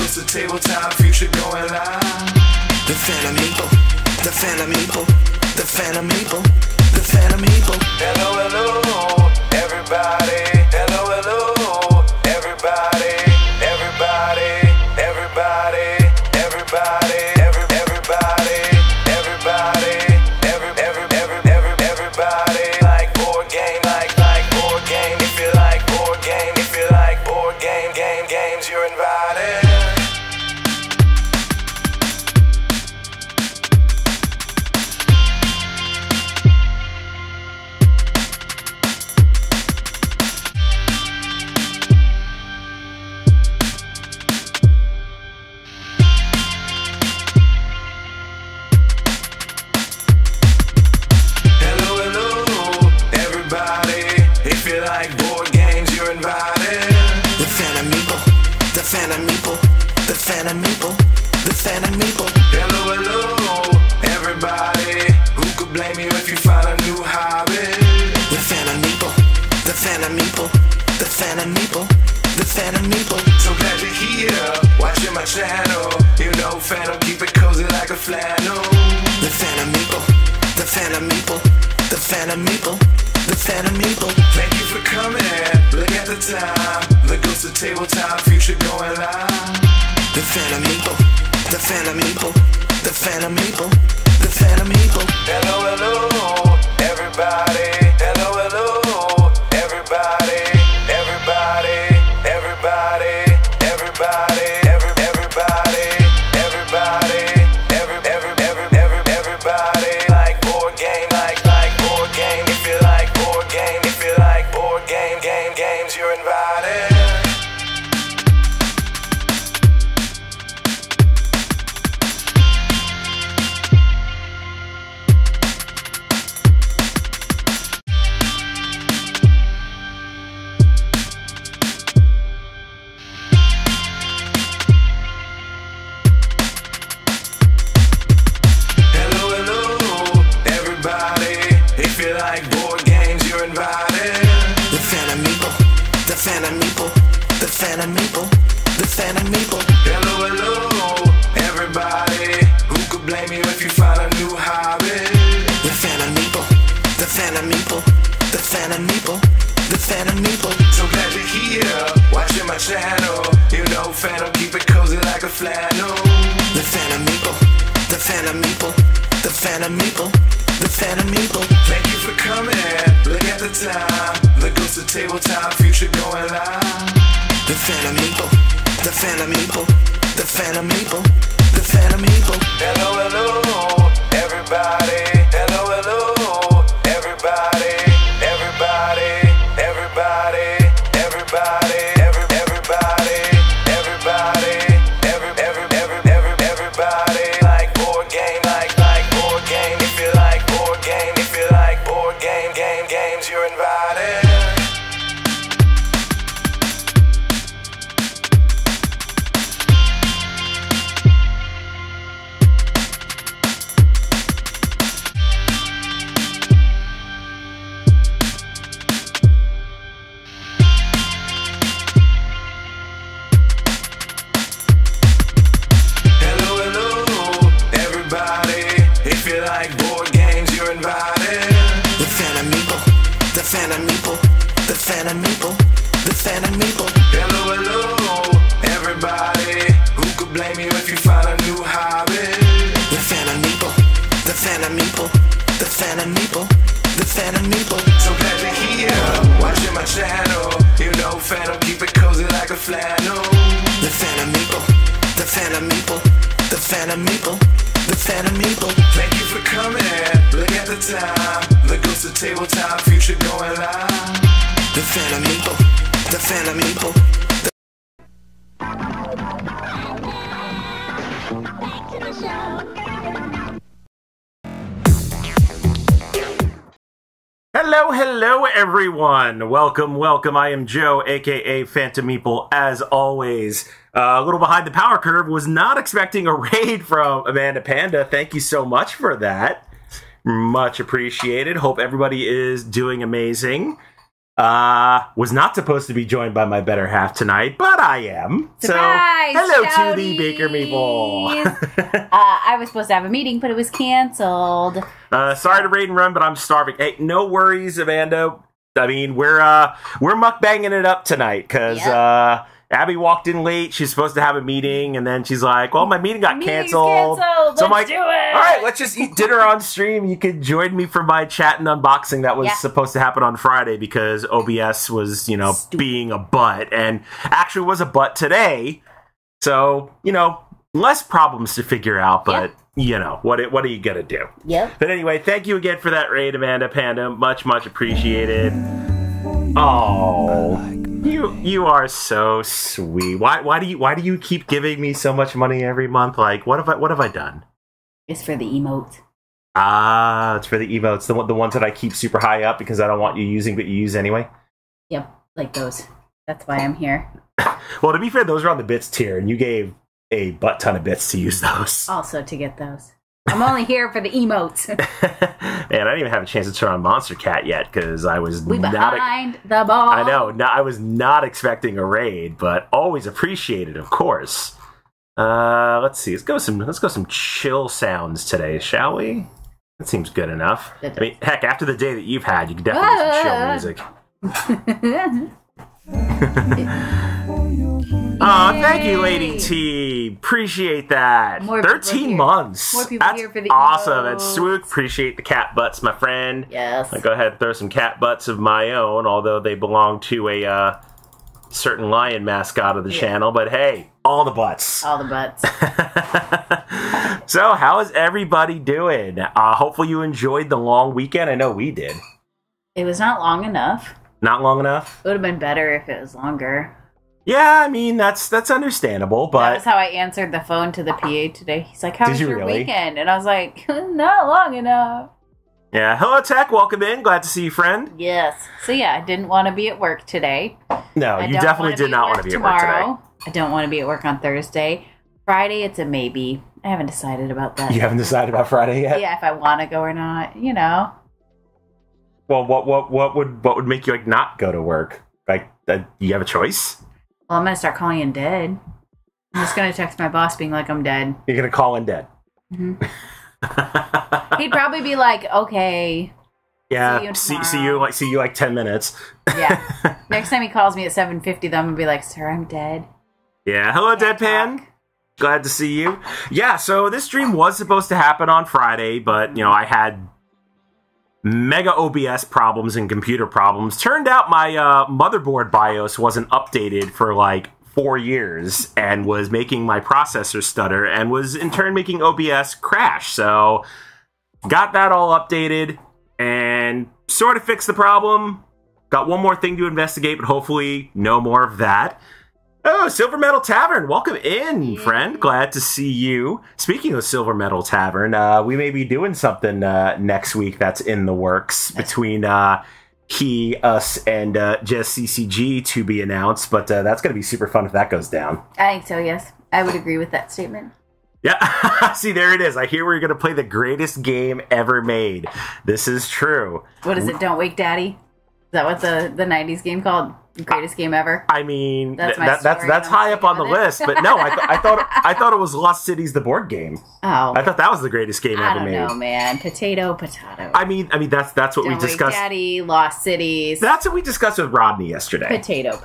goes to tabletop, future going live. The Phantom Meeple, the Phantom Meeple, the Phantom Meeple, the Phantom Meeple. Hello, hello, everybody. Hello, hello, everybody. Everybody, everybody, everybody, everybody, everybody. Like board game, like board game. If you like board game, if you like board games, you're invited. Phantom Meeple, the Phantom Meeple, the Phantom Meeple. Hello, hello, everybody. Who could blame you if you find a new hobby? The Phantom Meeple, the Phantom Meeple, the Phantom Meeple, the Phantom Meeple. So glad you're here, watching my channel. You know Phantom, keep it cozy like a flannel. The Phantom Meeple, the Phantom Meeple, the Phantom Meeple, the Phantom Meeple. Thank you for coming, look at the time. The ghost of tabletop, future going live. The Phantom Meeple, the Phantom Meeple, the Phantom Meeple, the Phantom Meeple. Hello, hello, everybody. Hello, hello, everybody. Everybody, everybody, everybody, everybody, everybody. Like board game, like board game. If you like board game, if you like board games, you're invited. Phantom Meeple, the Phantom Meeple, the Phantom Meeple. Hello, hello, everybody. Who could blame you if you find a new hobby? The Phantom Meeple, the Phantom Meeple, the Phantom Meeple, the Phantom Meeple. So glad you're here, watching my channel. You know Phantom, keep it cozy like a flannel. The Phantom Meeple, the Phantom Meeple, the Phantom Meeple, the Phantom Meeple. Thank you for coming, look at the time. The ghost of tabletop, future going live. The Phantom Meeple, the Phantom Meeple, the Phantom Meeple, the Phantom Meeple. Hello, hello, everybody. Hello, hello, everybody. Everybody, everybody, everybody, everybody, everybody. Like board game, like board game. If you like board game, if you like board games, you're invited. Phantom Meeple, the Phantom Meeple, the Phantom Meeple. Hello, hello, everybody. Who could blame you if you find a new hobby? The Phantom Meeple, the Phantom Meeple, the Phantom Meeple, the Phantom Meeple. So glad you're here, watching my channel. You know Phantom, keep it cozy like a flannel. The Phantom Meeple, the Phantom Meeple, the Phantom Meeple, the Phantom Meeple. Thank you for coming, look at the time. The ghost of tabletop, future going live. The Phantom Meeple, the Phantom Meeple. Back to the show. Hello, hello everyone. Welcome. I am Joe, aka Phantom Meeple, as always. A little behind the power curve. Was not expecting a raid from Amanda Panda. Thank you so much for that. Much appreciated. Hope everybody is doing amazing. Was not supposed to be joined by my better half tonight, but I am. Surprise, so, hello shouties. to the Baker Meeple. I was supposed to have a meeting, but it was canceled. Sorry to raid and run, but I'm starving. Hey, no worries, Amanda. I mean, we're mukbanging it up tonight because Abby walked in late. She's supposed to have a meeting, and then she's like, "Well, my meeting got canceled." So I'm like, do it. All right, let's just eat dinner on stream. You could join me for my chat and unboxing that was supposed to happen on Friday because OBS was, being a butt, and actually was a butt today. So, less problems to figure out, but what are you gonna do? Yep. But anyway, thank you again for that raid, Amanda Panda. Much appreciated. Oh, you are so sweet. Why do you keep giving me so much money every month? Like, what have I done? It's for the emotes. Ah, it's for the emotes, the ones that I keep super high up because I don't want you using, but you use anyway. Yep, like those. That's why I'm here. Well, to be fair, those are on the bits tier, and you gave a butt ton of bits to use those. Also to get those. I'm only here for the emotes. Man, I didn't even have a chance to turn on Monster Cat yet because I was behind the ball. I know. I was not expecting a raid, but always appreciated, of course. Let's see. Let's go some chill sounds today, shall we? That seems good enough. I mean, heck, after the day that you've had, you could definitely do some chill music. Oh, thank you, Lady T. Appreciate that. 13 months. More people That's here for the awesome. emotes. And Swook, appreciate the cat butts, my friend. Yes. I'll go ahead and throw some cat butts of my own, although they belong to a certain lion mascot of the channel. But hey, all the butts. All the butts. So, how is everybody doing? Hopefully you enjoyed the long weekend. I know we did. It was not long enough. Not long enough? It would have been better if it was longer. Yeah, I mean, that's understandable, but... That was how I answered the phone to the PA today. He's like, how was your really? weekend? And I was like, not long enough. Yeah, hello, Tech. Welcome in. Glad to see you, friend. Yes. So, yeah, I didn't want to be at work today. No, you definitely did not want to be at work today. I don't want to be at work on Thursday. Friday, it's a maybe. I haven't decided about that. You haven't decided about Friday yet? Yeah, if I want to go or not, Well, what would make you, not go to work? You have a choice? Well, I'm going to start calling in dead. I'm just going to text my boss being like, I'm dead. You're going to call in dead? Mm-hmm. He'd probably be like, okay. Yeah, see you like 10 minutes. Yeah. Next time he calls me at 7:50, then I'm going to be like, sir, I'm dead. Yeah, hello, Deadpan. Glad to see you. Yeah, so this stream was supposed to happen on Friday, but, I had mega OBS problems and computer problems. Turned out my motherboard BIOS wasn't updated for 4 years and was making my processor stutter and was in turn making OBS crash. So got that all updated and sort of fixed the problem. Got one more thing to investigate, but hopefully no more of that. Oh, Silver Metal Tavern, welcome in, friend. Glad to see you. Speaking of Silver Metal Tavern, we may be doing something next week that's in the works between he, us, and Jess CCG to be announced, but that's going to be super fun if that goes down. I think so, yes. I would agree with that statement. Yeah, see, there it is. I hear we're going to play the greatest game ever made. This is true. What is it, Don't Wake Daddy? Is that what the 90s game called? Greatest game ever? I mean, that's that's high up on the list, but no, I thought it was Lost Cities, the board game. Oh, I thought that was the greatest game ever made. I don't know, man. Potato. I mean, that's what we discussed. Daddy, Lost Cities. That's what we discussed with Rodney yesterday. Potato.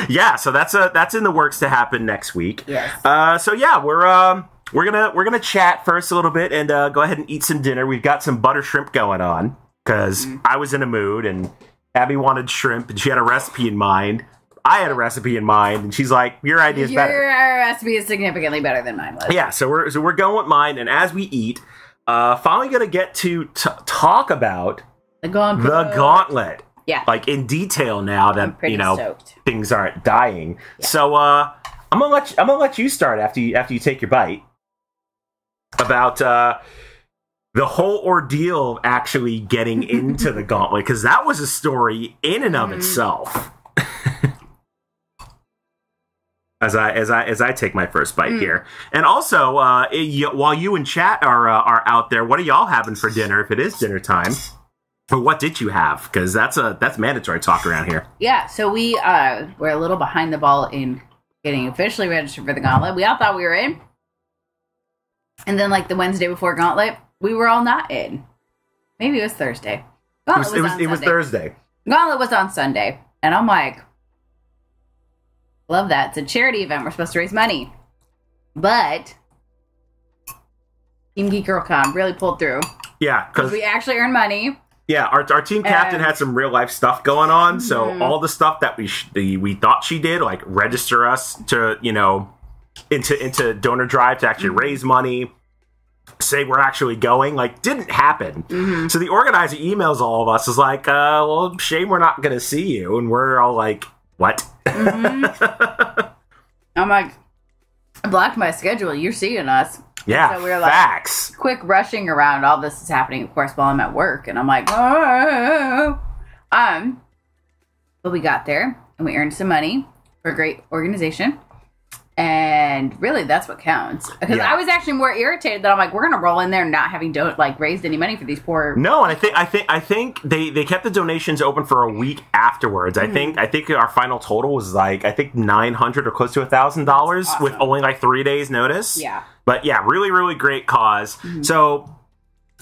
Yeah, so that's in the works to happen next week. Yes. So yeah, we're gonna chat first a little bit and go ahead and eat some dinner. We've got some butter shrimp going on because I was in a mood and Abby wanted shrimp, and she had a recipe in mind. I had a recipe in mind, and she's like, "Your idea is better." Your recipe is significantly better than mine was. Yeah, so we're going with mine, and as we eat, finally gonna get to talk about the gauntlet. Yeah, in detail now that stoked. Things aren't dying. Yeah. So I'm gonna let you start after you take your bite about the whole ordeal of actually getting into the gauntlet, because that was a story in and of itself. As I take my first bite here, and also while you and chat are out there, what are y'all having for dinner? If it is dinner time, But what did you have? Because that's mandatory talk around here. Yeah, so we were a little behind the ball in getting officially registered for the Gauntlet. We all thought we were in. And then, like, the Wednesday before Gauntlet, we were all not in. Maybe it was Thursday. It was Thursday. Gauntlet was on Sunday. And I'm like, love that. It's a charity event. We're supposed to raise money. But Team Geek Girl Con really pulled through. Yeah. Because we actually earned money. Yeah, our team captain had some real life stuff going on, so all the stuff that we thought she did, like register us to into donor drive to actually raise money, say we're actually going, like didn't happen. So the organizer emails all of us is like, well, shame we're not going to see you, and we're all like, what? I'm like, I blocked my schedule. You're seeing us. Yeah, so we were facts. Like, quick rushing around. All this is happening, of course, while I'm at work, and I'm like, oh. But we got there, and we earned some money for a great organization, and really, that's what counts. Because I was actually more irritated that I'm like, we're gonna roll in there not having raised any money for these poor. No, and I think they kept the donations open for a week afterwards. I think our final total was like $900 or close to $1,000 with only like 3 days notice. Yeah. But yeah, really, really great cause. So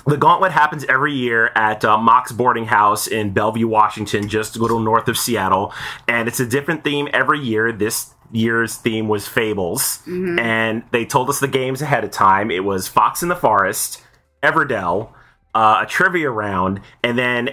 the Gauntlet happens every year at Mox Boarding House in Bellevue, Washington, just a little north of Seattle. And it's a different theme every year. This year's theme was Fables. And they told us the games ahead of time. It was Fox in the Forest, Everdell, a trivia round, and then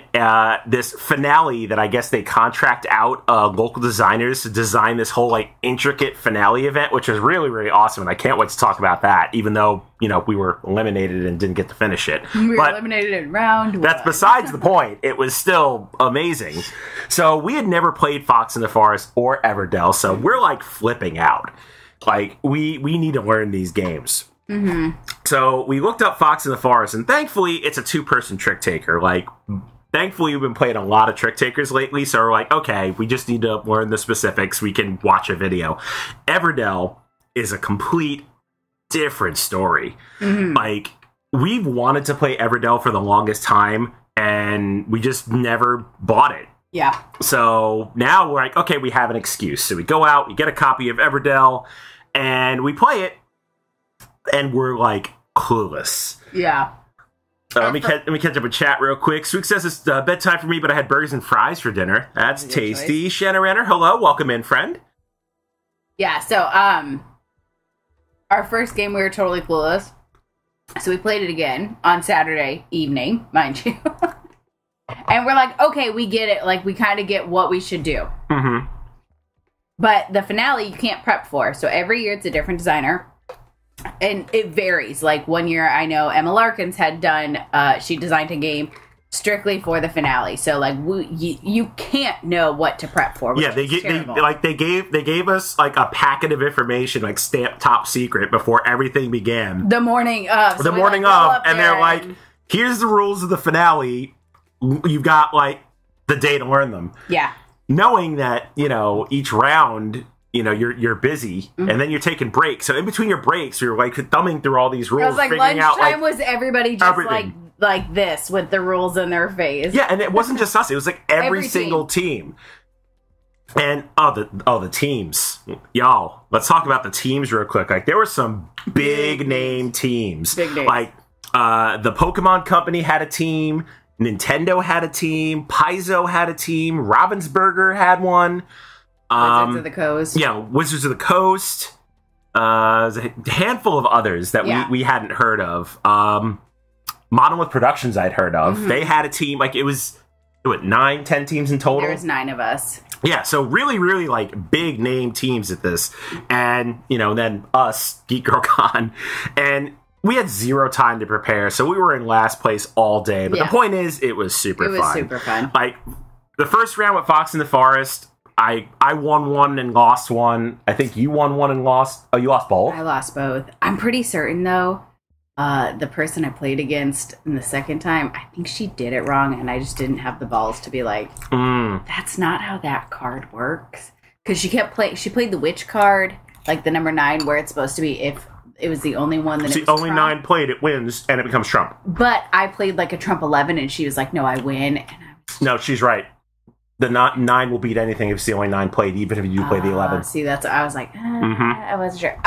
this finale that I guess they contract out local designers to design this whole like intricate finale event, which was really, really awesome. And I can't wait to talk about that, even though, we were eliminated and didn't get to finish it. We were eliminated in round one. That's besides the point. It was still amazing. So we had never played Fox in the Forest or Everdell, so we're like flipping out. Like we need to learn these games. So we looked up Fox in the Forest, and thankfully it's a 2-person trick taker. Like, thankfully we've been playing a lot of trick takers lately, so we're like, okay, we just need to learn the specifics. We can watch a video. Everdell is a complete different story. Like, we've wanted to play Everdell for the longest time, and we just never bought it. Yeah. So now we're like, okay, we have an excuse. So we go out, we get a copy of Everdell, and we play it. And we're like clueless. Yeah. Let me catch up with chat real quick. Swook says it's bedtime for me, but I had burgers and fries for dinner. That's tasty. Shanna Ranner, hello, welcome in, friend. Yeah. So our first game we were totally clueless, so we played it again on Saturday evening, mind you. And we're like, okay, we get it. Like, we kind of get what we should do. But the finale you can't prep for. So every year it's a different designer. And it varies. Like, one year I know Emma Larkins had done, she designed a game strictly for the finale. So, like, you can't know what to prep for. Yeah, they gave us like a packet of information, like stamped top secret, before everything began. The morning of. So and they're like, here's the rules of the finale. You've got like the day to learn them. Yeah. Knowing that, each round, you're busy, and then you're taking breaks. So in between your breaks, you're like thumbing through all these rules. I was like, figuring out, lunchtime was everybody just like this with the rules in their face. Yeah, and it wasn't just us; it was like every single team. And the teams, y'all. Let's talk about the teams real quick. Like, there were some big name teams. Big names. Like the Pokemon Company had a team. Nintendo had a team. Paizo had a team. Ravensburger had one. Wizards of the Coast. Yeah, Wizards of the Coast. There's a handful of others that we hadn't heard of. Monolith Productions I'd heard of. They had a team. Like, it was, 9, 10 teams in total? There was 9 of us. Yeah, so really, really, like, big name teams at this. And, then us, Geek Girl Con. And we had 0 time to prepare, so we were in last place all day. But the point is, it was super fun. It was super fun. Like, the first round with Fox in the Forest, I won one and lost one. I think you won one and lost... Oh, you lost both? I lost both. I'm pretty certain, though, the person I played against in the second time, I think she did it wrong, and I just didn't have the balls to be like, that's not how that card works. Because she played the witch card, like the number 9, where it's supposed to be if it was the only one that See, it was only Trump. 9 played, it wins, and it becomes Trump. But I played like a Trump 11, and she was like, "No, I win." And No, she's right. The 9 will beat anything if it's the only 9 played, even if you play the 11. See, that's I was like, I wasn't sure.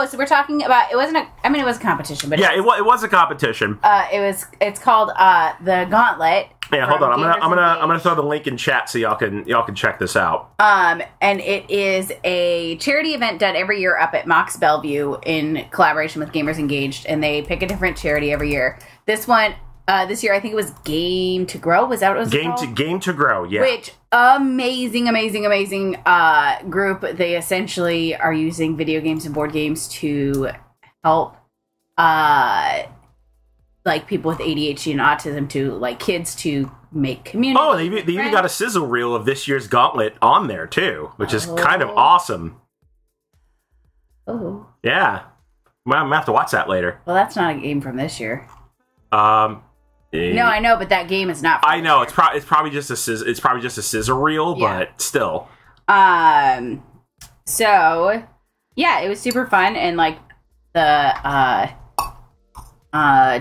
So we're talking about it wasn't a. I mean, it was a competition, but Yeah, it was a competition. It's called the Gauntlet. Yeah, hold on. Gamers I'm gonna Engaged. throw the link in chat so y'all can check this out. And it is a charity event done every year up at Mox Bellevue in collaboration with Gamers Engaged, and they pick a different charity every year. This one, this year, I think it was Game to Grow. Was that what it was called? Game to Grow. Yeah. Which amazing group. They essentially are using video games and board games to help like people with ADHD and autism to like kids to make community. Oh, they even got a sizzle reel of this year's Gauntlet on there too, which is kind of awesome. Oh, Yeah. Well, I'm gonna have to watch that later. well, that's not a game from this year. No, No, I know, but that game is not. From I this know year. it's probably just a sizzle reel, Yeah. but still. So yeah, it was super fun, and like the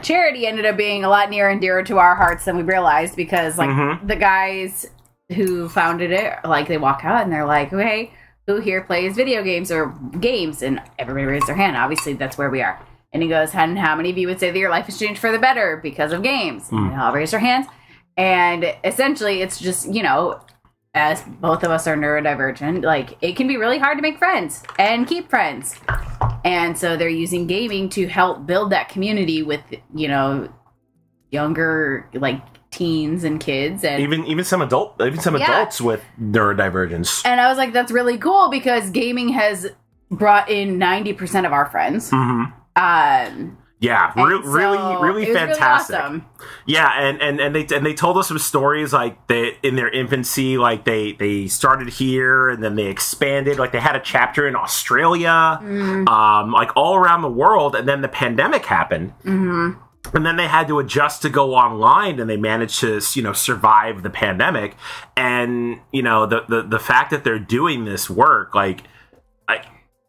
charity ended up being a lot near and dear to our hearts than we realized, because like the guys who founded it, like they walk out and they're like, "Hey, who here plays video games or games?" And everybody raised their hand. Obviously, that's where we are. And he goes, "And how many of you would say that your life has changed for the better because of games?" And they all raised their hands. And essentially, it's just, you know, as both of us are neurodivergent, like, it can be really hard to make friends and keep friends. And so they're using gaming to help build that community with, you know, younger, like, teens and kids. And Even some adults with neurodivergence. And I was like, that's really cool, because gaming has brought in 90% of our friends. Yeah, And really so really it was fantastic. Really awesome. Yeah, and they told us some stories, like they in their infancy, like they started here and then they expanded, like they had a chapter in Australia, like all around the world, and then the pandemic happened. And then they had to adjust to go online, and they managed to, you know, survive the pandemic. And, you know, the fact that they're doing this work, like,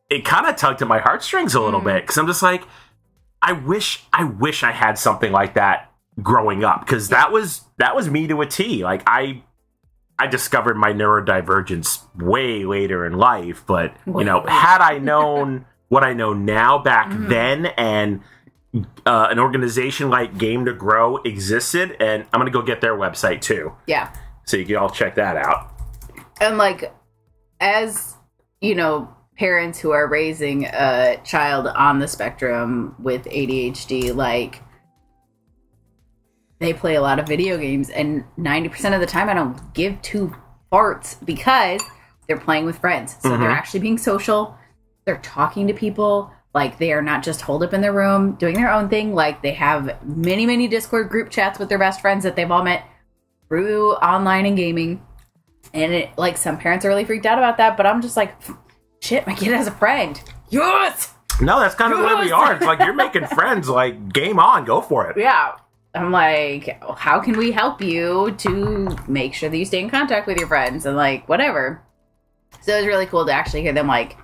it kind of tugged at my heartstrings a little bit, because I'm just like, I wish I had something like that growing up, because that was me to a T. Like, I discovered my neurodivergence way later in life, but you know, had I known what I know now back then, and an organization like Game to Grow existed, and I'm gonna go get their website too. Yeah. So you can all check that out. And like, as you know, parents who are raising a child on the spectrum with ADHD, like, they play a lot of video games, and 90% of the time I don't give two farts, because they're playing with friends. So they're actually being social. They're talking to people. Like, they are not just holed up in their room doing their own thing. Like, they have many Discord group chats with their best friends that they've all met through online and gaming. And it, like, some parents are really freaked out about that, but I'm just like, shit, my kid has a friend. Yes! No, that's kind of the way we are. It's like, you're making friends. Like, game on, go for it. Yeah. I'm like, how can we help you to make sure that you stay in contact with your friends and, like, whatever. So it was really cool to actually hear them, like,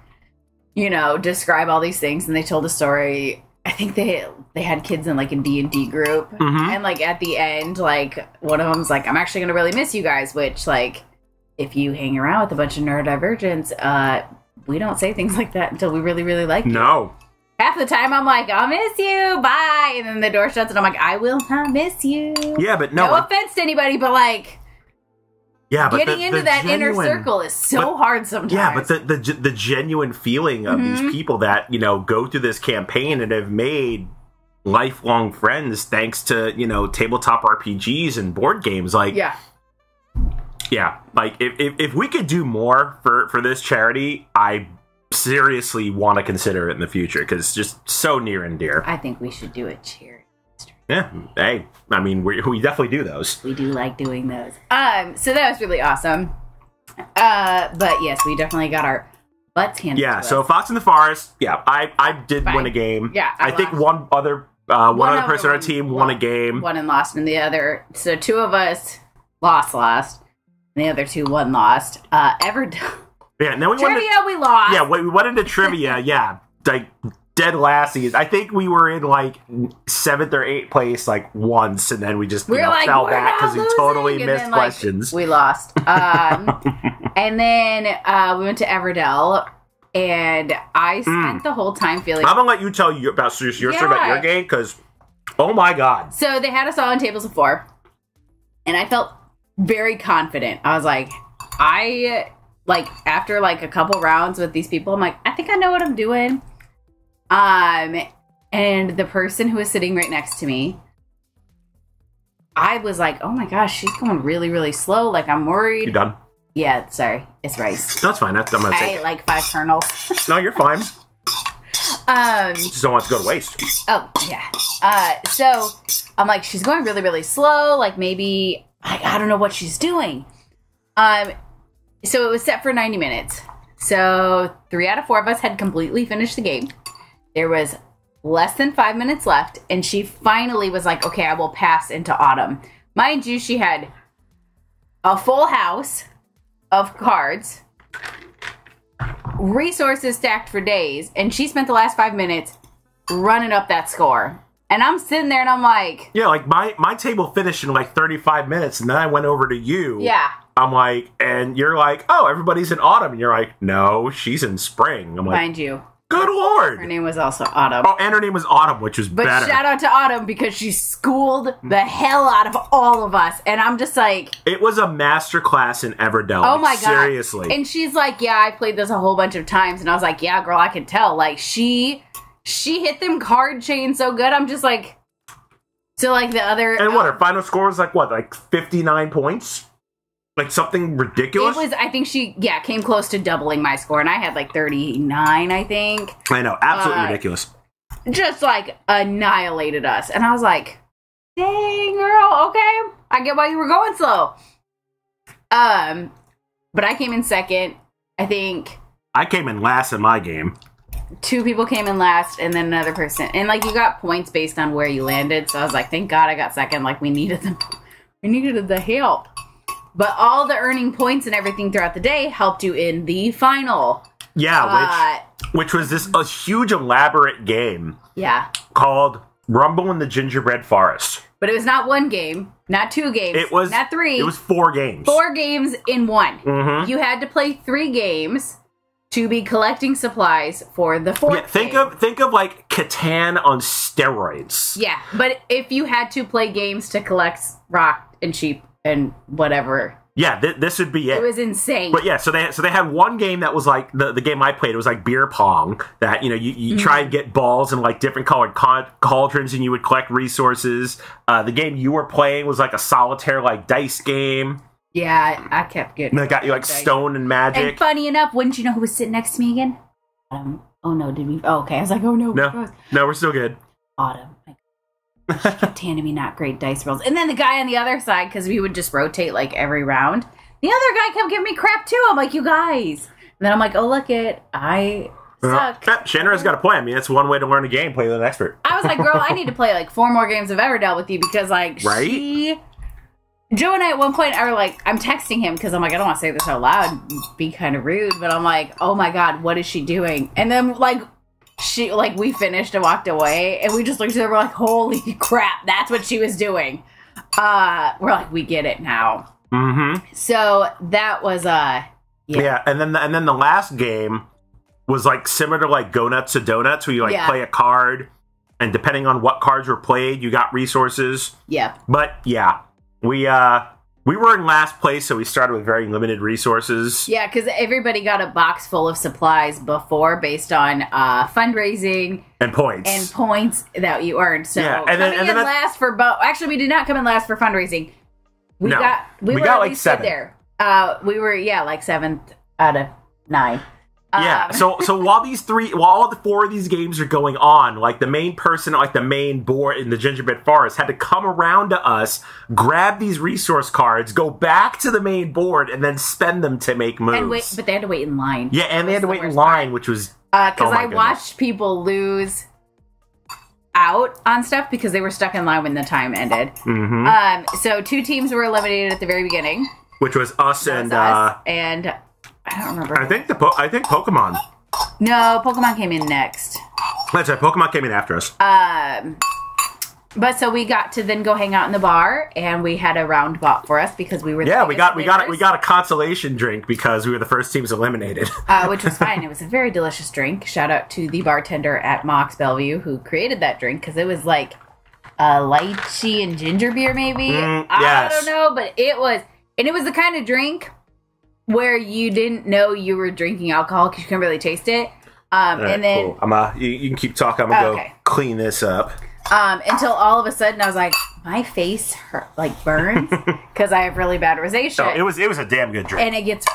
you know, describe all these things. And they told a story. I think they had kids in, like, a D&D group. And, like, at the end, like, one of them's like, I'm actually going to really miss you guys, which, like, if you hang around with a bunch of neurodivergents, we don't say things like that until we really like you. No. Half the time I'm like, I'll miss you, bye. And then the door shuts and I'm like, I will not miss you. Yeah, but no. No offense to anybody, but like, Yeah, but getting into that inner circle is so hard sometimes. Yeah, but the genuine feeling of these people that, you know, go through this campaign and have made lifelong friends thanks to, you know, tabletop RPGs and board games, like, yeah, like if we could do more for this charity, I seriously want to consider it in the future, because it's just so near and dear. I think we should do a charity. Yeah, hey, I mean, we definitely do those. We do like doing those. So that was really awesome. But yes, we definitely got our butts handed to us. So Fox in the Forest, yeah, I did Fine. win a game. Yeah, I think one other person on our team won a game. One and lost, and the other. So two of us lost, and the other two won lost. Yeah, and then we Trivia, we lost. Yeah, we went into trivia. Yeah, like dead last season. I think we were in like 7th or 8th place like once, and then we just We were like, fell we're back not because we losing. totally And missed then, like, questions. we lost. And then we went to Everdell, and I spent the whole time feeling... I'm gonna let you tell you about your story about your game, because oh my god. So they had us all on tables of 4, and I felt very confident. I was like, after like a couple rounds with these people, I'm like, I think I know what I'm doing. And the person who was sitting right next to me, I was like, oh my gosh, she's going really, really slow. Like, I'm worried. You done? Yeah, sorry. It's rice. That's fine. I'm gonna I take ate it. like 5 kernels. No, you're fine. Just don't want it to go to waste. Oh, yeah. So I'm like, she's going really, really slow. Like, maybe, I don't know what she's doing. So it was set for 90 minutes. So 3 out of 4 of us had completely finished the game. There was less than 5 minutes left, and she finally was like, okay, I will pass into Autumn. Mind you, she had a full house of cards, resources stacked for days, and she spent the last 5 minutes running up that score. And I'm sitting there and I'm like... Yeah, like my table finished in like 35 minutes, and then I went over to you. Yeah. I'm like, and you're like, oh, everybody's in autumn. And you're like, no, she's in spring. I'm like, Mind you, good lord. her name was also Autumn. Oh, and her name was Autumn, which was But better. shout out to Autumn because she schooled the hell out of all of us. And I'm just like... It was a masterclass in Everdell. Oh my God. Seriously. And she's like, yeah, I played this a whole bunch of times. And I was like, yeah, girl, I can tell. Like, she hit them card chains so good. I'm just like... So, like, the other... And what, her final score was like, what, like 59 points? Like something ridiculous? It was, I think she, came close to doubling my score. And I had like 39, I think. I know, absolutely ridiculous. Just, like, annihilated us. And I was like, dang, girl, okay. I get why you were going slow. But I came in second. I think I came in last in my game. 2 people came in last, and then another person. And, like, you got points based on where you landed. So I was like, thank God I got second. Like, we needed the help. But all the earning points and everything throughout the day helped you in the final. Yeah, which was this a huge elaborate game. Yeah. Called Rumble in the Gingerbread Forest. But it was not 1 game, not 2 games, It was not 3. It was 4 games. 4 games in 1. Mm-hmm. You had to play 3 games to be collecting supplies for the 4th Yeah, think of like Catan on steroids. Yeah, but if you had to play games to collect rock and sheep and whatever, Yeah, this would be it. it was insane. But yeah, so they had one game that was like the game I played. It was like beer pong. That you try and get balls in like different colored cauldrons, and you would collect resources. The game you were playing was like a solitaire like dice game. Yeah, I kept getting... And it got you like stone and magic. And funny enough, wouldn't you know who was sitting next to me again? Oh no, did we... Oh, okay. I was like, oh no. No, we're still good. Autumn. She kept handing me not great dice rolls. And then the guy on the other side, because we would just rotate like every round, the other guy kept giving me crap too. I'm like, you guys. And then I'm like, oh, look it. I suck. Shanara's got a point. I mean, that's one way to learn a game, play with an expert. I was like, girl, I need to play like 4 more games of Everdell with you because like Right? Joe and I at one point are like, I'm texting him because I'm like, I don't want to say this out loud and be kind of rude, but I'm like, oh my God, what is she doing? And then like we finished and walked away and we just looked at her, we're like, holy crap, that's what she was doing. We're like, we get it now. Mm-hmm. So that was yeah. And then the last game was like similar to like Go Nuts to Donuts, where you like play a card, and depending on what cards were played, you got resources. Yeah. But yeah, we were in last place, so we started with very limited resources. Yeah, because everybody got a box full of supplies before based on fundraising and points that you earned. So yeah, and then last for actually, we did not come in last for fundraising. We got like 7th there. We were like 7th out of 9. Yeah. So while all the 4 of these games are going on, like the main person, like the main board in the Gingerbread Forest, had to come around to us, grab these resource cards, go back to the main board, and then spend them to make moves. And wait, but they had to wait in line. Yeah, and they had to wait in line, which was because I watched people lose out on stuff because they were stuck in line when the time ended. Mm-hmm. So 2 teams were eliminated at the very beginning, which was us and I don't remember. I think Pokemon. No, Pokemon came in next. That's right. Pokemon came in after us. But so we got to then go hang out in the bar, and we had a round bought for us because we were we got a consolation drink because we were the first teams eliminated. Which was fine. It was a very delicious drink. Shout out to the bartender at Mox Bellevue who created that drink because it was like a lychee and ginger beer, maybe. Yes. I don't know, but it was the kind of drink where you didn't know you were drinking alcohol because you couldn't really taste it. Right, and then cool. You can keep talking. I'm gonna go clean this up. Until all of a sudden I was like, my face hurt, like burns because I have really bad rosacea. No, it was a damn good drink, and it gets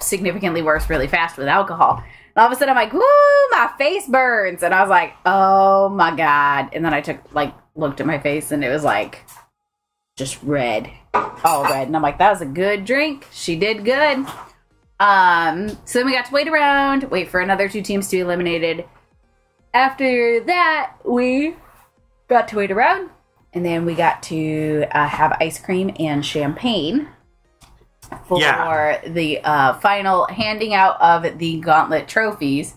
significantly worse really fast with alcohol. And all of a sudden I'm like, woo, my face burns, and I was like, oh my god. And then I looked at my face, and it was like just red, all red. And I'm like, that was a good drink. She did good. So then we got to wait for another 2 teams to be eliminated. After that, we got to wait around, and then we got to have ice cream and champagne for the final handing out of the gauntlet trophies.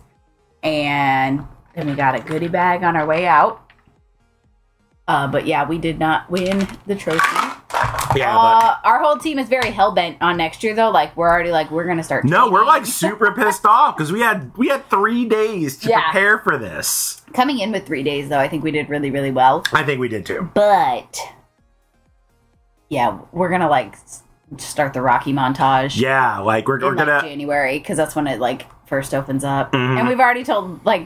And then we got a goodie bag on our way out. But yeah, we did not win the trophy. Yeah, our whole team is very hell-bent on next year, though. Like, we're already we're going to start training. No, we're super pissed off because we had 3 days to prepare for this. Coming in with 3 days, though, I think we did really, really well. I think we did, too. But, yeah, we're going to, start the Rocky montage. Yeah, we're going to... January, because that's when it, first opens up. Mm-hmm. And we've already told, well,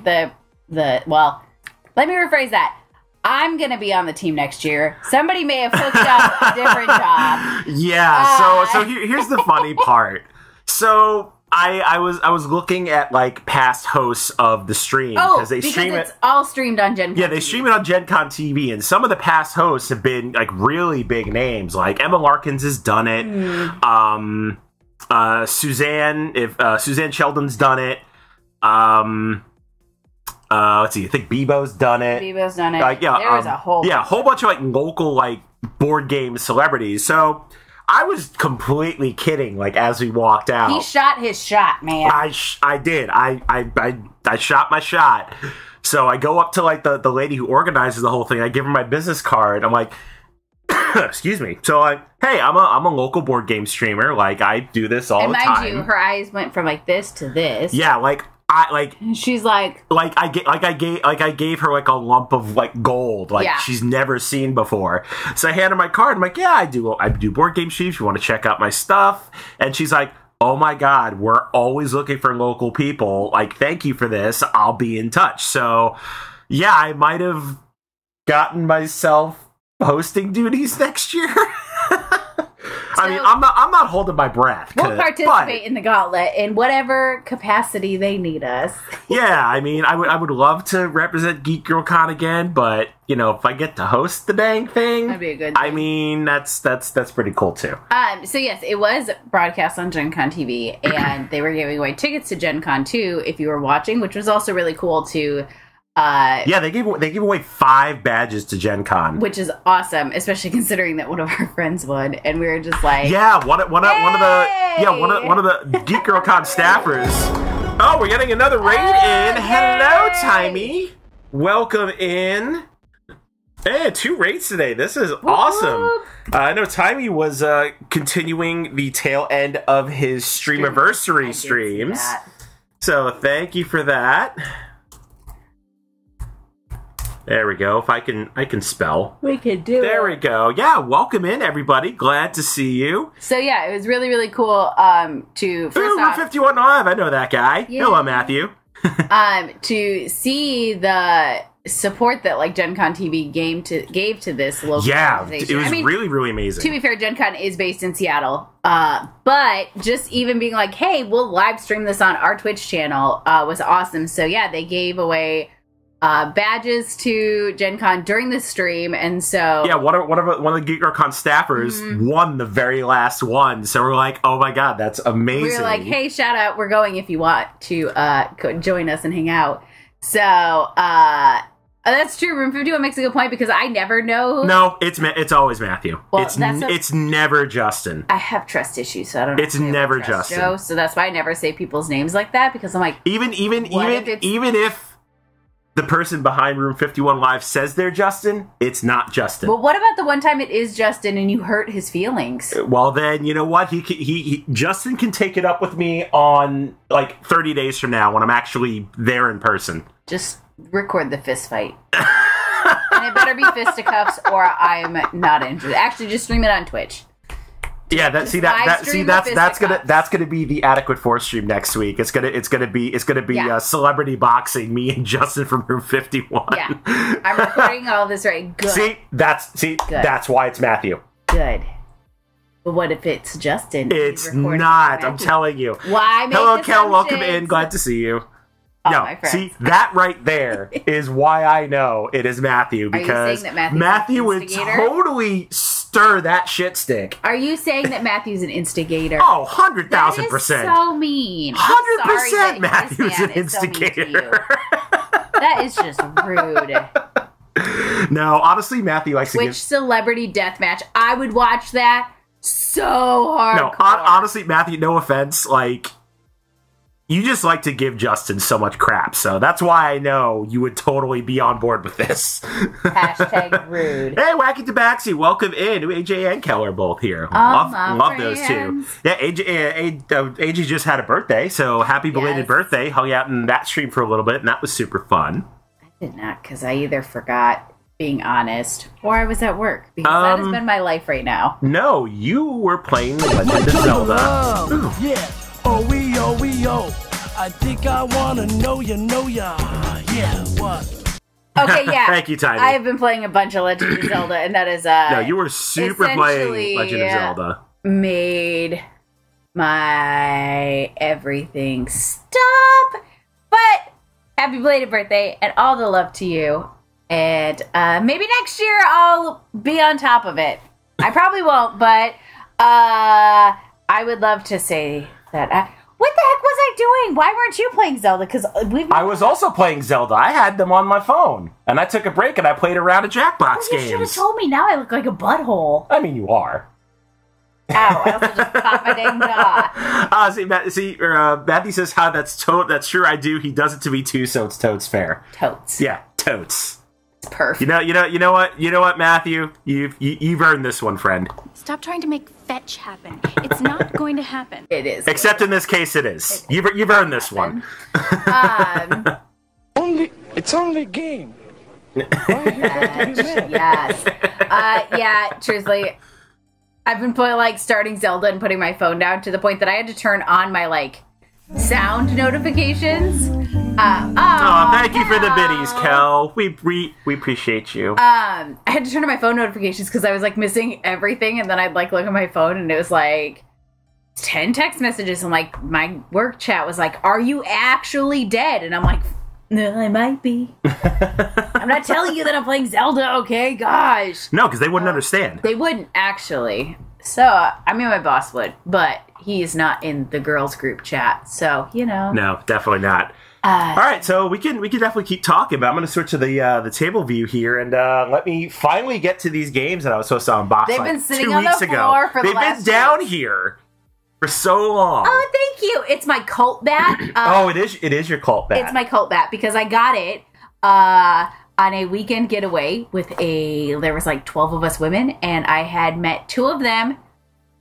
let me rephrase that. I'm going to be on the team next year. Somebody may have hooked up a different job. Yeah, so here's the funny part. So I was looking at past hosts of the stream because it's all streamed on Gen Con. Yeah, they stream it on Gen Con TV, and some of the past hosts have been really big names. Like Emma Larkins has done it. Suzanne Sheldon's done it. Let's see. I think Bebo's done it. There was a whole bunch of local board game celebrities. So I was completely kidding. As we walked out, he shot his shot, man. I did. I shot my shot. So I go up to the lady who organizes the whole thing. I give her my business card. I'm like, excuse me. So hey, I'm a local board game streamer. I do this all the time. And mind you, her eyes went from this to this. Yeah, she's like I gave her a lump of gold she's never seen before. So I hand her my card. I'm like, yeah, I do board game streams. You want to check out my stuff? And she's like, oh my god, we're always looking for local people. Thank you for this. I'll be in touch. So yeah, I might have gotten myself hosting duties next year. I mean, I'm not holding my breath. We'll participate in the gauntlet in whatever capacity they need us. Yeah, I mean, I would love to represent Geek Girl Con again, but if I get to host the dang thing, that'd be a good thing. I mean, that's pretty cool too. So yes, it was broadcast on Gen Con TV, and they were giving away tickets to Gen Con 2 if you were watching, which was also really cool too. They gave away 5 badges to Gen Con, which is awesome, especially considering that one of our friends won, and we were just like, one of the Geek Girl Con staffers. Oh, we're getting another raid in. Hello, Timey. Welcome in. Hey, 2 raids today. This is awesome. I know Timey was continuing the tail end of his Streamiversary streams, so thank you for that. There we go. If I can spell. We can do it. There we go. Yeah, welcome in, everybody. Glad to see you. So yeah, it was really, really cool to first off, 51 Live. I know that guy. Yeah. Hello, Matthew. To see the support that Gen Con TV gave to this local organization. It was really, really amazing. To be fair, Gen Con is based in Seattle. But just even being hey, we'll live stream this on our Twitch channel was awesome. So yeah, they gave away badges to Gen Con during the stream, and so one of the Geek Girl Con staffers won the very last one. So we're like, oh my god, that's amazing. We were like, hey, shout out, we're going if you want to join us and hang out. So that's true. Room 51 makes a good point because I never know. No, it's always Matthew. Well, it's never Justin. I have trust issues, so I don't know. It's never Justin. Joe, so that's why I never say people's names like that because I'm like, even if the person behind Room 51 Live says they're Justin, it's not Justin. But what about the one time it is Justin and you hurt his feelings? Well, then, you know what? Justin can take it up with me on, like, 30 days from now when I'm actually there in person. Just record the fist fight. And it better be fisticuffs or I'm not interested. Actually, just stream it on Twitch. Yeah, that's gonna be the Adequate Force stream next week. It's gonna be celebrity boxing, me and Justin from Room 51. Yeah, I'm recording all this right. Good. That's why it's Matthew. Good. But what if it's Justin? It's not. I'm telling you. Why? Hello, Kel. Welcome in. Glad to see you. No, see, that right there is why I know it is Matthew, because Matthew would totally stir that shit stick. Are you saying that Matthew's an instigator? Oh, 100,000%. That is so mean. 100% Matthew's an instigator. That is just rude. No, honestly, Matthew likes to give... Which celebrity deathmatch? I would watch that so hard. No, honestly, Matthew, no offense, like... You just like to give Justin so much crap, so that's why I know you would totally be on board with this. Hashtag rude. Hey, Wacky Tabaxi, welcome in. AJ and Kel are both here. Love those two. Yeah, AJ just had a birthday, so happy belated birthday. Hung out in that stream for a little bit, and that was super fun. I did not, because I either forgot, being honest, or I was at work, because that has been my life right now. No, you were playing The Legend of Zelda. Yeah. I think I wanna know ya. Yeah, what? Okay, yeah. Thank you, Tiny. I have been playing a bunch of Legend of Zelda, and that is no, you were super playing Legend of Zelda. Made my everything stop. But happy belated birthday, and all the love to you. And maybe next year I'll be on top of it. I probably won't, but I would love to say that. What the heck was I doing? Why weren't you playing Zelda? Because I was also playing Zelda. I had them on my phone, and I took a break and I played a round of Jackbox games. You should have told me. Now I look like a butthole. I mean, you are. Ow! I also just caught my dang jaw. Matthew says, "How that's true. I do. He does it to me too, so it's totes fair." Totes. Yeah, totes. Perfect. You know what, Matthew? You've earned this one, friend. Stop trying to make fetch happen. It's not going to happen. It is. Except in this case, it is. You've earned this one. It's only a game. Yes. Yeah. Truthfully, I've been starting Zelda and putting my phone down to the point that I had to turn on my sound notifications. Thank you for the biddies, Kel. We appreciate you. I had to turn on my phone notifications because I was missing everything, and then I'd look at my phone and it was 10 text messages, and my work chat was "Are you actually dead?" And I'm no, I might be. I'm not telling you that I'm playing Zelda, okay? Gosh. No, because they wouldn't understand. They wouldn't, actually. So, I mean, my boss would, but he's not in the girls' group chat, so, No, definitely not. All right, so we can definitely keep talking, but I'm going to switch to the table view here, and let me finally get to these games that I was supposed to unbox. They've been sitting 2 on weeks the ago. floor for They've been down here for so long. Oh, thank you. It's my cult bat. It is your cult bat. It's my cult bat because I got it on a weekend getaway with there was 12 of us women, and I had met 2 of them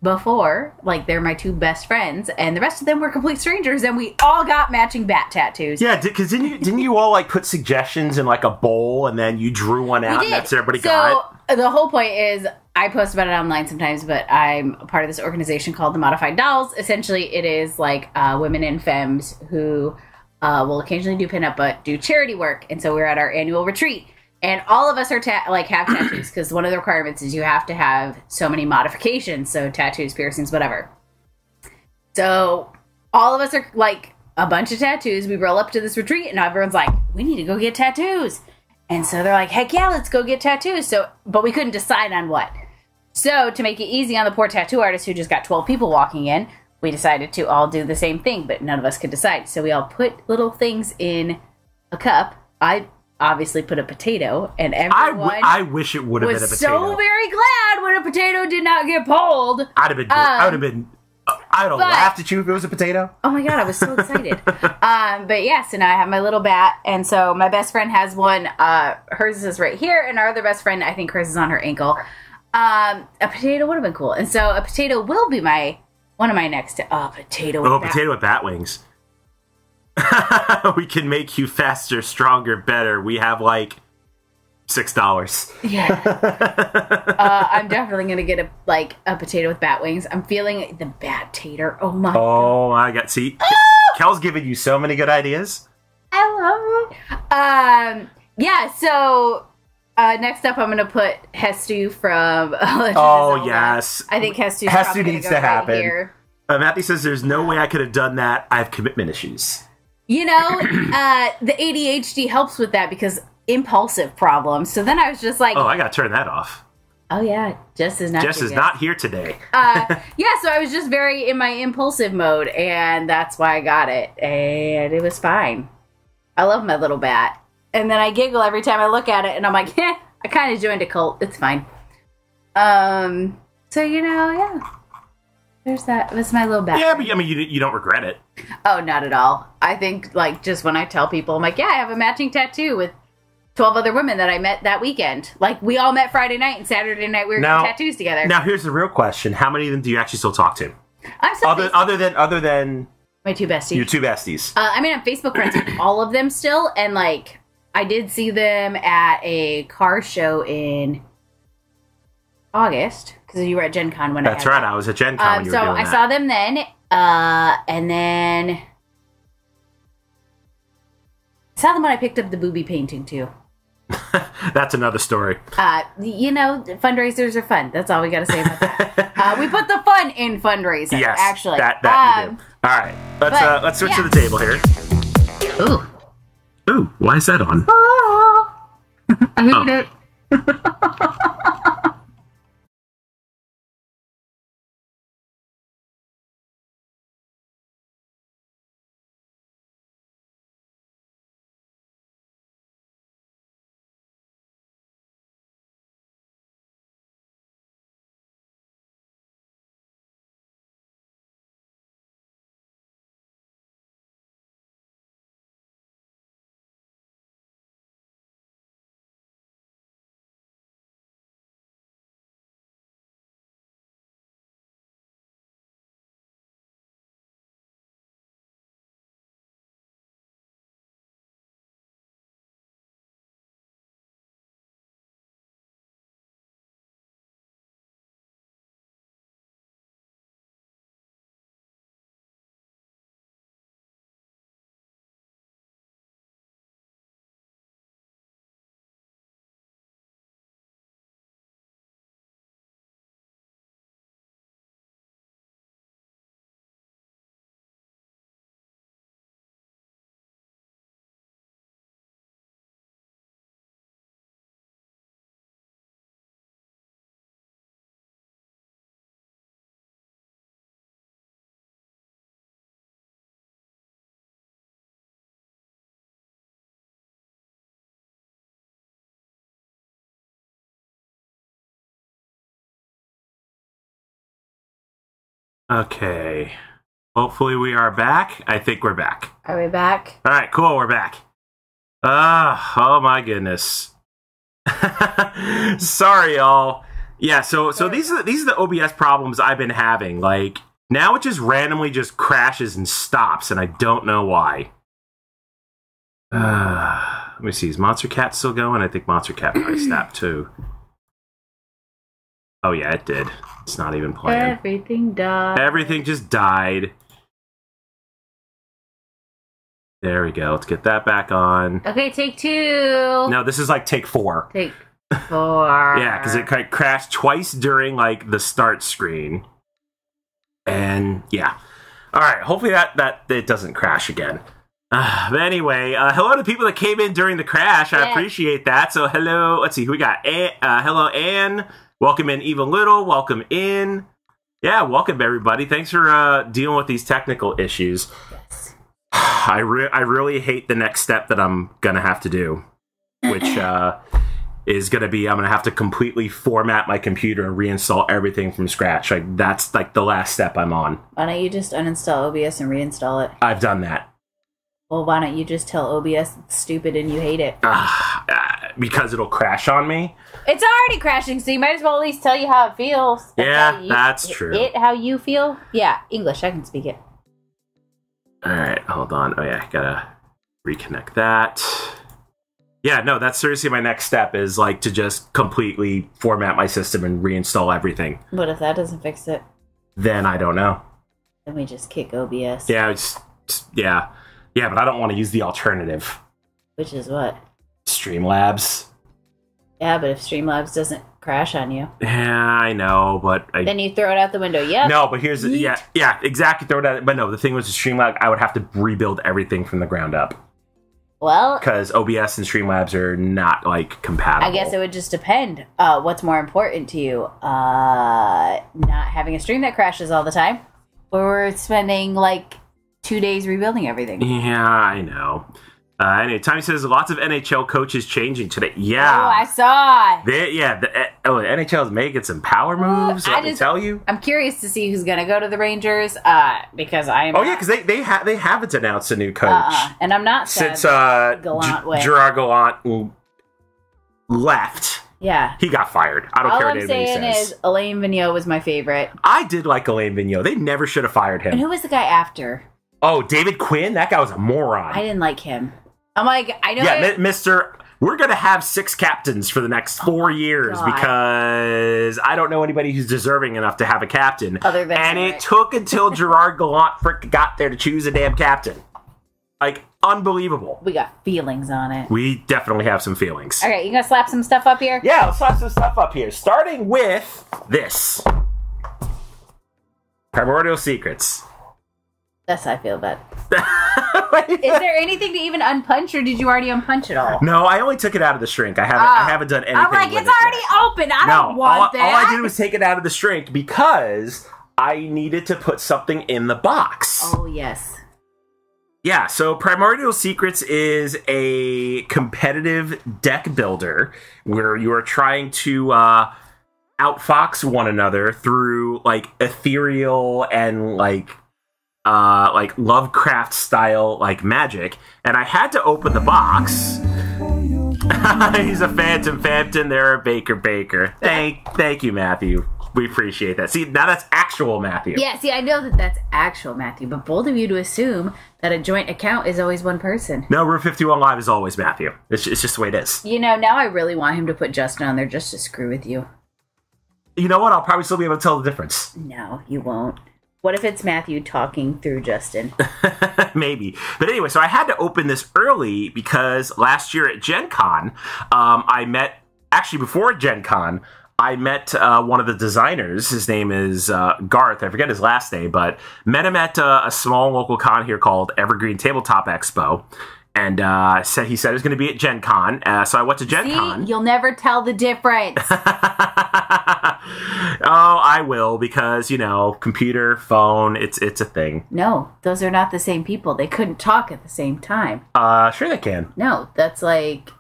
before, they're my 2 best friends, and the rest of them were complete strangers, and we all got matching bat tattoos. Yeah, because didn't you all put suggestions in a bowl, and then you drew one out, and that's what everybody got? So the whole point is, I post about it online sometimes, but I'm a part of this organization called the Modified Dolls. Essentially, it is women and femmes who will occasionally do pinup, but do charity work, and so we're at our annual retreat. And all of us are have tattoos, because one of the requirements is you have to have so many modifications, so tattoos, piercings, whatever. So all of us are a bunch of tattoos. We roll up to this retreat, and everyone's we need to go get tattoos. And so they're heck yeah, let's go get tattoos. But we couldn't decide on what. So to make it easy on the poor tattoo artist who just got 12 people walking in, we decided to all do the same thing, but none of us could decide. So we all put little things in a cup. I obviously put a potato, and everyone I wish it would have been a potato. So very glad when a potato did not get pulled. I would have been I'd have laughed at you if it was a potato. Oh my god, I was so excited. But yeah, so now I have my little bat, and so my best friend has one. Hers is right here, and our other best friend, I think hers is on her ankle. A potato would have been cool, and so a potato will be one of my next. Potato. Potato with bat wings. We can make you faster, stronger, better. We have like $6. Yeah. I'm definitely gonna get a potato with bat wings. I'm feeling the bat tater. Oh my god. Oh, I got Kel's giving you so many good ideas. I love it. Yeah, so next up I'm gonna put Hestu from Legend of Zelda. Yes. I think Hestu needs to happen. Right here. Matthew says there's no way I could have done that. I have commitment issues. You know, the ADHD helps with that because impulsive problems. So then I was just like, I gotta turn that off. Oh yeah, Jess is not here today. Yeah, so I was just very in my impulsive mode, and that's why I got it, and it was fine. I love my little bat, and then I giggle every time I look at it, and I'm like, I kind of joined a cult. It's fine. So yeah. There's that. That's my little bat. Yeah, but I mean, you don't regret it. Oh, not at all. I think, just when I tell people, I'm like, yeah, I have a matching tattoo with 12 other women that I met that weekend. Like, we all met Friday night, and Saturday night we were getting tattoos together. Now, here's the real question. How many of them do you actually still talk to? I'm still other than my two besties. Your two besties. I'm Facebook friends with all of them still, and, I did see them at a car show in August, because you were at Gen Con when That's right, I was at Gen Con when you were doing that. So I saw them then, and then I saw them when I picked up the booby painting, too. That's another story. Fundraisers are fun. That's all we got to say about that. We put the fun in fundraising, yes, actually. That you do. All right, let's switch to the table here. Ooh, why is that on? I hate it. Okay. Hopefully we are back. I think we're back. Are we back? All right, cool. We're back. Oh my goodness. Sorry, y'all. Yeah, so these are the OBS problems I've been having. Now it just randomly just crashes and stops, and I don't know why. Let me see. Is Monster Cat still going? I think Monster Cat probably snapped too. Oh yeah, it did. It's not even playing. Everything died. Everything just died. There we go. Let's get that back on. Okay, take 2. No, this is take 4. Take 4. Yeah, because it crashed twice during the start screen. And yeah. All right. Hopefully that it doesn't crash again. But anyway, hello to people that came in during the crash. I appreciate that. So hello. Let's see who we got. Hello, Anne. Welcome in, Eva Little. Welcome in. Yeah, welcome everybody. Thanks for dealing with these technical issues. Yes. I really hate the next step that I'm gonna have to do, which is going to be I'm going to have to completely format my computer and reinstall everything from scratch. Like that's like the last step I'm on. Why don't you just uninstall OBS and reinstall it? I've done that. Well, why don't you just tell OBS it's stupid and you hate it? Because it'll crash on me. It's already crashing, so you might as well at least tell you how it feels. That's true. How you feel? Yeah, English, I can speak it. Alright, hold on. Oh yeah, gotta reconnect that. Yeah, no, that's seriously my next step is like to just completely format my system and reinstall everything. What if that doesn't fix it? Then I don't know. Then we just kick OBS. Yeah, yeah, but I don't want to use the alternative. Which is what? Streamlabs. Yeah, but if Streamlabs doesn't crash on you. Yeah, I know, but then you throw it out the window. Yeah. No, but here's yeah, exactly. Throw it out. But no, the thing was with Streamlabs, I would have to rebuild everything from the ground up. Well, because OBS and Streamlabs are not like compatible. I guess it would just depend. What's more important to you? Not having a stream that crashes all the time, or spending like 2 days rebuilding everything. Yeah, I know. Anyway, Tommy says lots of NHL coaches changing today. Yeah. Oh, I saw. The NHL is making some power moves. Let me tell you. I'm curious to see who's going to go to the Rangers because I'm. Oh yeah, because they haven't announced a new coach, and I'm not sad since Gerard Gallant left. Yeah, he got fired. I don't care what anybody says. All I'm saying is Alain Vigneault was my favorite. I did like Alain Vigneault. They never should have fired him. And who was the guy after? Oh, David Quinn? That guy was a moron. I didn't like him. I'm like, I know. Yeah, Mr. We're going to have 6 captains for the next 4 years because I don't know anybody who's deserving enough to have a captain. Other than and it took until Gerard Gallant got there to choose a damn captain. Like, unbelievable. We got feelings on it. We definitely have some feelings. Okay, you going to slap some stuff up here? Yeah, let's slap some stuff up here. Starting with this. Primordial Secrets. That's how I feel about it. Is there anything to even unpunch, or did you already unpunch it all? No, I only took it out of the shrink. I haven't done anything. I'm like, it's already open. I don't want that. All I did was take it out of the shrink because I needed to put something in the box. Oh, yes. Yeah, so Primordial Secrets is a competitive deck builder where you are trying to outfox one another through like ethereal and like Lovecraft style like magic, and I had to open the box. He's a Phantom. They're a Baker. Thank you, Matthew. We appreciate that. See, now that's actual Matthew. Yeah, see, I know that's actual Matthew, but bold of you to assume that a joint account is always one person. No, Room 51 Live is always Matthew. It's just the way it is. You know, now I really want him to put Justin on there just to screw with you. You know what? I'll probably still be able to tell the difference. No, you won't. What if it's Matthew talking through Justin? Maybe. But anyway, so I had to open this early because last year at Gen Con, before Gen Con, I met one of the designers. His name is Garth. I forget his last name, but met him at a small local con here called Evergreen Tabletop Expo. And he said he was going to be at Gen Con. So I went to Gen Con. You'll never tell the difference. Oh, I will, because, you know, computer, phone, it's a thing. No, those are not the same people. They couldn't talk at the same time. Sure they can. No, that's like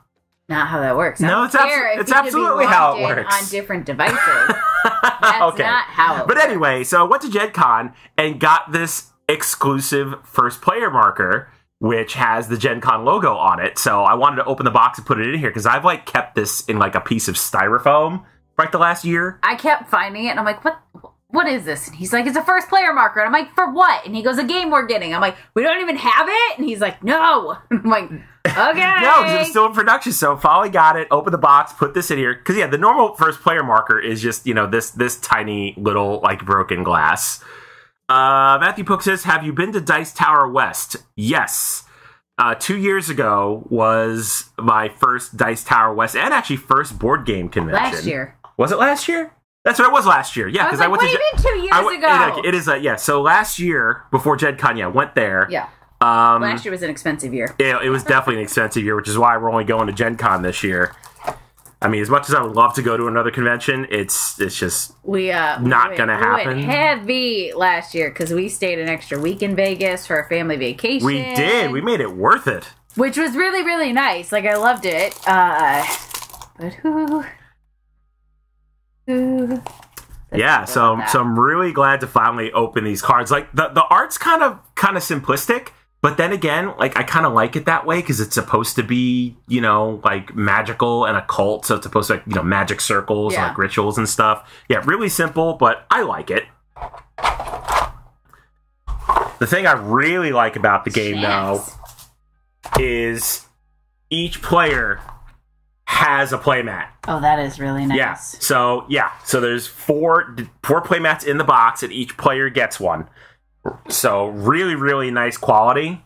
not how that works. No, it's absolutely how it works. On different devices. That's not how it works. But anyway, so I went to Gen Con and got this exclusive first player marker, which has the Gen Con logo on it. So I wanted to open the box and put it in here because I've like kept this in like a piece of styrofoam for like the last year. I kept finding it and I'm like, what is this? And he's like, it's a first player marker. And I'm like, for what? And he goes, a game we're getting. I'm like, we don't even have it? And he's like, no. And I'm like, okay. No, because it's still in production. So finally got it, opened the box, put this in here. Because yeah, the normal first player marker is just, you know, this tiny little like broken glass. Matthew Pook says, have you been to Dice Tower West? Yes. 2 years ago was my first Dice Tower West and actually first board game convention. Last year. Was it last year? That's what it was last year. Yeah, because I went to. What do you mean 2 years ago? It is yeah. So last year before Gen Con, went there. Yeah. Last year was an expensive year. Yeah, it was definitely an expensive year, which is why we're only going to Gen Con this year. I mean, as much as I would love to go to another convention, it's just not going to happen. We went heavy last year because we stayed an extra week in Vegas for a family vacation. We did. We made it worth it. Which was really, really nice. Like, I loved it. But who? Yeah, so I'm really glad to finally open these cards. Like the art's kind of simplistic, but then again, like I kind of like it that way because it's supposed to be, you know, like magical and occult. So it's supposed to, like, you know, magic circles, and, like rituals and stuff. Yeah, really simple, but I like it. The thing I really like about the game, though, is each player has a playmat. Oh, that is really nice. Yeah. So there's four playmats in the box, and each player gets one. So really, really nice quality,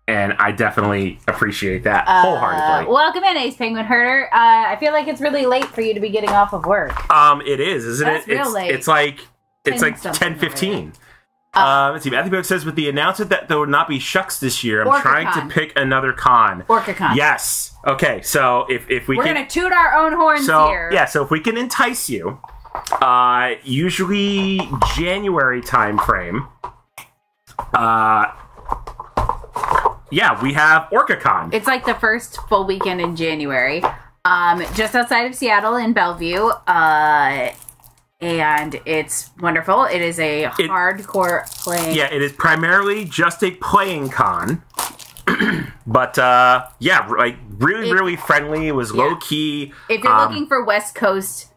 and I definitely appreciate that wholeheartedly. Welcome in, Ace Penguin Herder. I feel like it's really late for you to be getting off of work. It is, isn't it? Real late. It's like 10:15. Let's see. Matthew Book says, with the announcement that there would not be Shucks this year, I'm trying to pick another con. OrcaCon. Yes. Okay. So if we're gonna toot our own horns here. Yeah. So if we can entice you, usually January time frame. Yeah, we have OrcaCon. It's like the first full weekend in January, just outside of Seattle in Bellevue. And it's wonderful. It is a hardcore playing. Yeah, it is primarily just a playing con. But, yeah, like, really friendly. It was low-key. If you're looking for West Coast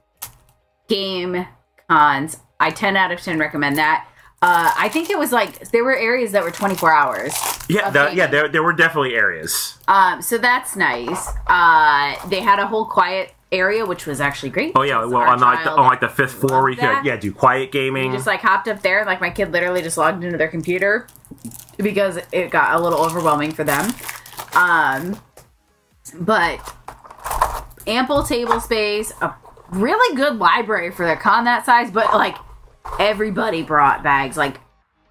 game cons, I 10 out of 10 recommend that. I think it was like, there were areas that were 24 hours. Yeah, there were definitely areas. So that's nice. They had a whole quiet area, which was actually great. Oh yeah, well on like the fifth floor we could do quiet gaming. You just like hopped up there, and like my kid literally just logged into their computer because it got a little overwhelming for them. But ample table space, a really good library for the con that size, but like everybody brought bags. Like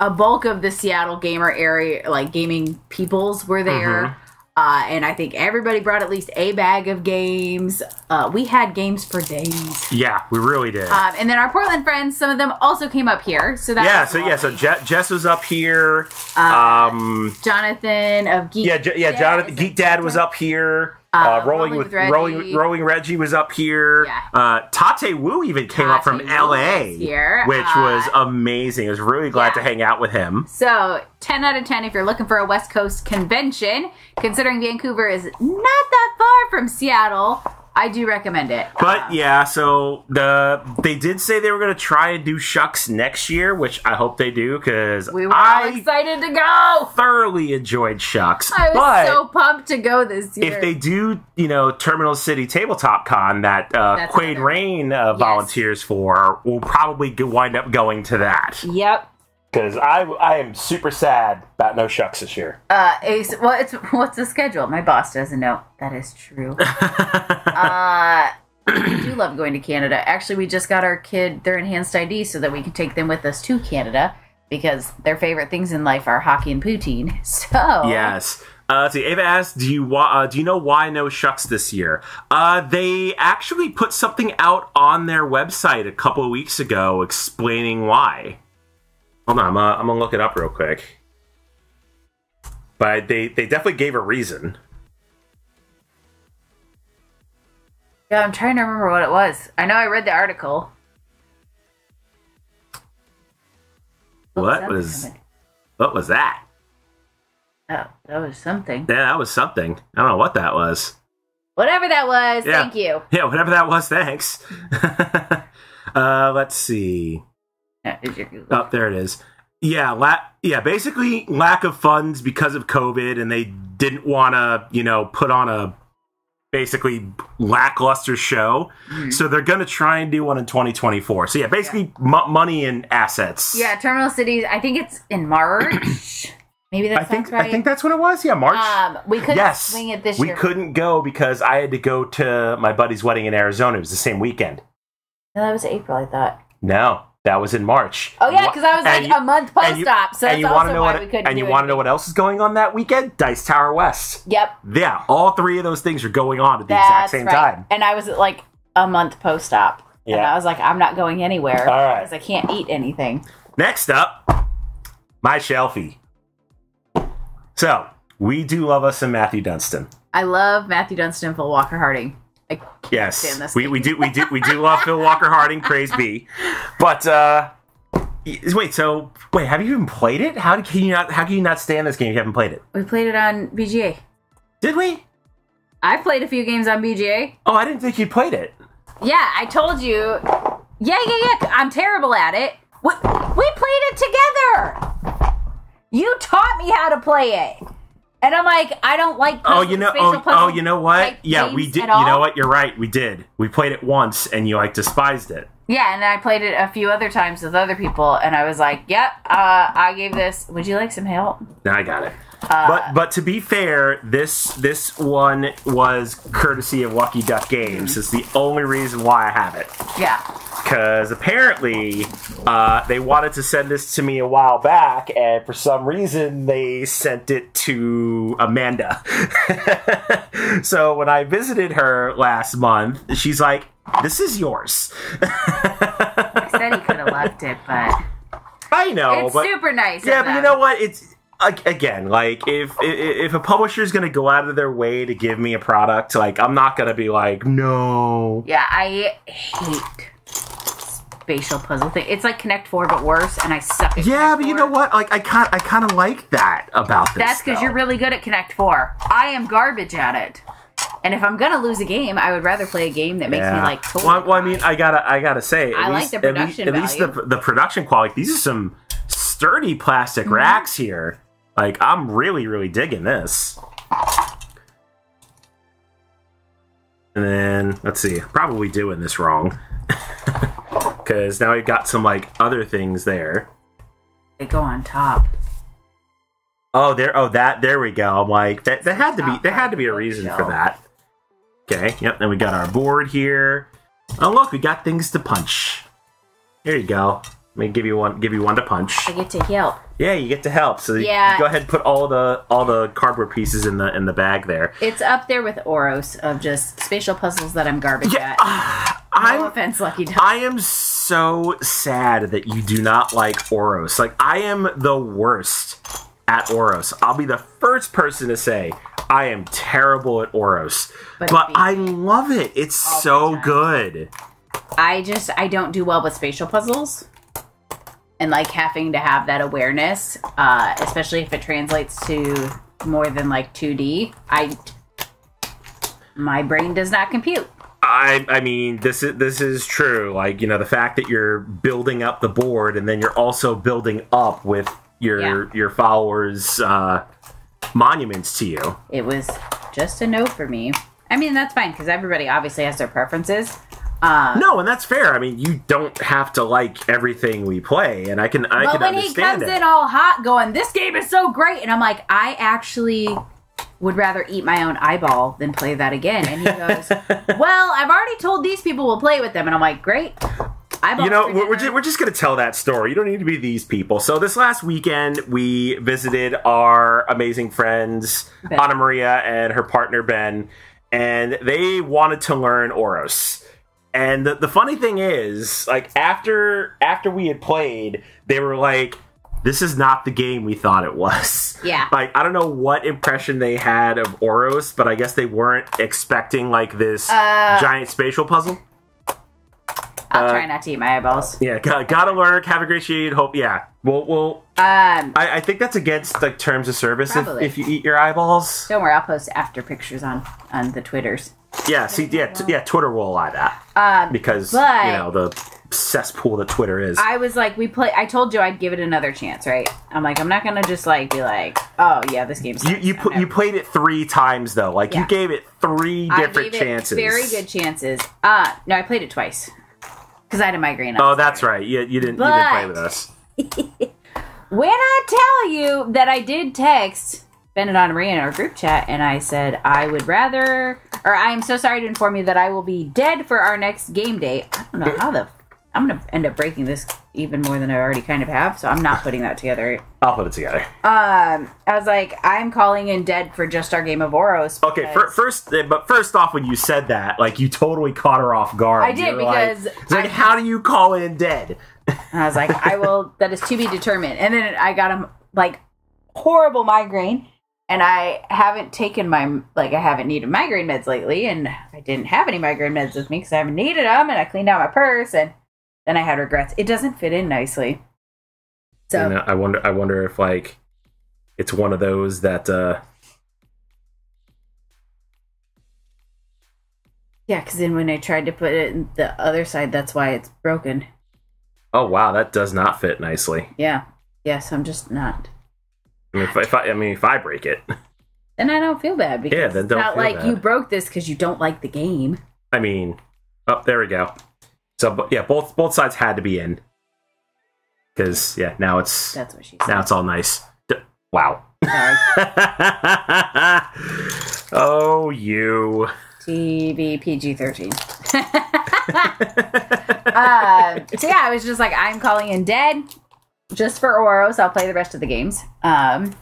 a bulk of the Seattle gamer area, like gaming peoples were there. And I think everybody brought at least a bag of games. We had games for days. Yeah, we really did. And then our Portland friends, some of them also came up here. So that so Jess was up here. Jonathan of Geek. Jonathan Geek Dad was up here. Rolling Reggie was up here. Yeah. Tate Wu even came up from LA, here, which was amazing. I was really glad to hang out with him. So 10 out of 10 if you're looking for a West Coast convention. Considering Vancouver is not that far from Seattle, I do recommend it. But so they did say they were going to try and do Shucks next year, which I hope they do because we were all excited to go. Thoroughly enjoyed Shucks. I was so pumped to go this year. If they do, Terminal City Tabletop Con that Quade Rain volunteers for, we'll probably wind up going to that. Yep. Because I am super sad about no Shucks this year. Ace, what's the schedule? My boss doesn't know. That is true. We do love going to Canada. Actually, we just got our kid their enhanced ID so that we can take them with us to Canada because their favorite things in life are hockey and poutine. So yes. Let's see. Ava asked, do you know why no Shucks this year? They actually put something out on their website a couple of weeks ago explaining why. Hold on, I'm gonna look it up real quick. But they definitely gave a reason. Yeah, I'm trying to remember what it was. I know I read the article. What was that? Oh, that was something. Yeah, that was something. I don't know what that was. Whatever that was, thank you. Yeah, whatever that was, thanks. Let's see. Oh, there it is. Yeah, basically lack of funds because of COVID, and they didn't want to, put on a basically lackluster show. So they're going to try and do one in 2024. So yeah, basically money and assets. Yeah, Terminal City, I think it's in March. Maybe that's right. I think that's when it was. Yeah, March. We couldn't swing it this year. We couldn't go because I had to go to my buddy's wedding in Arizona. It was the same weekend. No, that was April, I thought. No. That was in March. Oh, yeah, because I was like a month post-op, so that's also why we couldn't do it. And you want to know what else is going on that weekend? Dice Tower West. Yep. Yeah, all three of those things are going on at the exact same time. And I was like a month post-op. Yeah. And I was like, I'm not going anywhere because I can't eat anything. Next up, my shelfie. So, we do love us some Matthew Dunstan. I love Matthew Dunstan and Phil Walker Harding. I can't Yes, stand this we game. do love Phil Walker Harding, praise be. But wait, have you even played it? How can you not stand this game if you haven't played it? We played it on BGA. Did we? I played a few games on BGA. Oh, I didn't think you played it. Yeah, I told you. Yeah. I'm terrible at it. We played it together. You taught me how to play it. And I'm like, I don't like You know what? Yeah, we did. You know what? You're right. We did. We played it once, and you despised it. Yeah, and I played it a few other times with other people, and I was like, yep, I gave this. Would you like some help? No, I got it. But to be fair, this one was courtesy of Lucky Duck Games. It's the only reason why I have it. Yeah. Because apparently they wanted to send this to me a while back, and for some reason they sent it to Amanda. So when I visited her last month, she's like, "This is yours." I said he could have left it, but I know, it's but super nice. yeah, but you know what? It's again, like if a publisher is going to go out of their way to give me a product, like I'm not going to be like, no. Yeah, I hate spatial puzzle thing. It's like Connect 4 but worse, and I suck at Yeah, Connect but you 4. know what? Like I kind of like that about this. That's because you're really good at Connect 4. I am garbage at it. And if I'm gonna lose a game, I would rather play a game that makes me like totally. Well, I mean, I gotta say, I like the production at least the production quality. These are some sturdy plastic racks here. Like I'm really digging this. And then let's see, probably doing this wrong because now we've got some like other things there. They go on top. Oh, there we go. I'm like that had to be a reason for that. Okay, yep. Then we got our board here. Oh look, we got things to punch. Here you go. Let me give you one to punch. I get to help. Yeah, you get to help. So Yeah. you go ahead and put all the cardboard pieces in the bag there. It's up there with Oros of just spatial puzzles that I'm garbage at. No offense, Lucky Duck. I am so sad that you do not like Oros. Like I am the worst at Oros. I'll be the first person to say I am terrible at Oros. But I love it. It's so good. I don't do well with spatial puzzles. And like having to have that awareness, especially if it translates to more than like 2D, my brain does not compute. I mean, this is true. Like, you know, the fact that you're building up the board and then you're also building up with your followers' monuments to you. It was just a no for me. I mean, that's fine because everybody obviously has their preferences. No, and that's fair. I mean, you don't have to like everything we play, and I can understand it. But when he comes in all hot going, this game is so great, and I'm like, I actually would rather eat my own eyeball than play that again. And he goes, well, I've already told these people we'll play with them. And I'm like, great. Eyeballs, you know, we're just going to tell that story. You don't need to be these people. So this last weekend, we visited our amazing friends, Ben. Anna Maria and her partner, Ben, and they wanted to learn Oros. And the funny thing is, like, after we had played, they were like, this is not the game we thought it was. Yeah. Like, I don't know what impression they had of Oros, but I guess they weren't expecting, like, this giant spatial puzzle. I'll try not to eat my eyeballs. Yeah, gotta learn, have a great shade, hope, yeah. Well, I think that's against, like, terms of service if you eat your eyeballs. Don't worry, I'll post after pictures on the Twitters. Yeah, see, Twitter will allow that. Because, you know, the cesspool that Twitter is. I was like, I told you I'd give it another chance, right? I'm like, I'm not gonna just like be like, oh yeah, this game's you played it 3 times though. Like you gave it 3 different chances. Very good chances. No, I played it twice because I had a migraine. Oh, that's right. You didn't play with us. When I tell you that I did text Ben and Anna Maria in our group chat, and I said I am so sorry to inform you that I will be dead for our next game day. I don't know how I'm going to end up breaking this even more than I already kind of have, so I'm not putting that together. I'll put it together. I was like, I'm calling in dead for just our game of Oros. Okay, first off, when you said that, like, you totally caught her off guard. I did, because... how do you call in dead? And I was like, that is to be determined. And then I got a, like, horrible migraine, And I haven't taken I haven't needed migraine meds lately, and I didn't have any migraine meds with me because I haven't needed them, and I cleaned out my purse, and then I had regrets. It doesn't fit in nicely. So you know, I wonder if like it's one of those that yeah, because then when I tried to put it in the other side, that's why it's broken. oh wow, that does not fit nicely. Yeah. Yes, I'm just not. I mean, if I break it, Then I don't feel bad because Yeah, then it's don't not feel like bad. you broke this because you don't like the game. I mean, oh, there we go. So, yeah, both sides had to be in because yeah, now it's That's what she said. now it's all nice. Wow. Sorry. Oh, you. TV PG-13. So yeah, I was just like, I'm calling in dead just for Oros. I'll play the rest of the games. But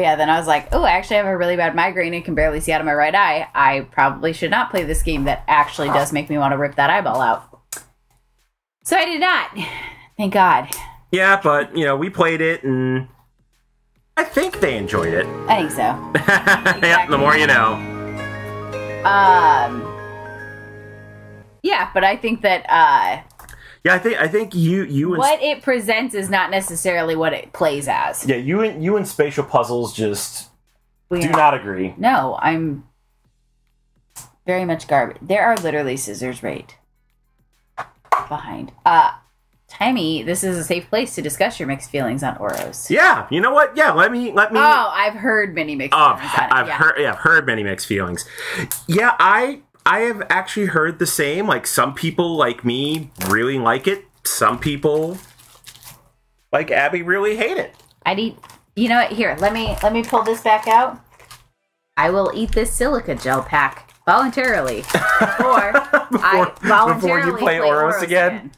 yeah, then I was like, oh, I actually have a really bad migraine and can barely see out of my right eye. I probably should not play this game that actually does make me want to rip that eyeball out. So I did not. Thank God. Yeah, but you know, we played it and I think they enjoyed it. I think so. Yep, the more you know. Yeah, but I think that Yeah, I think you and what it presents is not necessarily what it plays as. yeah, you and spatial puzzles just We do are- not agree. No, I'm very much garbage. There are literally scissors right behind. Timmy, this is a safe place to discuss your mixed feelings on Oros. Yeah, you know what? Yeah, let me. Oh, I've heard many mixed feelings on it. I've heard many mixed feelings. Yeah, I have actually heard the same. Like some people like me really like it. Some people like Abby really hate it. I'd eat. You know what? Here, let me pull this back out. I will eat this silica gel pack voluntarily before I voluntarily before you play Oros again.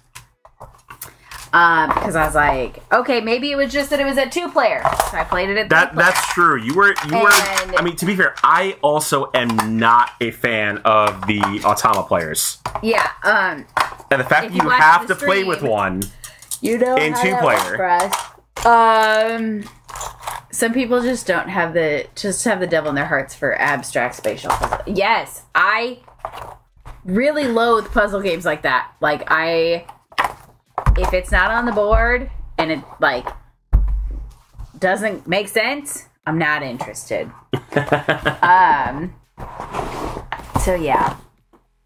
Because I was like, okay, maybe it was just that it was at 2-player. So I played it at 3-player. That's true. You were. I mean, to be fair, I also am not a fan of the Automa players. Yeah. And the fact If that you you watch have the to play stream, with one. You know in how that 2-player. works for us. Some people just don't have the devil in their hearts for abstract spatial puzzle. Yes, I really loathe puzzle games like that. Like if it's not on the board and it like doesn't make sense, I'm not interested. So yeah.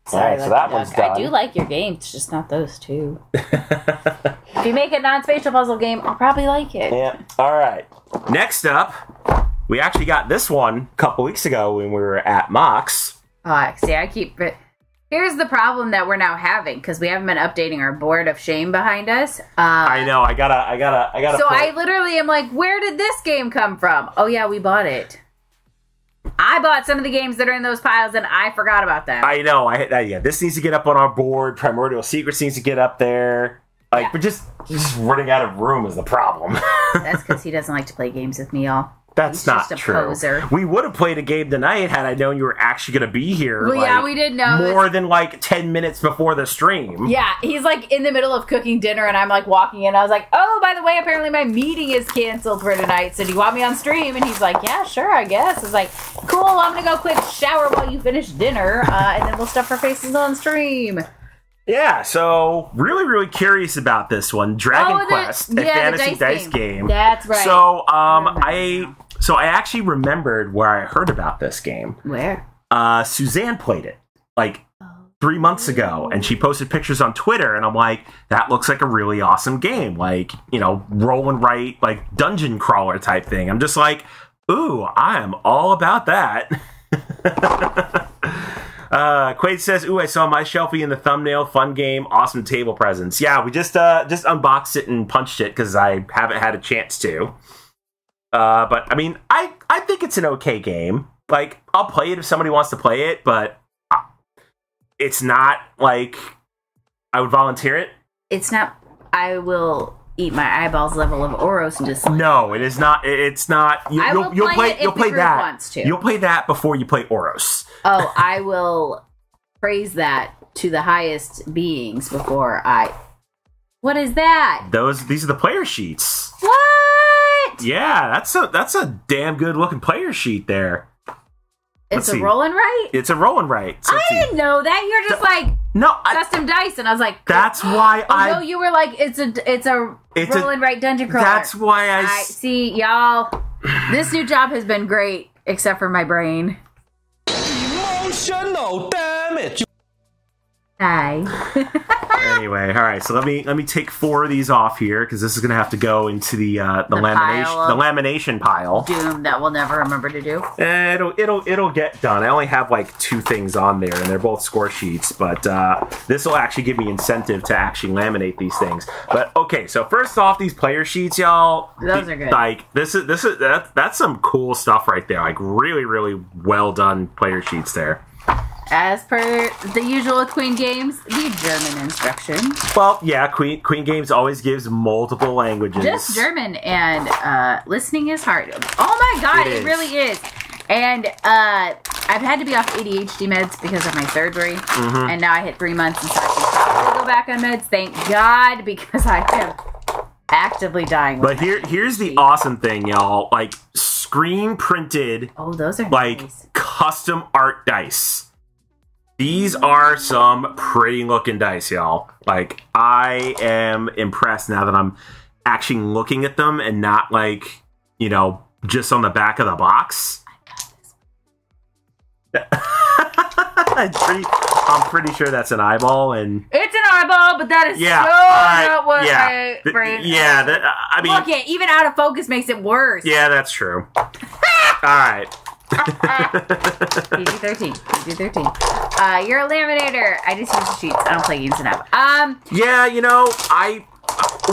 Sorry, Alright, so that Lucky one's Duck. I done. do like your game, it's just not those two. If you make a non-spatial puzzle game, I'll probably like it. Yeah. All right. Next up, we actually got this one a couple weeks ago when we were at Mox. See, I keep it. Here's the problem that we're now having because we haven't been updating our board of shame behind us. I know. I gotta. So I literally am like, where did this game come from? Oh yeah, we bought it. I bought some of the games that are in those piles and I forgot about them. I know. Yeah. This needs to get up on our board. Primordial Secrets needs to get up there. Like, Yeah. we're just running out of room is the problem. That's because he doesn't like to play games with me, y'all. That's He's not just a true. poser. We would have played a game tonight had I known you were actually going to be here. Well, yeah, we did know. More than like 10 minutes before the stream. Yeah, he's like in the middle of cooking dinner and I'm like walking in. I was like, oh, by the way, apparently my meeting is canceled for tonight. So do you want me on stream? And he's like, yeah, sure, I guess. I was like, cool, I'm going to go quick shower while you finish dinner. And then we'll stuff our faces on stream. Yeah, so really curious about this one. Dragon Oh, Quest, a the fantasy dice dice game. game. That's right. So I actually remembered where I heard about this game. Where? Suzanne played it like 3 months ago, and she posted pictures on Twitter, and I'm like, that looks like a really awesome game, like, you know, roll and write, like dungeon crawler type thing. I'm just like, ooh, I am all about that. Quaid says, ooh, I saw my shelfie in the thumbnail. Fun game, awesome table presence. Yeah, we just unboxed it and punched it because I haven't had a chance to. But I mean, I think it's an okay game. Like, I'll play it if somebody wants to play it, but it's not like I would volunteer it. It's not, I will eat my eyeballs level of Oros and just... No, it is not. It's not. I will play it if the group wants to. You'll play that before you play Oros. Oh, I will praise that to the highest beings before I... What is that? These are the player sheets. What? Yeah, that's a damn good looking player sheet there. It's a roll and write? It's a roll and write. So I didn't know that. You're just like custom dice, and I was like, that's why no, you were like, it's a roll and write dungeon crawler. That's why I see, y'all. This new job has been great, except for my brain. Emotional damage. Hi. Anyway, all right. So let me take 4 of these off here because this is gonna have to go into the lamination pile. Doom that we'll never remember to do. It'll get done. I only have like 2 things on there, and they're both score sheets. But this will actually give me incentive to actually laminate these things. But okay, so first off, these player sheets, y'all. Those are good. Like that's some cool stuff right there. Like really well done player sheets there. As per the usual with Queen Games, the German instructions. Well, yeah, Queen Games always gives multiple languages. Just German, and listening is hard. Oh my god, it really is. And I've had to be off ADHD meds because of my surgery, and now I hit 3 months, and so I can probably go back on meds. Thank God, because I am actively dying. But here's the awesome thing, y'all. Like screen printed. Oh, those are like nice. Custom art dice. These are some pretty looking dice, y'all. Like, I am impressed now that I'm actually looking at them and not like, you know, just on the back of the box. I'm pretty sure that's an eyeball, and it's an eyeball, but that is not what I brain. I mean, look, even out of focus makes it worse. Yeah, that's true. All right. PG-13. You're a laminator. I just use the sheets. I don't play games enough. Yeah, you know,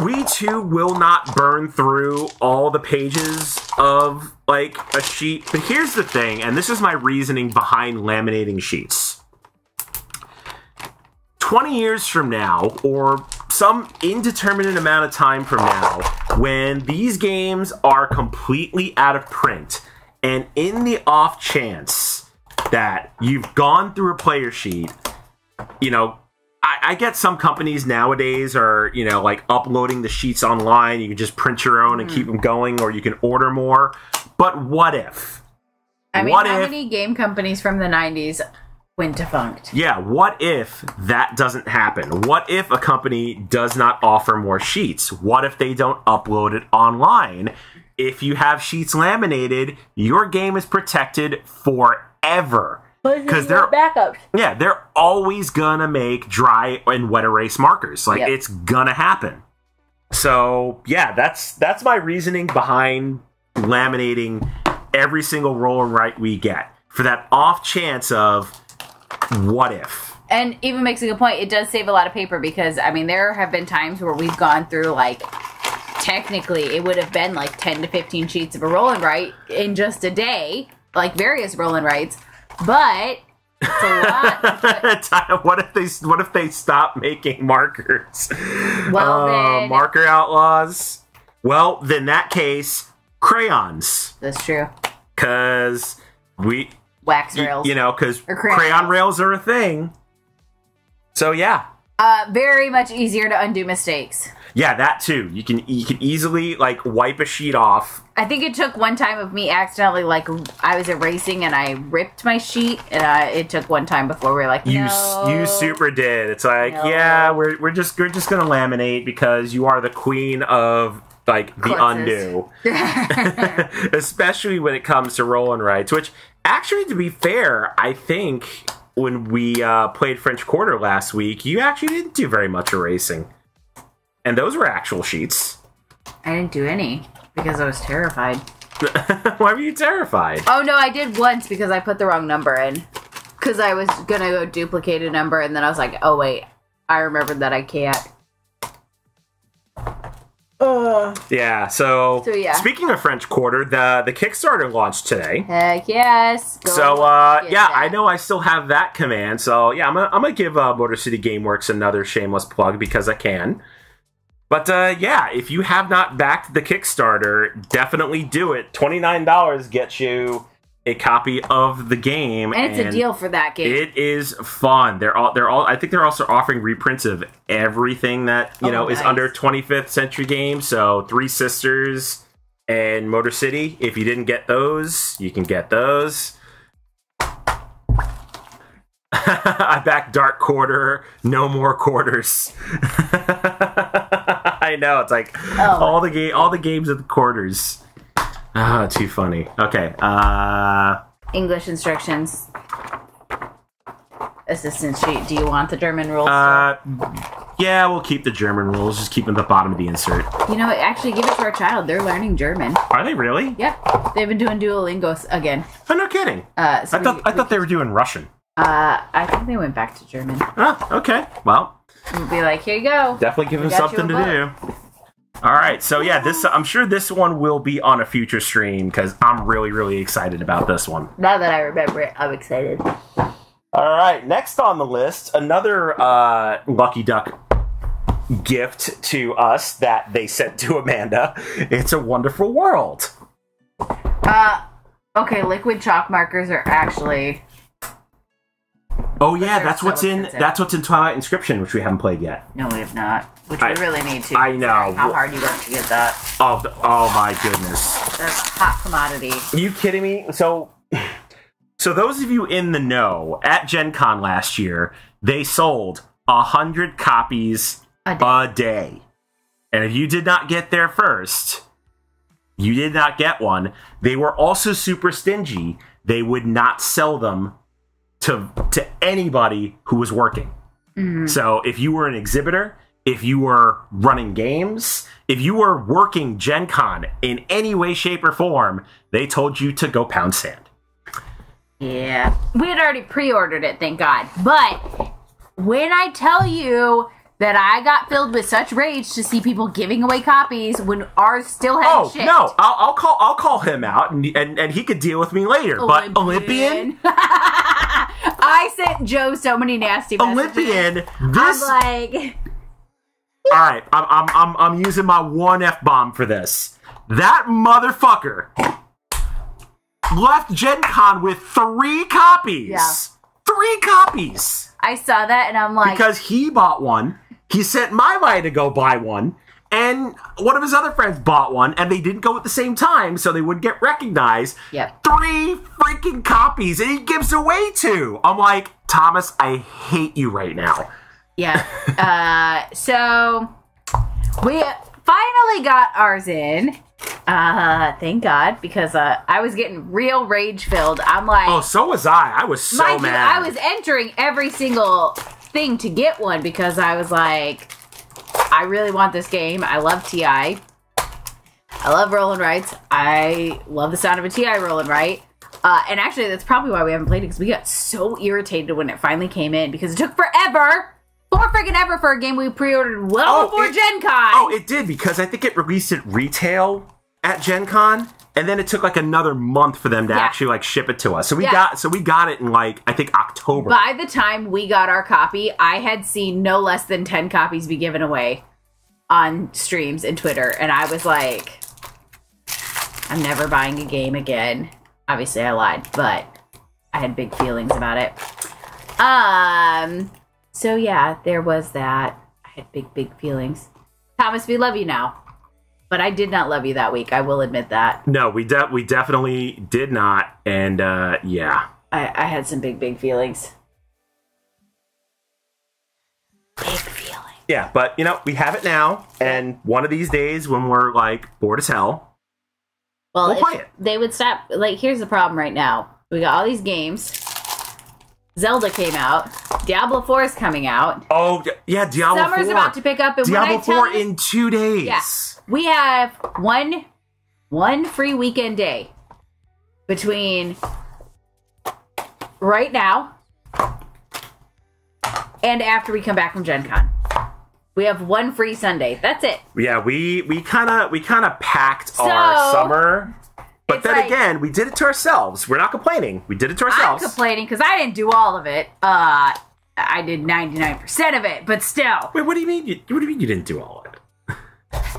we too will not burn through all the pages of like a sheet. But here's the thing, and this is my reasoning behind laminating sheets. 20 years from now, or some indeterminate amount of time from now, when these games are completely out of print, and in the off chance that you've gone through a player sheet, you know, I get some companies nowadays are, you know, like uploading the sheets online. You can just print your own and keep them going, or you can order more. But what if? I mean, how many game companies from the 90s went defunct? Yeah, what if that doesn't happen? What if a company does not offer more sheets? What if they don't upload it online? If you have sheets laminated, your game is protected forever. Because they're backups. Yeah, they're always gonna make dry and wet erase markers. Like, it's gonna happen. So yeah, that's my reasoning behind laminating every single roll and write we get, for that off chance of what if. And even makes a good point. It does save a lot of paper, because I mean, there have been times where we've gone through, like, technically it would have been like 10 to 15 sheets of a roll and write in just a day, like various roll and writes. But it's a lot. What if they stop making markers? Well, then, marker outlaws. Well, then that case, crayons. That's true. Because wax rails. You know, because crayon rails are a thing. So yeah. Very much easier to undo mistakes. Yeah, that too. You can easily like wipe a sheet off. I think it took one time of me accidentally, like, I was erasing and I ripped my sheet, and it took one time before we were like, no. You super did. It's like, yeah, we're just gonna laminate because you are the queen of like the undo. Especially when it comes to roll and writes, which actually, to be fair, I think when we played French Quarter last week, you actually didn't do very much erasing. And those were actual sheets. I didn't do any because I was terrified. Why were you terrified? Oh, no, I did once because I put the wrong number in. Because I was going to go duplicate a number, and then I was like, oh, wait, I remembered that I can't. Yeah, so yeah. Speaking of French Quarter, the Kickstarter launched today. Heck yes. I know I still have that command, so yeah, I'm gonna give Motor City Gameworks another shameless plug because I can. But yeah, if you have not backed the Kickstarter, definitely do it. $29 gets you a copy of the game, and it's a deal for that game. It is fun. They're all. I think they're also offering reprints of everything that is under 25th Century Games. So Three Sisters, and Motor City. If you didn't get those, you can get those. I back Dark Quarter, no more quarters. I know, it's like all the games of the quarters. Too funny. Okay. English instructions. Assistant sheet. Do you want the German rules? Yeah, we'll keep the German rules. Just keep them at the bottom of the insert. You know what? Actually, give it to our child. They're learning German. Are they really? Yeah. They've been doing Duolingo again. Oh, no kidding. I thought they were doing Russian. I think they went back to German. Oh, okay. Well, we'll be like, here you go. Definitely give them something to do. All right. So yeah, I'm sure this one will be on a future stream because I'm really, really excited about this one. Now that I remember it, I'm excited. All right. Next on the list, another Lucky Duck gift to us that they sent to Amanda. It's A Wonderful World. Okay. Liquid chalk markers are actually. Oh yeah, that's what's in Twilight Inscription, which we haven't played yet. No, we have not. Which we really need to. I know how hard you work to get that. Oh my goodness, that's a hot commodity. Are you kidding me? So those of you in the know, at Gen Con last year, they sold 100 copies a day, and if you did not get there first, you did not get one. They were also super stingy. They would not sell them to anybody who was working. Mm-hmm. So if you were an exhibitor, if you were running games, if you were working Gen Con in any way, shape, or form, they told you to go pound sand. Yeah. We had already pre-ordered it, thank God. But when I tell you that I got filled with such rage to see people giving away copies when ours still had shit. No, I'll call him out and he could deal with me later. Olympian? But Olympian? I sent Joe so many nasty messages. Olympian, this. I'm like, all right, I'm using my one F-bomb for this. That motherfucker left Gen Con with 3 copies. Yeah. 3 copies. I saw that and I'm like, because he bought one. He sent my money to go buy one, and one of his other friends bought one, and they didn't go at the same time, so they wouldn't get recognized. Yep. 3 freaking copies, and he gives away 2. I'm like, Thomas, I hate you right now. Yeah. So we finally got ours in. Thank God, because I was getting real rage filled. I'm like, oh, so was I. I was so mad. I was entering every single thing to get one because I was like, I really want this game. I love TI. I love roll and writes. I love the sound of a TI roll and write. And actually, that's probably why we haven't played it, because we got so irritated when it finally came in because it took forever. More freaking ever for a game we pre-ordered before Gen Con. Oh, it did, because I think it released at retail at Gen Con, and then it took like another month for them to actually ship it to us. So we got it in I think October. By the time we got our copy, I had seen no less than 10 copies be given away on streams and Twitter, and I was like, I'm never buying a game again. Obviously I lied, but I had big feelings about it. So yeah, there was that. I had big feelings. Thomas, we love you now. But I did not love you that week. I will admit that. No, we definitely did not. And yeah. I had some big feelings. Big feelings. Yeah, but we have it now. And one of these days when we're bored as hell, we'll play it. They would stop. Here's the problem right now. We got all these games. Zelda came out. Diablo 4 is coming out. Oh, yeah, Diablo 4. Summer's about to pick up. And Diablo 4 in 2 days. Yeah. We have one free weekend day between right now and after we come back from Gen Con. We have one free Sunday. That's it. Yeah, we kind of packed our summer. But then again, we did it to ourselves. We're not complaining. We did it to ourselves. I'm complaining because I didn't do all of it. I did 99% of it, but still. Wait, what do you mean? What do you mean you didn't do all of it?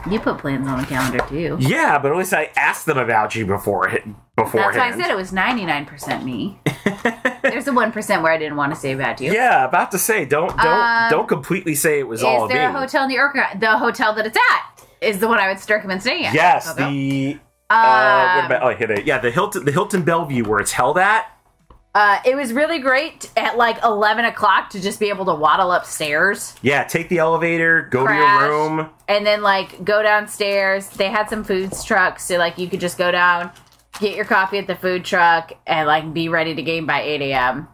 You put plans on the calendar too. Yeah, but at least I asked them about you beforehand. That's why I said it was 99% me. There's a 1% where I didn't want to say about you. Yeah, about to say don't completely say it was all of me. Is there a hotel in New York? The hotel that it's at is the one I would recommend staying at. Yes, the What about, oh, here yeah, the Hilton Bellevue where it's held at. It was really great at like 11 o'clock to just be able to waddle upstairs. Yeah, take the elevator, go to your room. And then like go downstairs. They had some food trucks, so like you could just go down, get your coffee at the food truck, and like be ready to game by 8 a.m.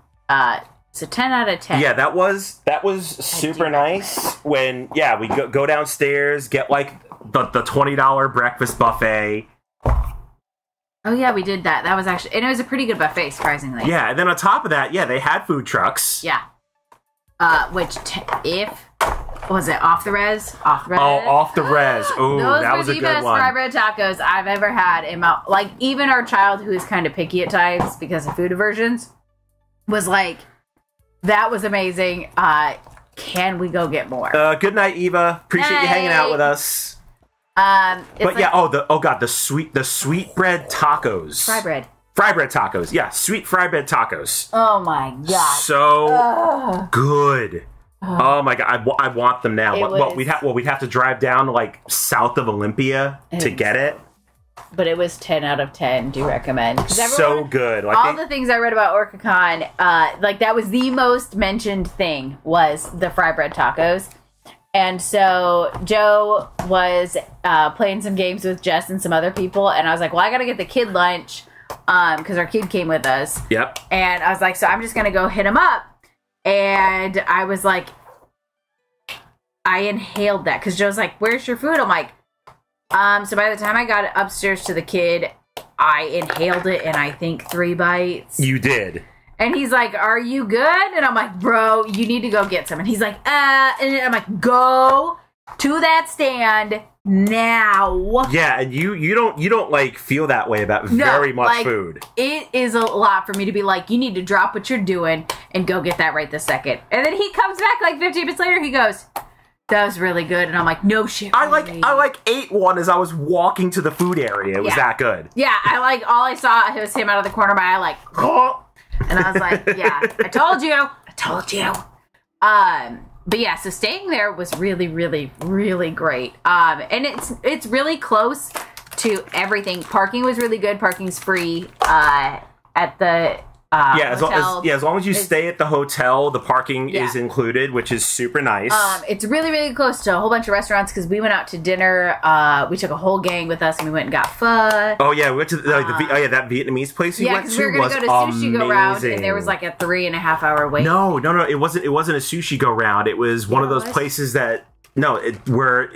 So 10 out of 10. Yeah, that was super nice. When we go downstairs, get like the $20 breakfast buffet. Oh yeah, we did that. That was actually, and it was a pretty good buffet, surprisingly. Yeah, and then on top of that, they had food trucks. Yeah. Which was it off the res? Off the res. Oh, off the res. Ooh, that was a good one. Those were the best fry bread tacos I've ever had in my, like, even our child who is kind of picky at times because of food aversions was like, that was amazing. Can we go get more? Good night, Eva. Appreciate you hanging out with us. But like, the sweet bread tacos. Fry bread tacos. Yeah, sweet fry bread tacos. Oh my god. So good. Oh my god, I want them now. We'd have to drive down to like south of Olympia to get it. But it was 10 out of 10. Do recommend. So good. Like all the things I read about OrcaCon, like that was the most mentioned thing was the fry bread tacos. And so Joe was playing some games with Jess and some other people, and I was like, well, I gotta get the kid lunch because our kid came with us. Yep. And I was like, so I'm just gonna go hit him up. And I was like, I inhaled that because Joe's like, where's your food? I'm like, so by the time I got upstairs to the kid, I inhaled it in I think 3 bites. You did. And he's like, are you good? And I'm like, bro, you need to go get some. And he's like, and I'm like, go to that stand now. Yeah, and you don't like feel that way about very much food. It is a lot for me to be like, you need to drop what you're doing and go get that right this second. And then he comes back like 15 minutes later, he goes, that was really good. And I'm like, no shit. Really. I ate one as I was walking to the food area. It was that good. Yeah, all I saw was him out of the corner of my eye like, oh. And I was like, yeah, I told you. But yeah, so staying there was really, really, really great. And it's really close to everything. Parking was really good. Parking's free at the hotel. As long as you stay at the hotel, the parking is included, which is super nice. It's really, really close to a whole bunch of restaurants because we went out to dinner. We took a whole gang with us and we went and got pho. Oh yeah, we went to that Vietnamese place we went to. We were going to go to Sushi Go Round and there was like a 3.5 hour wait. No, it wasn't a Sushi Go Round. It was one of those places that where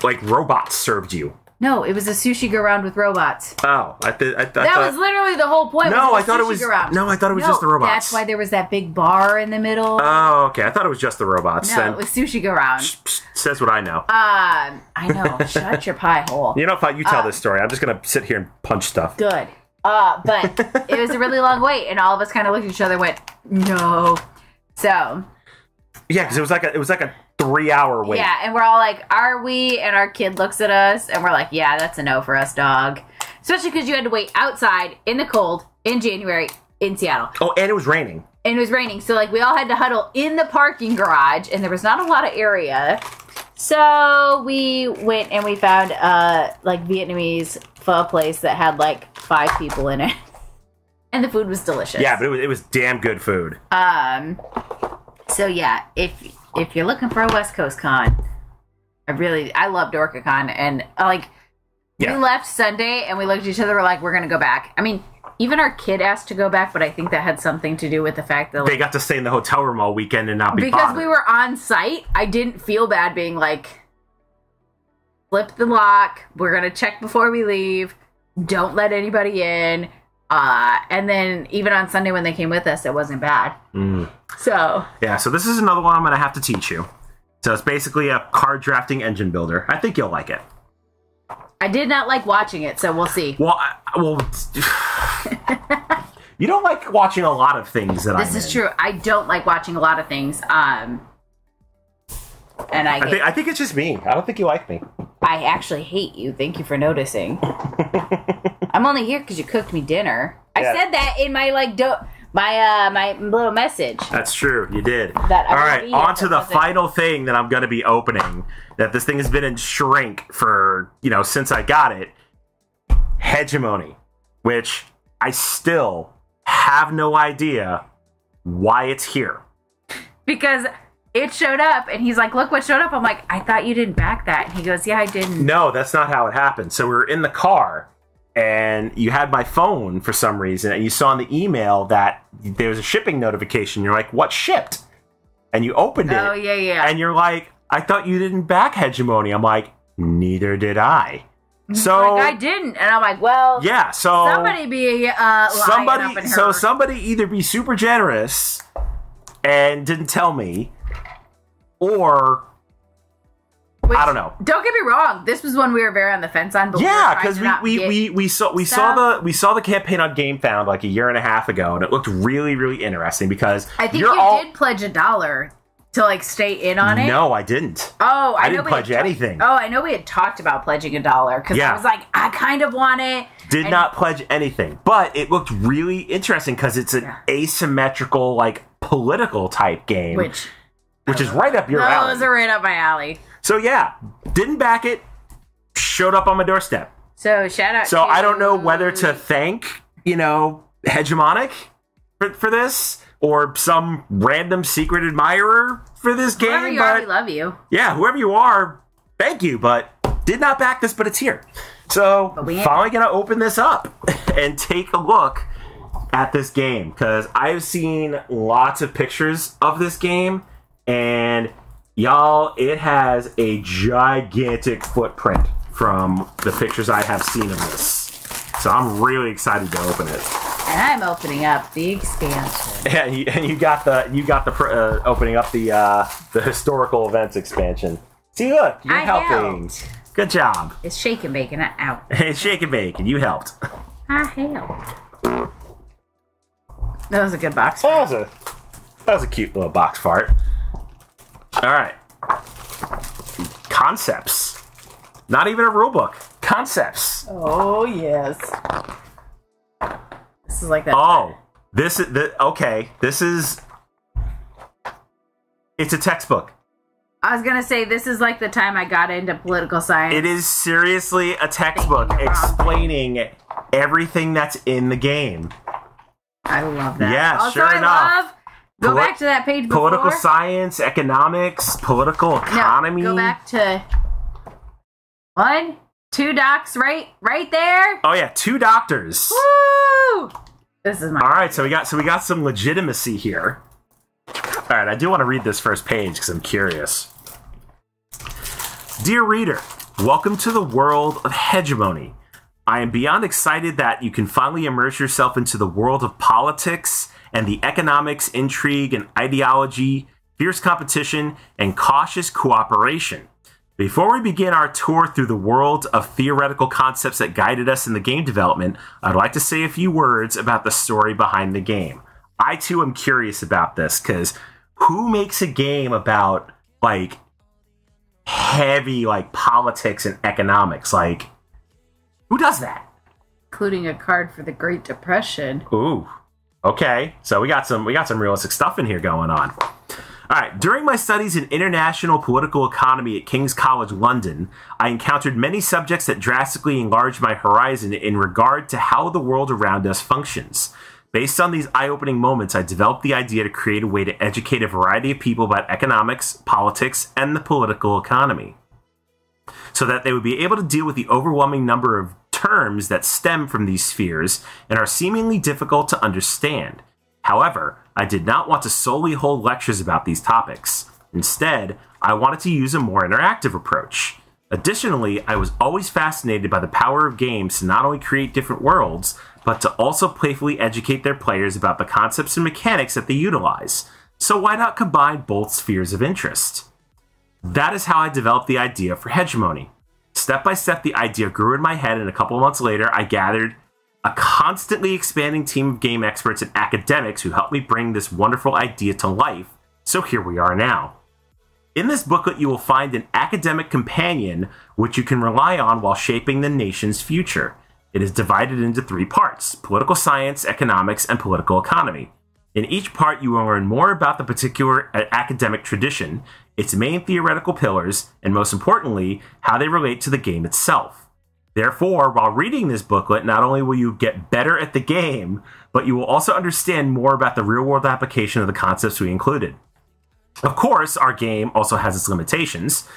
like robots served you. No, it was a Sushi Go Round with robots. Oh, I thought that was literally the whole point. No, I thought it was just the robots. That's why there was that big bar in the middle. Oh, okay. I thought it was just the robots. No, it was Sushi Go Round. Says what I know. I know. Shut your pie hole. You know, if you tell this story, I'm just gonna sit here and punch stuff. Good. But it was a really long wait, and all of us kind of looked at each other and went, no. So. Yeah, because it was like a 3-hour wait. Yeah, and we're all like, are we? And our kid looks at us, and we're like, yeah, that's a no for us, dog. Especially because you had to wait outside in the cold in January in Seattle. Oh, and it was raining. So, like, we all had to huddle in the parking garage, and there was not a lot of area. So we went and we found, like, Vietnamese pho place that had, like, 5 people in it. And the food was delicious. Yeah, but it was damn good food. So, yeah, if you're looking for a West Coast con, I loved OrcaCon, and we left Sunday and we looked at each other, we're like, we're gonna go back. I mean, even our kid asked to go back, but I think that had something to do with the fact that they got to stay in the hotel room all weekend and not be because bothered. We were on site. I didn't feel bad being like, flip the lock, we're gonna check before we leave, don't let anybody in. And then even on Sunday when they came with us, it wasn't bad. So this is another one I'm going to have to teach you. So it's basically a card drafting engine builder. I think you'll like it. I did not like watching it, so we'll see. Well, you don't like watching a lot of things that This is true. I don't like watching a lot of things. And I think it's just me. I don't think you like me. I actually hate you. Thank you for noticing. I'm only here because you cooked me dinner. I said that in my my little message. That's true. You did. All right, on to the final thing that I'm going to be opening. That this thing has been in shrink for since I got it. Hegemony, which I still have no idea why it's here. Because it showed up, and he's like, look what showed up. I'm like, I thought you didn't back that. And he goes, yeah, I didn't. No, that's not how it happened. So we were in the car, and you had my phone for some reason, and you saw in the email that there was a shipping notification. You're like, what shipped? And you opened it. Oh, yeah. And you're like, I thought you didn't back Hegemony. I'm like, neither did I. So like, I didn't. And I'm like, well, yeah, so somebody be lying up in her. somebody either be super generous and didn't tell me, or I don't know. Don't get me wrong. This was one we were very on the fence on. But Yeah, because we saw the campaign on GameFound like a year and a half ago, and it looked really, really interesting because I think you did pledge $1 to like stay in on it. No, I didn't. Oh, I didn't pledge anything. Oh, I know we had talked about pledging $1 because I was like, I kind of want it. Did not pledge anything, but it looked really interesting because it's an asymmetrical, like political type game, which is right up your alley. Those are right up my alley. So yeah, didn't back it. Showed up on my doorstep. So shout out. So I don't know whether to thank Hegemonic for this, or some random secret admirer for this game. Whoever you are, we love you. Yeah, whoever you are, thank you. But did not back this, but it's here. So finally gonna open this up and take a look at this game, because I've seen lots of pictures of this game, and y'all, it has a gigantic footprint from the pictures I have seen of this. So I'm really excited to open it. And I'm opening up the expansion. Yeah, and you got the opening up the historical events expansion. See, look, you're helping. Good job. It's shake and bake, not out. It's shake and bake, and you helped. I helped. That was a good box fart. That was a cute little box fart. All right. Concepts. Not even a rule book. Concepts. Oh, yes. This is like that. Oh, this is okay. This is. It's a textbook. I was gonna say this is like the time I got into political science. It is seriously a textbook explaining everything that's in the game. I love that. Yeah, also, sure enough. Go back to that page before. Political science, economics, political economy. No, go back to 1, 2 docs right there. Oh yeah, 2 doctors. Woo! This is my. All right, so we got some legitimacy here. All right, I do want to read this first page because I'm curious. Dear reader, welcome to the world of Hegemony. I am beyond excited that you can finally immerse yourself into the world of politics and the economics, intrigue, and ideology, fierce competition, and cautious cooperation. Before we begin our tour through the world of theoretical concepts that guided us in the game development, I'd like to say a few words about the story behind the game. I, too, am curious about this, because who makes a game about, like, heavy, like, politics and economics? Like, who does that? Including a card for the Great Depression. Ooh. Okay. So we got some realistic stuff in here going on. All right. During my studies in international political economy at King's College London, I encountered many subjects that drastically enlarged my horizon in regard to how the world around us functions. Based on these eye-opening moments, I developed the idea to create a way to educate a variety of people about economics, politics, and the political economy, so that they would be able to deal with the overwhelming number of terms that stem from these spheres and are seemingly difficult to understand. However, I did not want to solely hold lectures about these topics. Instead, I wanted to use a more interactive approach. Additionally, I was always fascinated by the power of games to not only create different worlds, but to also playfully educate their players about the concepts and mechanics that they utilize. So why not combine both spheres of interest? That is how I developed the idea for Hegemony. Step by step, the idea grew in my head, and a couple of months later, I gathered a constantly expanding team of game experts and academics who helped me bring this wonderful idea to life. So here we are now. In this booklet, you will find an academic companion which you can rely on while shaping the nation's future. It is divided into 3 parts: political science, economics, and political economy. In each part, you will learn more about the particular academic tradition, its main theoretical pillars, and most importantly, how they relate to the game itself. Therefore, while reading this booklet, not only will you get better at the game, but you will also understand more about the real-world application of the concepts we included. Of course, our game also has its limitations,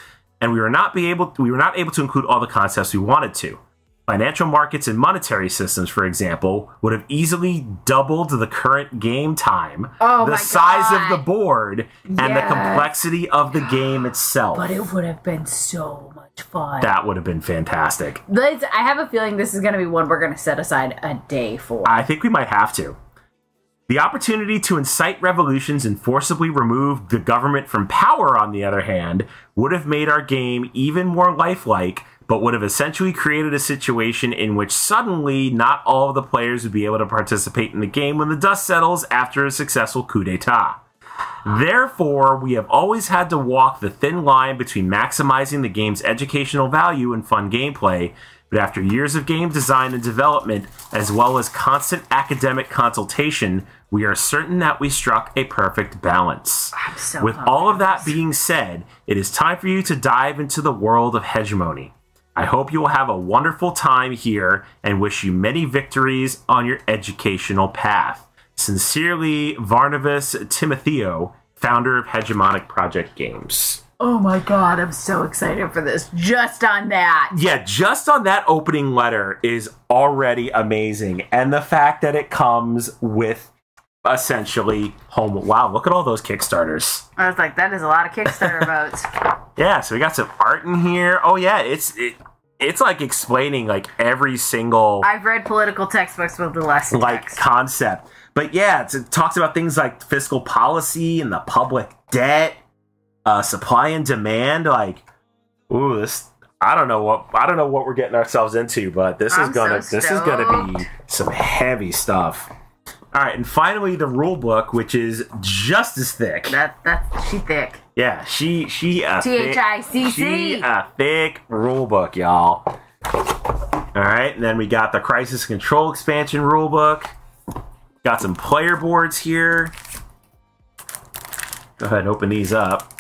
and we were not able to include all the concepts we wanted to. Financial markets and monetary systems, for example, would have easily doubled the current game time, the size of the board, and the complexity of the game itself. But it would have been so much fun. That would have been fantastic. I have a feeling this is going to be one we're going to set aside a day for. I think we might have to. The opportunity to incite revolutions and forcibly remove the government from power, on the other hand, would have made our game even more lifelike, but would have essentially created a situation in which suddenly not all of the players would be able to participate in the game when the dust settles after a successful coup d'etat. Therefore, we have always had to walk the thin line between maximizing the game's educational value and fun gameplay, but after years of game design and development, as well as constant academic consultation, we are certain that we struck a perfect balance. With all of that being said, it is time for you to dive into the world of hegemony. I hope you will have a wonderful time here and wish you many victories on your educational path. Sincerely, Varnavas Timotheo, founder of Hegemonic Project Games. Oh my god, I'm so excited for this. Just on that. Yeah, just on that opening letter is already amazing. And the fact that it comes with essentially home. Wow, look at all those Kickstarters. I was like, that is a lot of Kickstarter votes. Yeah, so we got some art in here. Oh yeah, it's like explaining like every single I've read political textbooks with the less text. Concept. But yeah, it talks about things like fiscal policy and the public debt, supply and demand. Like, ooh, this I don't know what we're getting ourselves into, but this is gonna be some heavy stuff. All right, and finally the rule book, which is just as thick. She thick. Yeah, she a THICC. She a thick rule book, y'all. All right, and then we got the Crisis Control expansion rule book. Got some player boards here. Go ahead and open these up.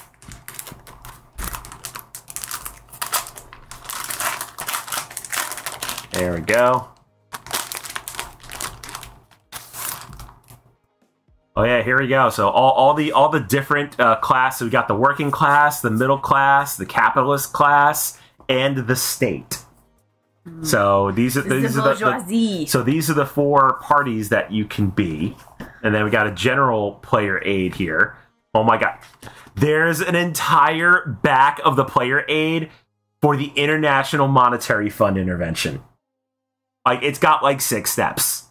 There we go. Oh yeah, here we go. So all the different classes. We got the working class, the middle class, the capitalist class, and the state. So these are the so these are the four parties that you can be, and then we got a general player aid here. Oh my god, there's an entire back of the player aid for the International Monetary Fund intervention. Like it's got like 6 steps.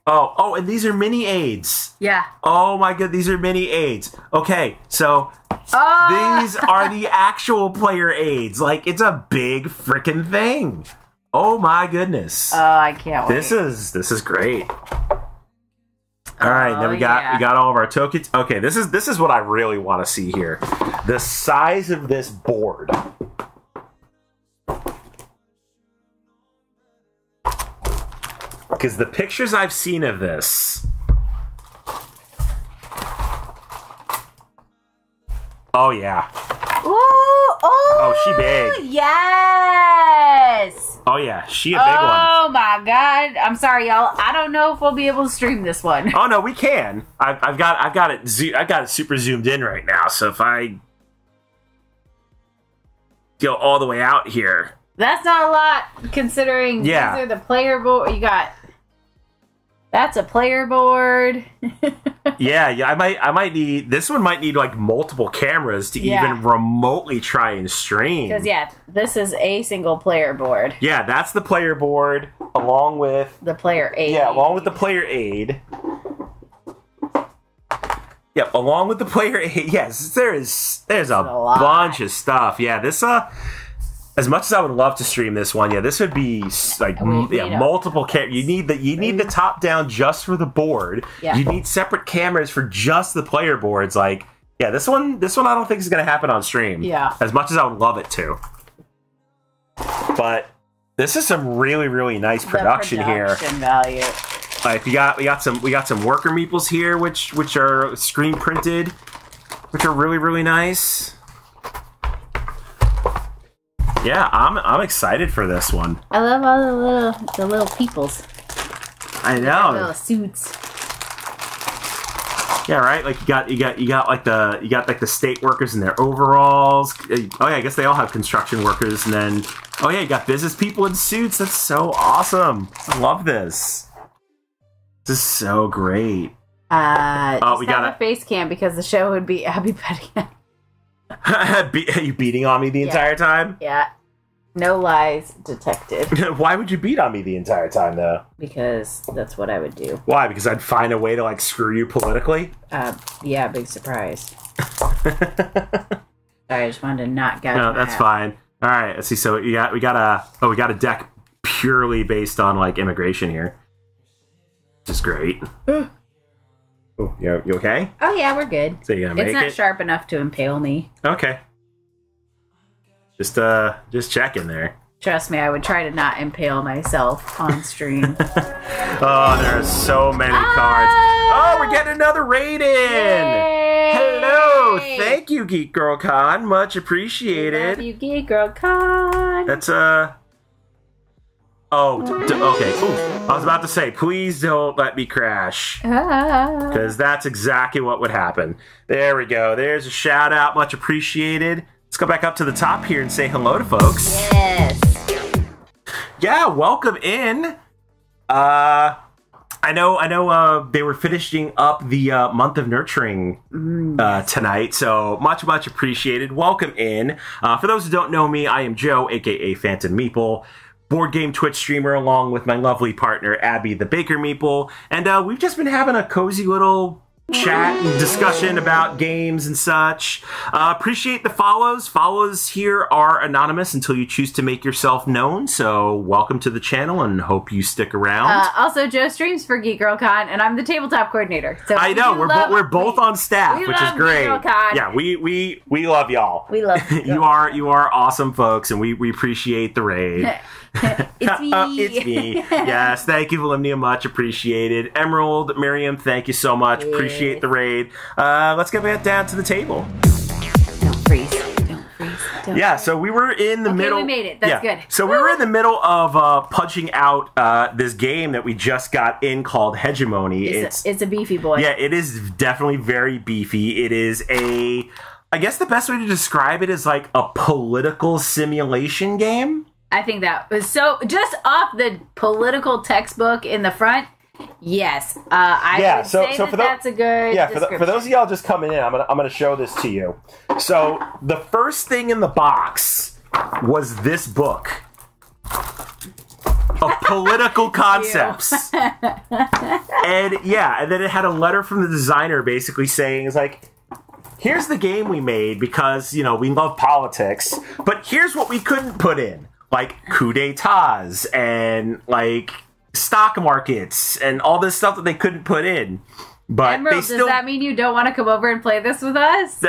Oh, and these are mini aids. Yeah. Oh my god, these are mini aids. Okay, so these are the actual player aids. Like, it's a big freaking thing. Oh my goodness. Oh, I can't wait. This is great. All right, then we got all of our tokens. Okay, this is what I really want to see here. The size of this board. Because the pictures I've seen of this. Oh, yeah. Ooh, oh, she big. Yes. Oh, yeah. She a big one. Oh, my God. I'm sorry, y'all. I don't know if we'll be able to stream this one. Oh, no, we can. I've got it super zoomed in right now. So if I go all the way out here. That's not a lot, considering these are the player board. You got... That's a player board. yeah, I might need this one. Might need like multiple cameras to even remotely try and stream. Because this is a single player board. Yeah, that's the player board along with the player aid. Yeah, along with the player aid. Yep, along with the player aid. Yes, there's a bunch of stuff. Yeah, this as much as I would love to stream this one, this would be like multiple cameras. You need the top down just for the board. Yeah. You need separate cameras for just the player boards. Like, this one I don't think is going to happen on stream. Yeah. As much as I would love it to. But this is some really, really nice production here. Value. Like we got some worker meeples here, which are screen printed, which are really, really nice. Yeah, I'm excited for this one. I love all the little peoples. I Their know. little suits. Yeah, right. Like you got like the state workers in their overalls. Oh yeah, I guess they all have construction workers, and then oh yeah, you got business people in suits. That's so awesome. I love this. This is so great. Just we have got a face cam because the show would be Abby Petty. Are you beating on me the entire time? Yeah. No lies detected. Why would you beat on me the entire time, though? Because that's what I would do. Why? Because I'd find a way to, like, screw you politically? Yeah, big surprise. I just wanted to not gouge No, my that's hat. fine. All right, let's see. So we got a deck purely based on, like, immigration here. Which is great. Oh, you okay? Oh, yeah, we're good. So you gonna make It's not it? sharp enough to impale me. Okay. Just checking there. Trust me, I would try to not impale myself on stream. Oh, there are so many cards. Oh, we're getting another raid in. Yay! Hello, thank you, Geek Girl Con, much appreciated. Love you, Geek Girl Con. That's Oh, okay. Ooh, I was about to say, please don't let me crash, because that's exactly what would happen. There we go. There's a shout out, much appreciated. Let's go back up to the top here and say hello to folks. Yes. Yeah, welcome in. I know. They were finishing up the month of nurturing tonight, so much appreciated. Welcome in. For those who don't know me, I am Joe, aka Phantom Meeple, board game Twitch streamer, along with my lovely partner Abby the Baker Meeple, and we've just been having a cozy little chat and discussion about games and such. Appreciate the follows. Follows here are anonymous until you choose to make yourself known, so welcome to the channel and hope you stick around. Also, Joe streams for Geek Girl Con, and I'm the tabletop coordinator. So I know we're both on staff, we which is love great. Geek Girl Con. Yeah, we love y'all. We love you are awesome folks, and we appreciate the raid. It's me. It's me. Yes, thank you, Volumnia. Much appreciated. Emerald, Miriam, thank you so much. Appreciate the raid. Let's get back down to the table. Don't freeze. Don't freeze. Don't Yeah, so we were in the middle. we made it. That's good. So we were in the middle of punching out this game that we just got in called Hegemony. It's a beefy boy. Yeah, it is definitely very beefy. It is I guess the best way to describe it is like a political simulation game. I think that was so just off the political textbook in the front. Yes, I would say that's a good. Yeah, for those of y'all just coming in, I'm gonna show this to you. So the first thing in the box was this book of political concepts, and then it had a letter from the designer basically saying, "It's like, here's the game we made because we love politics, but here's what we couldn't put in, like coup d'états and like stock markets and all this stuff that they couldn't put in." But Emerald, does that mean you don't want to come over and play this with us?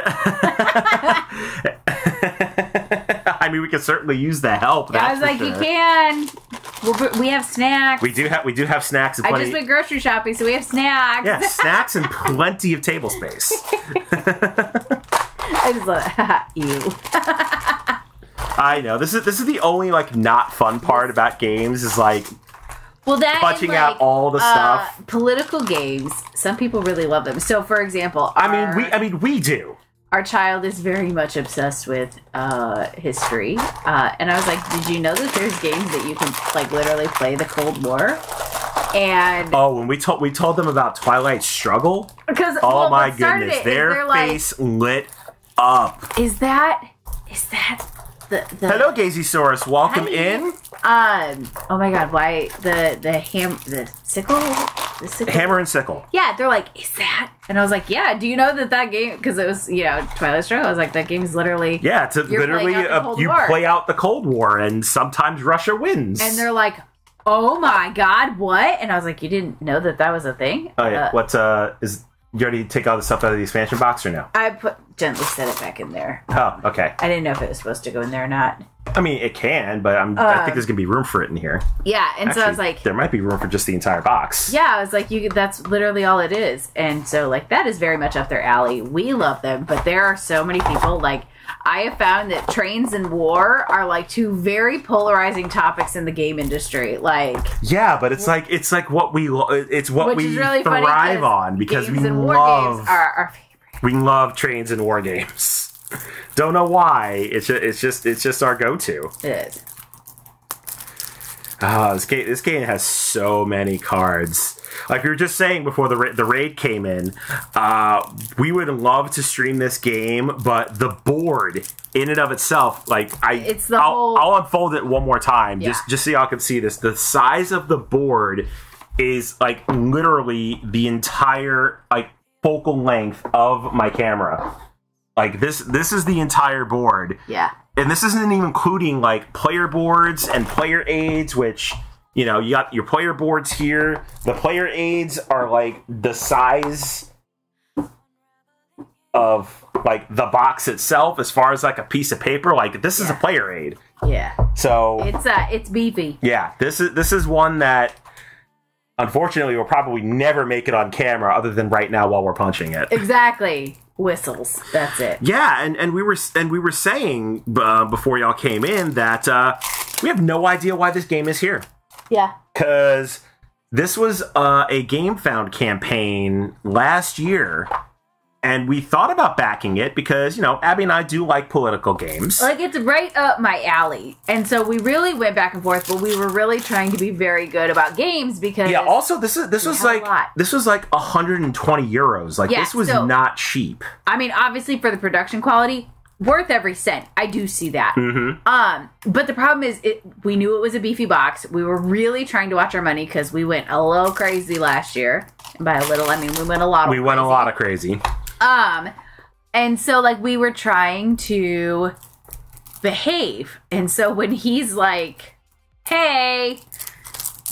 I mean, we can certainly use the help. I was like, sure. you can. We have snacks. We do have snacks. And I plenty. just went grocery shopping, so we have snacks. Yeah, snacks and plenty of table space. I just love you. I know this is the only like not fun part about games is like. Well, that punching and, out all the stuff. Political games. Some people really love them. So, for example, we do. Our child is very much obsessed with history, and I was like, "Did you know that there's games that you can like literally play the Cold War?" And when we told them about Twilight Struggle, because my goodness, their face lit up. Is that the Hello, Gazysaurus. Welcome in. Oh my God! Why the sickle? The sickle? Hammer and sickle. Yeah, they're like, is that? And I was like, yeah. Do you know that game? Because it was Twilight Struggle. I was like, that game is literally you play out the Cold War, and sometimes Russia wins. And they're like, oh my God, what? And I was like, you didn't know that was a thing? Oh yeah. You already take all the stuff out of the expansion box or no? I put gently set it back in there. Oh, okay. I didn't know if it was supposed to go in there or not. I mean, it can, but I think there's gonna be room for it in here. Yeah, and Actually, so I was like, there might be room for just the entire box. yeah, I was like, that's literally all it is. And so, like, that is very much up their alley. We love them, but there are so many people, like, I have found that trains and war are, like, two very polarizing topics in the game industry. Like, yeah, but it's like what we it's what which we is really funny thrive on because games we and war love games are our favorite. we love trains and war games. Don't know why. It's just our go-to. It is. This game has so many cards. Like we were just saying before the raid came in, we would love to stream this game, but the board in and of itself, like I'll unfold it one more time, Yeah. just so y'all can see this. The size of the board is like literally the entire like focal length of my camera. Like this is the entire board. Yeah. And this isn't even including like player boards and player aids, which, you know, you got your player boards here. The player aids are like the size of like the box itself as far as like a piece of paper. Like this is a player aid. Yeah. So it's beefy. yeah, this is one that unfortunately will probably never make it on camera other than right now while we're punching it. Exactly. Whistles. That's it. Yeah, and we were saying before y'all came in that we have no idea why this game is here. Yeah. Because this was a Game Found campaign last year, and we thought about backing it because, you know, Abby and I do like political games. Like, it's right up my alley. And so we really went back and forth, but we were really trying to be very good about games because... Yeah, also, this was like 120 euros. Like, Yeah, this was so- not cheap. I mean, obviously, for the production quality, worth every cent. I do see that. Mm-hmm. But the problem is, we knew it was a beefy box. We were really trying to watch our money because we went a little crazy last year. And by a little, I mean we went a lot of crazy. And so, like, we were trying to behave. And so when he's like, hey,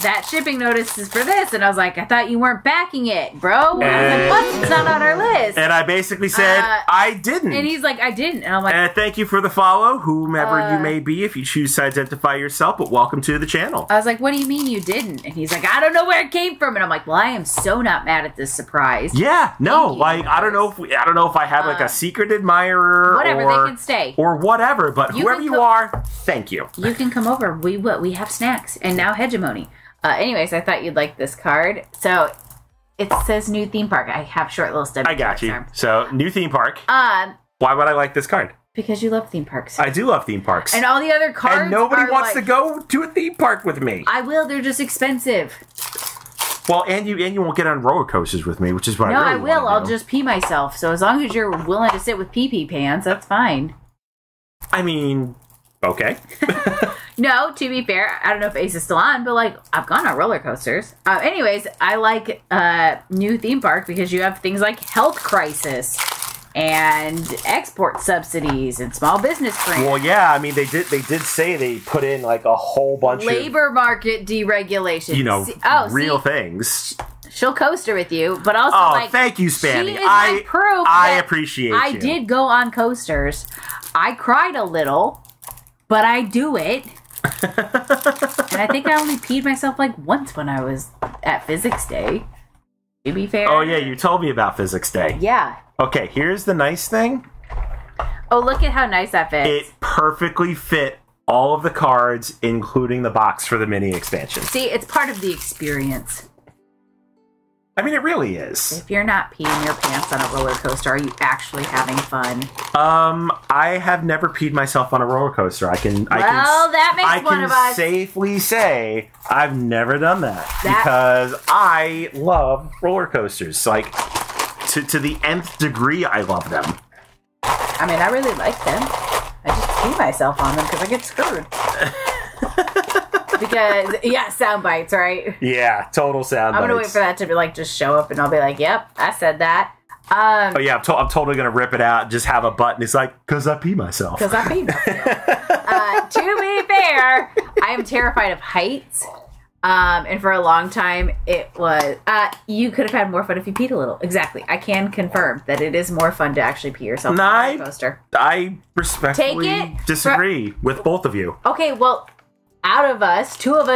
that shipping notice is for this. And I was like, I thought you weren't backing it, bro. And I was like, what? It's not on our list. And I basically said, I didn't. And he's like, I didn't. And I'm like, and thank you for the follow, whomever you may be, if you choose to identify yourself, but welcome to the channel. I was like, what do you mean you didn't? And he's like, I don't know where it came from. And I'm like, well, I am so not mad at this surprise. Yeah, no, Thank you. like, I don't know if I had like a secret admirer whatever, or, they can stay. Or whatever, but You whoever can you co- are, thank you. You can come over. We have snacks and now hegemony. Anyways, I thought you'd like this card. So it says new theme park. I have short little stubby. I got you. arm. So, new theme park. Why would I like this card? Because you love theme parks. I do love theme parks. And all the other cards. And nobody are wants like, to go to a theme park with me. I will. They're just expensive. Well, and you won't get on roller coasters with me, which is what No, I I really will. wanna I'll do. just pee myself. So as long as you're willing to sit with pee-pee pants, that's fine. I mean, okay. No, to be fair, I don't know if Ace is still on, but like I've gone on roller coasters. Anyways, I like new theme park because you have things like health crisis and export subsidies and small business grants. Well, yeah, I mean they did say they put in like a whole bunch labor market deregulation. of, you know, real things. She'll coaster with you, but also like thank you, Spanny. She is my proof I that appreciate I you. did go on coasters. I cried a little, but I do it. And I think I only peed myself like once when I was at Physics Day. To be fair. Oh yeah, you told me about Physics Day. Yeah. Okay, here's the nice thing. Oh, look at how nice that fits. It perfectly fit all of the cards, including the box for the mini expansion. See, it's part of the experience. I mean, it really is. If you're not peeing your pants on a roller coaster, are you actually having fun? I have never peed myself on a roller coaster. That makes one of us. I can safely say I've never done that because I love roller coasters. Like, to the nth degree, I love them. I mean, I really like them. I just pee myself on them because I get screwed. Because, yeah, sound bites, right? Yeah, total sound bites. I'm going to wait for that to be like, just show up and I'll be like, yep, I said that. Oh yeah, I'm totally going to rip it out and just have a button. It's like, because I pee myself. Because I peed myself. To be fair, I am terrified of heights. And for a long time, it was, you could have had more fun if you peed a little. Exactly. I can confirm that it is more fun to actually pee yourself on a roller coaster. I respectfully disagree with both of you. Okay, well, out of the two of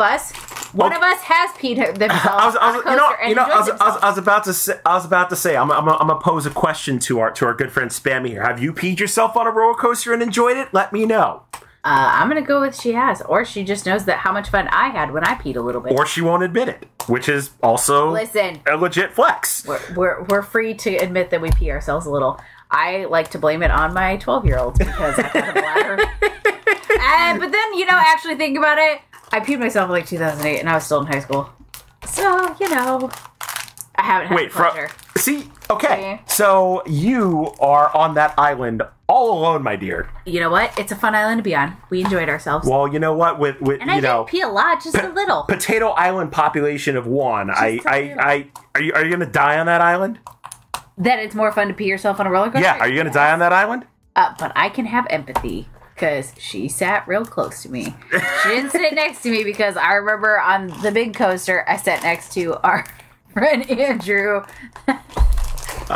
us, one of us has peed themselves on a coaster and enjoyed themselves. I was about to say, I'm gonna pose a question to our good friend Spammy here. Have you peed yourself on a roller coaster and enjoyed it? Let me know. I'm gonna go with she has, or she just knows that how much fun I had when I peed a little bit, or she won't admit it, which is also a legit flex. We're free to admit that we pee ourselves a little. I like to blame it on my 12-year-old because I have a bladder. But then, actually think about it. I peed myself in like 2008, and I was still in high school. So, I haven't had the pleasure. Okay. So you are on that island all alone, my dear. You know what? It's a fun island to be on. We enjoyed ourselves. Well, you know what? And I didn't pee a lot, just a little. Potato Island population of 1. Are you going to die on that island? That it's more fun to pee yourself on a roller coaster? Yeah. Are you going to die on that island? But I can have empathy. Because she sat real close to me. She didn't sit next to me because I remember on the big coaster, I sat next to our friend Andrew,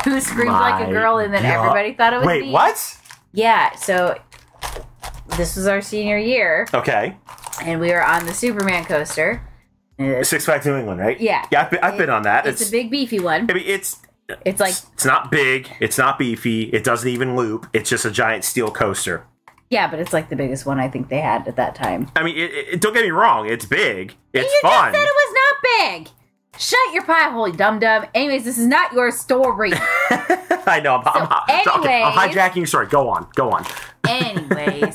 who screamed like a girl, and then everybody thought it was me. Wait, what? Yeah, so this was our senior year. Okay. And we were on the Superman coaster. Six Flags New England, right? Yeah. Yeah, I've been on that. It's a big, beefy one. I mean, it's like... It's not big. It's not beefy. It doesn't even loop. It's just a giant steel coaster. Yeah, but it's like the biggest one I think they had at that time. I mean, don't get me wrong. It's big. It's fun. fun. You just said it was not big. Shut your pie hole, you dum-dum. Anyways, this is not your story. I know. I'm hijacking your story. Go on. Anyways.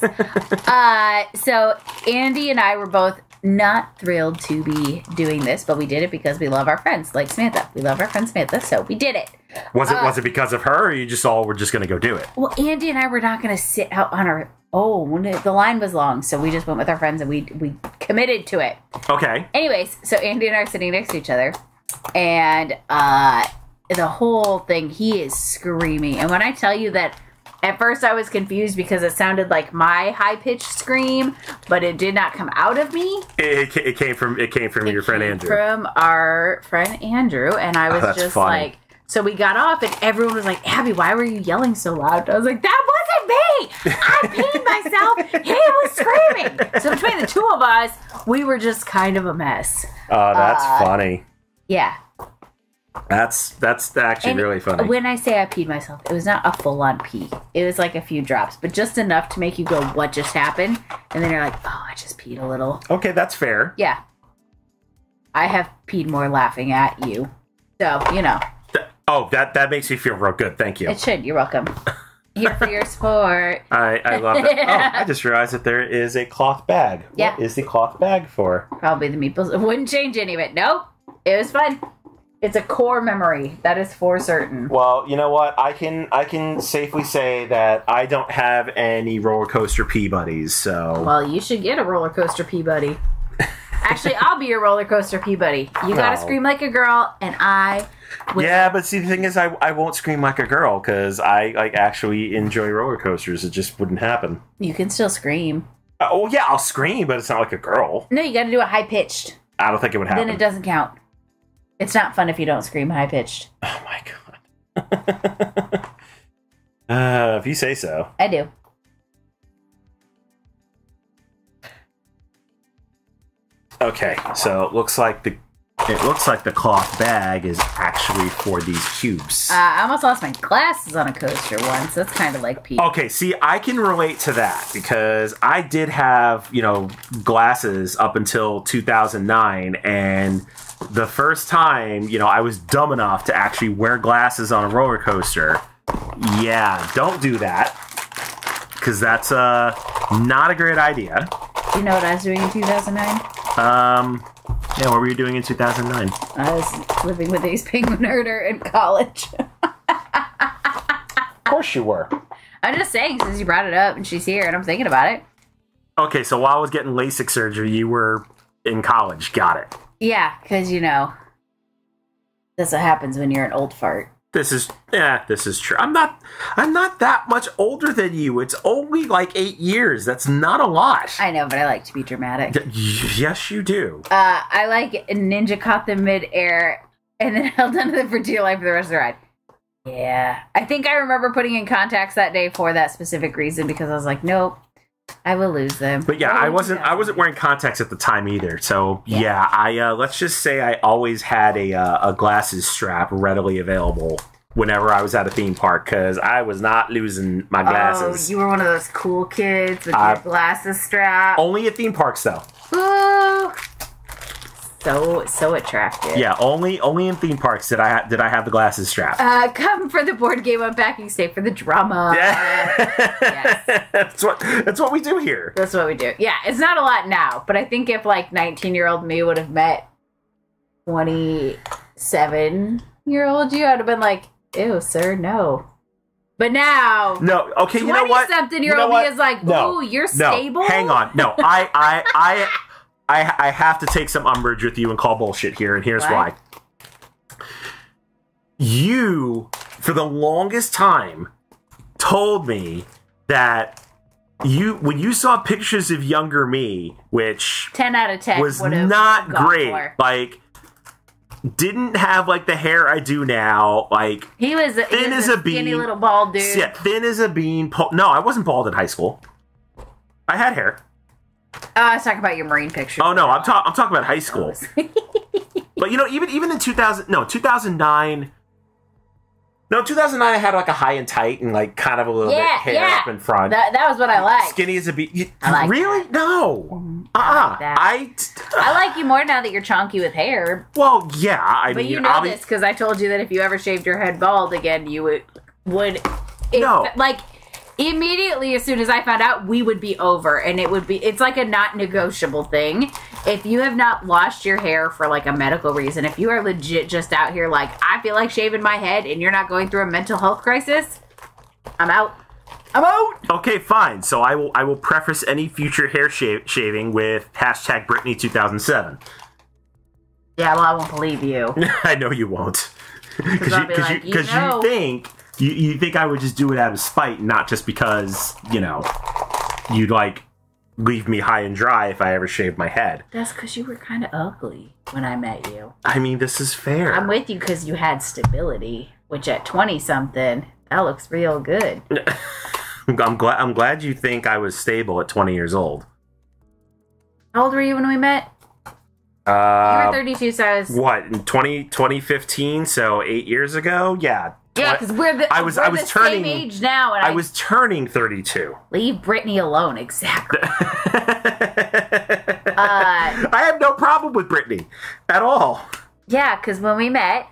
So Andy and I were both not thrilled to be doing this, but we did it because we love our friends, like Samantha. We love our friend Samantha, so we did it. Was it because of her, or you just all were just going to go do it? Well, Andy and I were not going to sit out on our own. The line was long, so we just went with our friends and we committed to it. Okay. Anyways, so Andy and I are sitting next to each other, and the whole thing, he is screaming. And when I tell you that at first I was confused because it sounded like my high-pitched scream, but it did not come out of me. It came from your friend Andrew. From our friend Andrew, and I was just funny. like, so we got off, and everyone was like, Abby, why were you yelling so loud? I was like, that wasn't me! I peed myself! He was screaming! So between the two of us, we were just kind of a mess. Oh, that's funny. Yeah. That's actually really funny. When I say I peed myself, it was not a full-on pee. It was like a few drops, but just enough to make you go, what just happened? And then you're like, oh, I just peed a little. Okay, that's fair. Yeah. I have peed more laughing at you. So, that makes me feel real good. Thank you. It should. You're welcome. Here for your support. I love it. Oh, I just realized that there is a cloth bag. Yeah. What is the cloth bag for? Probably the meatballs. It wouldn't change any of it. Nope. It was fun. It's a core memory. That is for certain. Well, you know what? I can safely say that I don't have any roller coaster pee buddies, so... Well, you should get a roller coaster pee buddy. Actually, I'll be your roller coaster pee buddy. You gotta scream like a girl, and I... Yeah, but see, the thing is, I won't scream like a girl, because I actually enjoy roller coasters. It just wouldn't happen. You can still scream. Oh, yeah, I'll scream, but it's not like a girl. No, you gotta do it high-pitched. I don't think it would happen. Then it doesn't count. It's not fun if you don't scream high-pitched. Oh, my God. If you say so. I do. Okay, so it looks like the cloth bag is actually for these cubes. I almost lost my glasses on a coaster once. That's kind of like pee. Okay, see, I can relate to that because I did have, glasses up until 2009, and the first time, I was dumb enough to actually wear glasses on a roller coaster. Yeah, don't do that, because that's not a great idea. Do you know what I was doing in 2009? Yeah, what were you doing in 2009? I was living with Ace Penguin Herder in college. Of course you were. I'm just saying, since you brought it up and she's here and I'm thinking about it. Okay, so while I was getting LASIK surgery, you were in college. Got it. Yeah, because, that's what happens when you're an old fart. This is true. I'm not that much older than you. It's only like 8 years. That's not a lot. I know, but I like to be dramatic. Yes, you do. I like Ninja caught them mid-air and then held onto them for dear life for the rest of the ride. Yeah. I think I remember putting in contacts that day for that specific reason because I was like, nope, I will lose them. But yeah, I wasn't wearing contacts at the time either. So yeah, I let's just say I always had a glasses strap readily available whenever I was at a theme park because I was not losing my glasses. Oh, you were one of those cool kids with your glasses strap. Only at theme parks though. Ooh. So attractive. Yeah, only in theme parks did I have the glasses strap. Come for the board game unpacking, stay for the drama. Yeah. Yes. That's what we do here. That's what we do. Yeah, it's not a lot now, but I think if like 19-year-old me would have met 27-year-old you, I'd have been like, ew, sir, no. But now, no, okay, you know what? 20-something-year-old me is like, ooh, you're stable? Hang on. No, I have to take some umbrage with you and call bullshit here, and here's why. You, for the longest time, told me that when you saw pictures of younger me, which 10 out of 10 was not great, like didn't have like the hair I do now, like he was thin as a skinny bean, little bald dude. Yeah, thin as a bean. No, I wasn't bald in high school. I had hair. I was talking about your Marine picture. Oh no, I'm talking about high school. But you know, even in 2009. No, 2009 I had like a high and tight and like kind of a little bit hair up in front. That was what I liked. Skinny as a bean. Like really? That. No. I like you more now that you're chonky with hair. Well, yeah. I but mean, you know this because I told you that if you ever shaved your head bald again, you would. No. Like immediately as soon as I found out, we would be over, and it's like a not negotiable thing. If you have not lost your hair for like a medical reason, if you are legit just out here like, I feel like shaving my head and you're not going through a mental health crisis, I'm out. I'm out. Okay, fine. So I will preface any future hair shaving with hashtag Britney2007. Yeah, well, I won't believe you. I know you won't. Because you think I would just do it out of spite, not just because, you know, you'd like leave me high and dry if I ever shaved my head. That's because you were kind of ugly when I met you. I mean, this is fair. I'm with you because you had stability, which at 20-something, that looks real good. I'm glad you think I was stable at 20 years old. How old were you when we met? You were 32, so I was... What, in 2015, so 8 years ago? Yeah. Yeah, because we're the same age now. And I was turning 32. Leave Britney alone, exactly. I have no problem with Britney at all. Yeah, because when we met...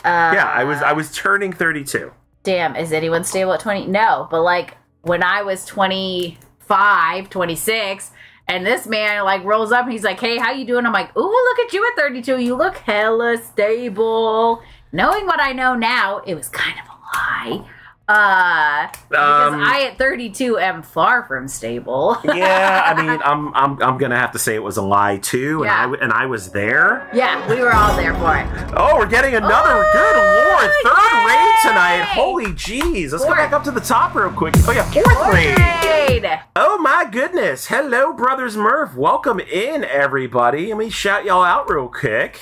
yeah, I was turning 32. Damn, is anyone stable at 20? No, but like when I was 25, 26... And this man, like, rolls up and he's like, hey, how you doing? I'm like, ooh, look at you at 32. You look hella stable. Knowing what I know now, it was kind of a lie. Because I, at 32, am far from stable. Yeah, I mean, I'm going to have to say it was a lie, too. Yeah. And I was there. Yeah, we were all there for it. Oh, we're getting another, good lord, third raid tonight. Holy jeez. Let's go back up to the top real quick. Oh, yeah, fourth raid. Oh, my goodness. Hello, Brothers Murph. Welcome in, everybody. Let me shout y'all out real quick.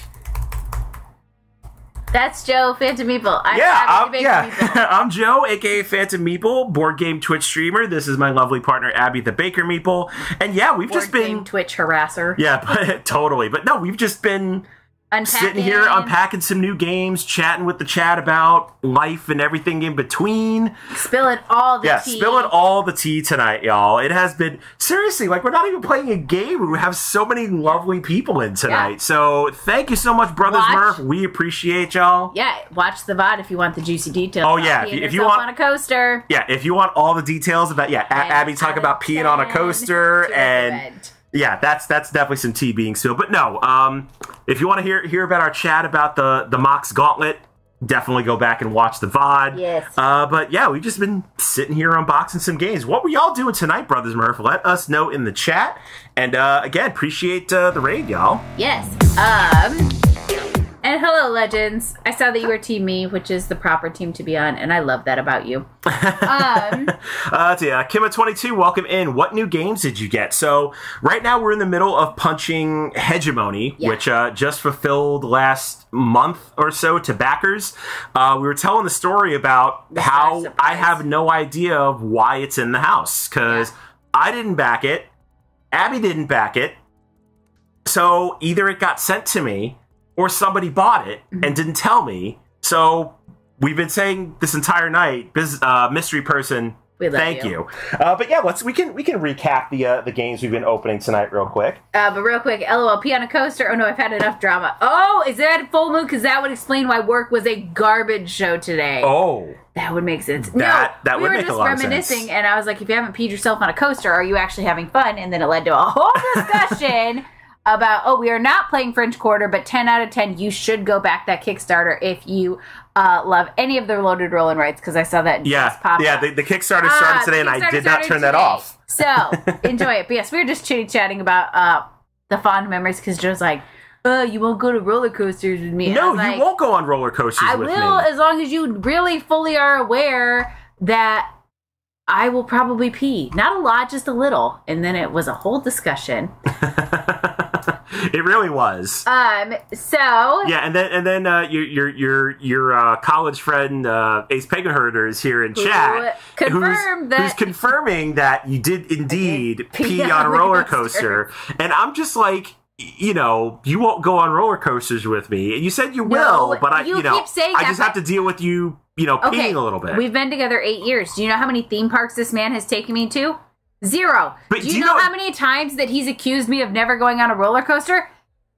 That's Joe, Phantom Meeple. I'm Joe, aka Phantom Meeple, board game Twitch streamer. This is my lovely partner, Abby the Baker Meeple. And yeah, we've just been... Twitch harasser. Yeah, but, totally. But no, we've just been... sitting here unpacking some new games, chatting with the chat about life and everything in between. Spilling all the tea. Yeah, spilling all the tea tonight, y'all. It has been, seriously, like, we're not even playing a game. We have so many lovely people in tonight. Yeah. So thank you so much, Brothers Murph. We appreciate y'all. Yeah, watch the VOD if you want the juicy details. Oh, yeah. If you want on a coaster. Yeah, if you want all the details about, Abby talk about peeing on a coaster and... Yeah, that's definitely some tea being spilled. But no, if you want to hear about our chat about the Mox Gauntlet, definitely go back and watch the VOD. Yes. But yeah, we've just been sitting here unboxing some games. What were y'all doing tonight, Brothers Murph? Let us know in the chat. And again, appreciate the raid, y'all. Yes. And hello, legends. I saw that you were Team Me, which is the proper team to be on, and I love that about you. So yeah, Kimma22, welcome in. What new games did you get? So right now we're in the middle of punching Hegemony, which just fulfilled last month or so to backers. We were telling the story about how I have no idea of why it's in the house, because I didn't back it, Abby didn't back it, so either it got sent to me or somebody bought it and didn't tell me. So we've been saying this entire night, mystery person, thank you. But yeah, we can recap the games we've been opening tonight real quick. But real quick, LOL, pee on a coaster. Oh no, I've had enough drama. Oh, is that full moon? Because that would explain why work was a garbage show today. Oh. That would make sense. That would make a lot of sense. We were just reminiscing, and I was like, if you haven't peed yourself on a coaster, are you actually having fun? And then it led to a whole discussion about, we are not playing French Quarter, but 10 out of 10, you should go back that Kickstarter if you love any of the Loaded Roll-In rights, because I saw that just pop up. The Kickstarter started today, and I did not turn that off. So, enjoy it. But yes, we were just chitty-chatting about the fond memories, because Joe's like, you won't go to roller coasters with me. No, you won't go on roller coasters with me. I will, as long as you really fully are aware that I will probably pee. Not a lot, just a little. And then it was a whole discussion. It really was. So yeah, and then your college friend Ace Pagan Herder is here in chat, who's confirming that you did indeed pee on a roller coaster, and I'm just like, you won't go on roller coasters with me. You said you will, but I keep saying I just have to deal with you, peeing a little bit. We've been together 8 years. Do you know how many theme parks this man has taken me to? 0. But do you know how many times that he's accused me of never going on a roller coaster?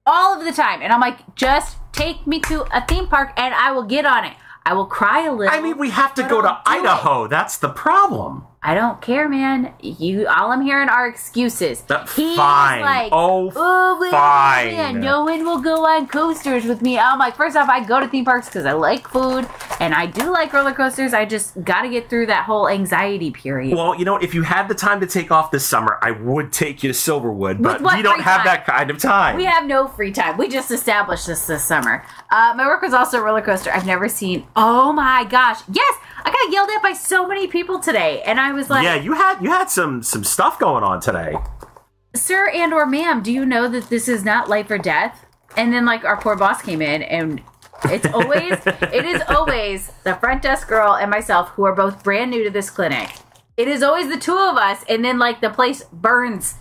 All of the time. And I'm like, just take me to a theme park and I will get on it. I will cry a little. I mean, we have to go to Idaho. That's the problem. I don't care, man. All I'm hearing are excuses. He's fine. Like, fine. Man, no one will go on coasters with me. I'm like, first off, I go to theme parks because I like food, and I do like roller coasters. I just got to get through that whole anxiety period. Well, if you had the time to take off this summer, I would take you to Silverwood, but we don't have that kind of time. We have no free time. We just established this summer. My work was also a roller coaster. I've never seen. Oh my gosh. Yes, I got yelled at by so many people today, and I was like, yeah, you had some stuff going on today. Sir and or ma'am, do you know that this is not life or death? And then our poor boss came in, and it is always the front desk girl and myself, who are both brand new to this clinic. It is always the two of us, and then the place burns.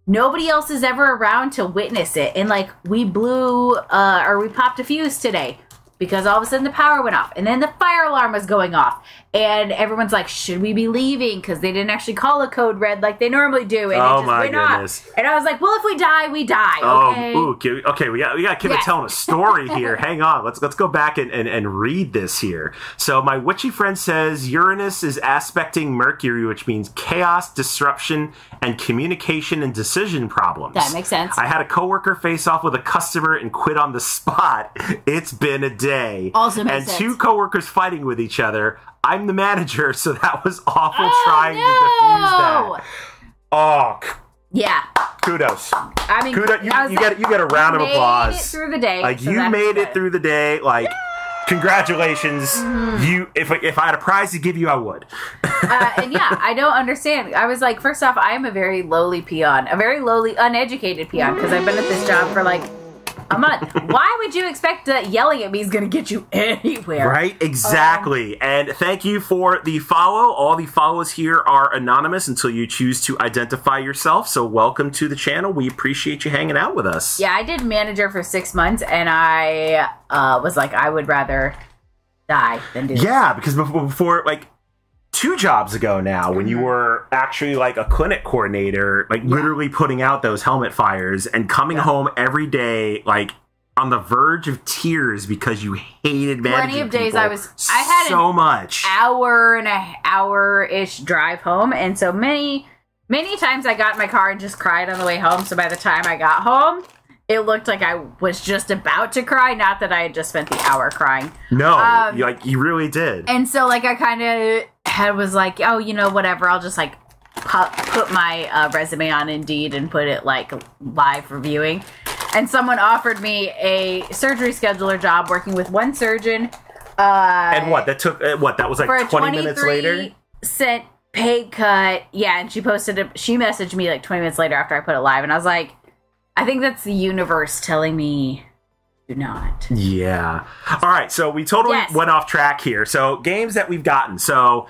Nobody else is ever around to witness it. And we blew we popped a fuse today, because all of a sudden the power went off, and then the fire alarm was going off, and everyone's like, should we be leaving? Because they didn't actually call a code red like they normally do, and it just went off. And I was like, well, if we die, we die. Okay. Okay, we got Kim telling a story here. Hang on, let's go back and read this here. So my witchy friend says Uranus is aspecting Mercury, which means chaos, disruption, and communication and decision problems. That makes sense. I had a coworker face off with a customer and quit on the spot. It's been a day. Also makes sense. 2 coworkers fighting with each other. I'm the manager, so that was awful trying to defuse that. Oh, yeah. Kudos. I mean, kudos. You get a round of applause. Made it through the day. You made it through the day. Congratulations. Mm-hmm. If I had a prize to give you, I would. And yeah, I don't understand. I was like, first off, I am a very lowly peon, a very lowly, uneducated peon, because I've been at this job for a month. Why would you expect that yelling at me is going to get you anywhere? Right? Exactly. And thank you for the follow. All the follows here are anonymous until you choose to identify yourself. So welcome to the channel. We appreciate you hanging out with us. Yeah, I did manager for 6 months, and I was like, I would rather die than do this. Yeah, because before 2 jobs ago now, when you were actually a clinic coordinator, literally putting out those helmet fires and coming home every day, on the verge of tears because you hated managing plenty of days people I had so much. Hour and a hour-ish drive home, and so many times I got in my car and just cried on the way home. So by the time I got home, it looked like I was just about to cry. Not that I had just spent the hour crying. No, you really did. And so I kind of was like, oh, whatever. I'll just put my resume on Indeed and put it live for viewing. And someone offered me a surgery scheduler job working with one surgeon. And what? That took, that was like 20 minutes later? Cent pay cut. Yeah, and she messaged me like 20 minutes later after I put it live. And I was like, I think that's the universe telling me do not. Yeah. All right, so we totally went off track here. So games that we've gotten. So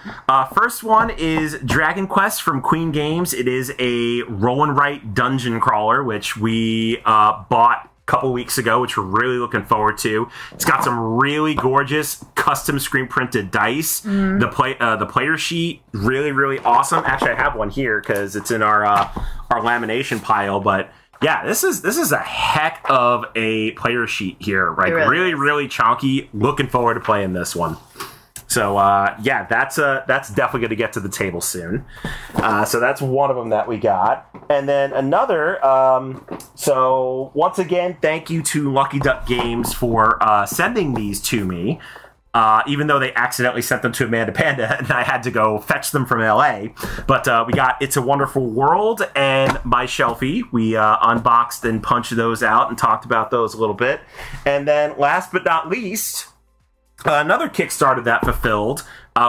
first one is Dragon Quest from Queen Games. It is a roll and write dungeon crawler, which we bought a couple weeks ago, which we're really looking forward to. It's got some really gorgeous custom screen printed dice. The player sheet, really, really awesome. Actually, I have one here because it's in our lamination pile, but yeah, this is a heck of a player sheet here, right? Really, really chunky. Looking forward to playing this one. So yeah, that's definitely going to get to the table soon. So that's one of them that we got, and then another. So once again, thank you to Lucky Duck Games for sending these to me. Even though they accidentally sent them to Amanda Panda, and I had to go fetch them from LA. But we got It's a Wonderful World and My Shelfie. We unboxed and punched those out and talked about those a little bit. And then last but not least, another Kickstarter that fulfilled,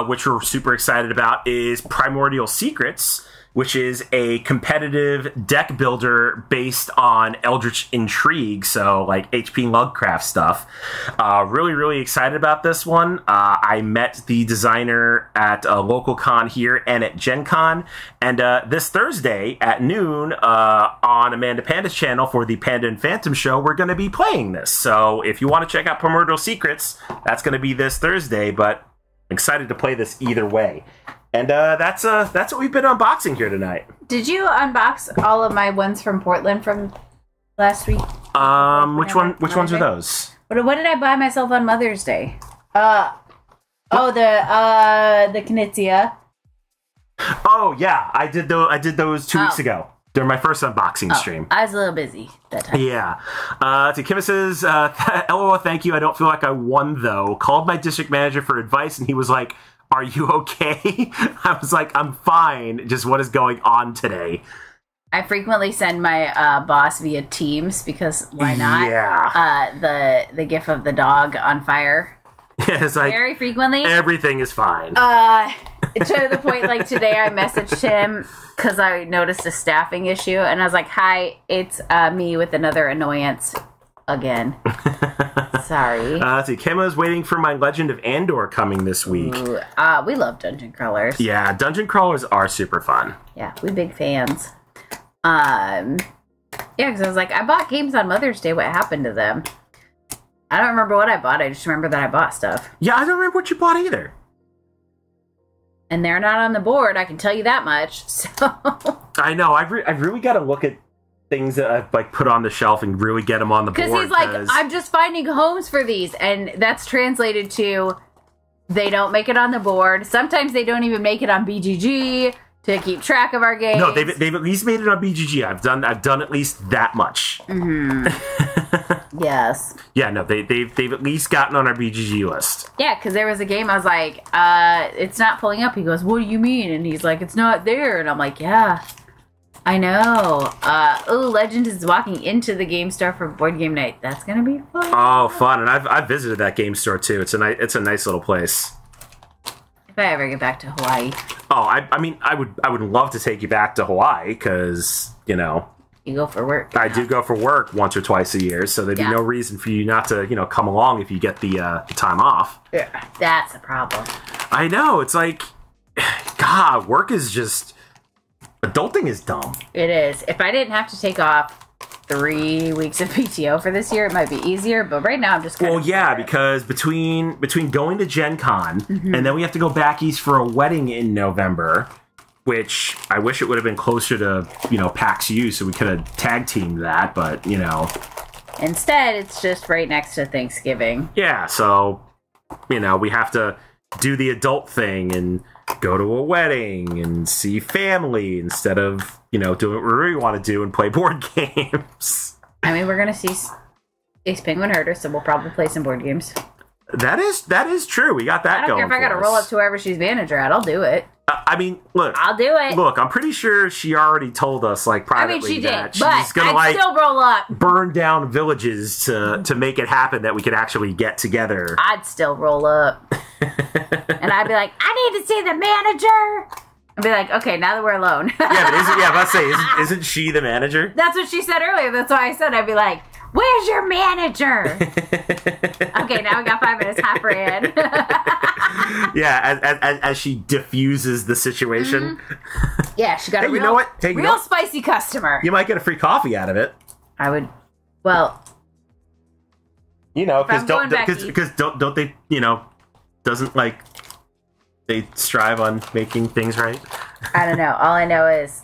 which we're super excited about, is Primordial Secrets, which is a competitive deck builder based on Eldritch Intrigue, so like HP Lovecraft stuff. Really, really excited about this one. I met the designer at a local con here and at Gen Con, and this Thursday at noon on Amanda Panda's channel for the Panda and Phantom show, we're going to be playing this. So if you want to check out Primordial Secrets, that's going to be this Thursday, but I'm excited to play this either way. And that's what we've been unboxing here tonight. Did you unbox all of my ones from Portland from last week? Which ones are those? What did I buy myself on Mother's Day? The Knizia. Oh yeah, I did those 2 weeks ago during my first unboxing stream. I was a little busy that time. Yeah. To Kim says, LOL, thank you. I don't feel like I won though. Called my district manager for advice, and he was like, "Are you okay?" I was like, "I'm fine. Just what is going on today?" I frequently send my boss via Teams because why not? Yeah. The gif of the dog on fire. It's like Very frequently. everything is fine. To the point, like today I messaged him because I noticed a staffing issue, and I was like, "Hi, it's me with another annoyance again." Sorry. See, Kema's waiting for my Legend of Andor coming this week. Ooh, we love dungeon crawlers. Yeah, dungeon crawlers are super fun. Yeah, we big fans. Yeah, because I was like, I bought games on Mother's Day. What happened to them? I don't remember what I bought. I just remember that I bought stuff. Yeah, I don't remember what you bought either. And they're not on the board, I can tell you that much. So I know. I've really got to look at things that I've like put on the shelf and really get them on the board. Because he's like, I'm just finding homes for these. And that's translated to they don't make it on the board. Sometimes they don't even make it on BGG to keep track of our games. No, they've at least made it on BGG. I've done at least that much. Mm-hmm. Yes. Yeah, no, they've at least gotten on our BGG list. Yeah, because there was a game I was like, it's not pulling up. He goes, what do you mean? And he's like, it's not there. And I'm like, yeah, I know. Legend is walking into the game store for board game night. That's gonna be fun. Oh, fun! And I've visited that game store too. It's a nice little place. If I ever get back to Hawaii. Oh, I mean, I would love to take you back to Hawaii because you go for work. I do go for work once or twice a year, so there'd be no reason for you not to come along if you get the time off. Yeah, that's a problem. I know. It's like, God, work is just. Adulting is dumb. It is. If I didn't have to take off 3 weeks of PTO for this year, it might be easier. But right now, I'm just kind of yeah, because between going to Gen Con and then we have to go back east for a wedding in November, which I wish it would have been closer to PAX U, so we could have tag teamed that. But instead, it's just right next to Thanksgiving. Yeah, so we have to do the adult thing and go to a wedding and see family instead of, doing what we really want to do and play board games. I mean, we're going to see Ace Penguin Herder, so we'll probably play some board games. That is true. We got that I don't going. care if I got to roll up to whoever she's manager at. I'll do it. I mean, look. I'll do it. Look, I'm pretty sure she already told us, like, privately she did, that but she's gonna I'd still roll up. burn down villages to make it happen that we could actually get together. I'd still roll up. And I'd be like, I need to see the manager. I'd be like, okay, now that we're alone. Yeah, but let's say, isn't she the manager? That's what she said earlier. That's why I said, I'd be like, where's your manager? Okay, now we got 5 minutes, half ran. Yeah, as she diffuses the situation. Mm-hmm. Yeah, she got Hey, a real, you know what? Hey, you know what? spicy customer. You might get a free coffee out of it. I would, well, You know, because I'm going back don't they, you know, doesn't like they strive on making things right? I don't know. All I know is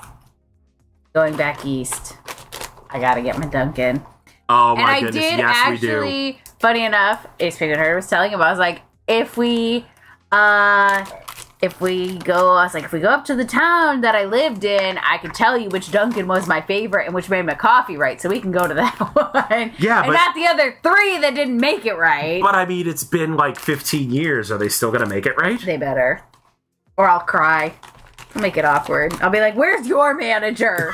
going back east, I gotta get my Dunkin'. Oh And my I goodness, did yes we do. actually, funny enough, Ace Figure Nerd was telling him, I was like, if we go up to the town that I lived in, I could tell you which Dunkin' was my favorite and which made my coffee right, so we can go to that one. Yeah, and but- not the other 3 that didn't make it right. But I mean, it's been like 15 years. Are they still gonna make it right? They better. Or I'll cry. I'll make it awkward. I'll be like, where's your manager?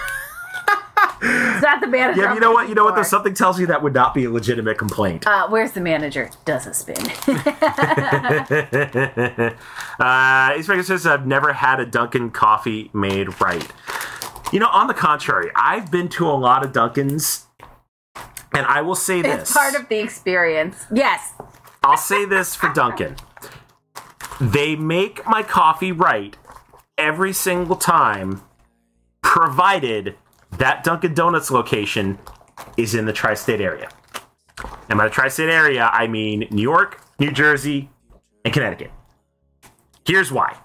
It's not the manager. Yeah, I'm you know what? You know what? looking Though for. something tells you that would not be a legitimate complaint. Where's the manager? Doesn't spin. Ace Vegas says, I've never had a Dunkin' coffee made right. You know, on the contrary, I've been to a lot of Dunkins, and I will say this. It's part of the experience. Yes. I'll say this for Dunkin'. They make my coffee right every single time, provided that Dunkin' Donuts location is in the tri-state area. And by the tri-state area, I mean New York, New Jersey, and Connecticut. Here's why.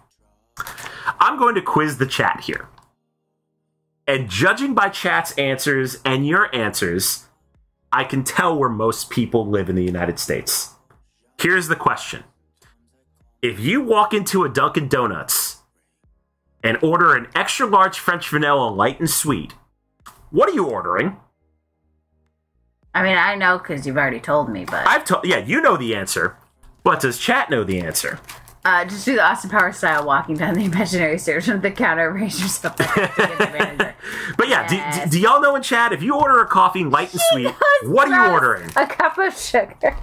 I'm going to quiz the chat here. And judging by chat's answers and your answers, I can tell where most people live in the United States. Here's the question. If you walk into a Dunkin' Donuts and order an extra large French vanilla light and sweet, what are you ordering? I mean, I know because you've already told me, but I've told, yeah, you know the answer, but does chat know the answer? just do the Austin Powers style, walking down the imaginary stairs from the counter, raise yourself up to get the manager. But yeah, Yes. do y'all know in chat, if you order a coffee light and sweet, what are you ordering? A cup of sugar.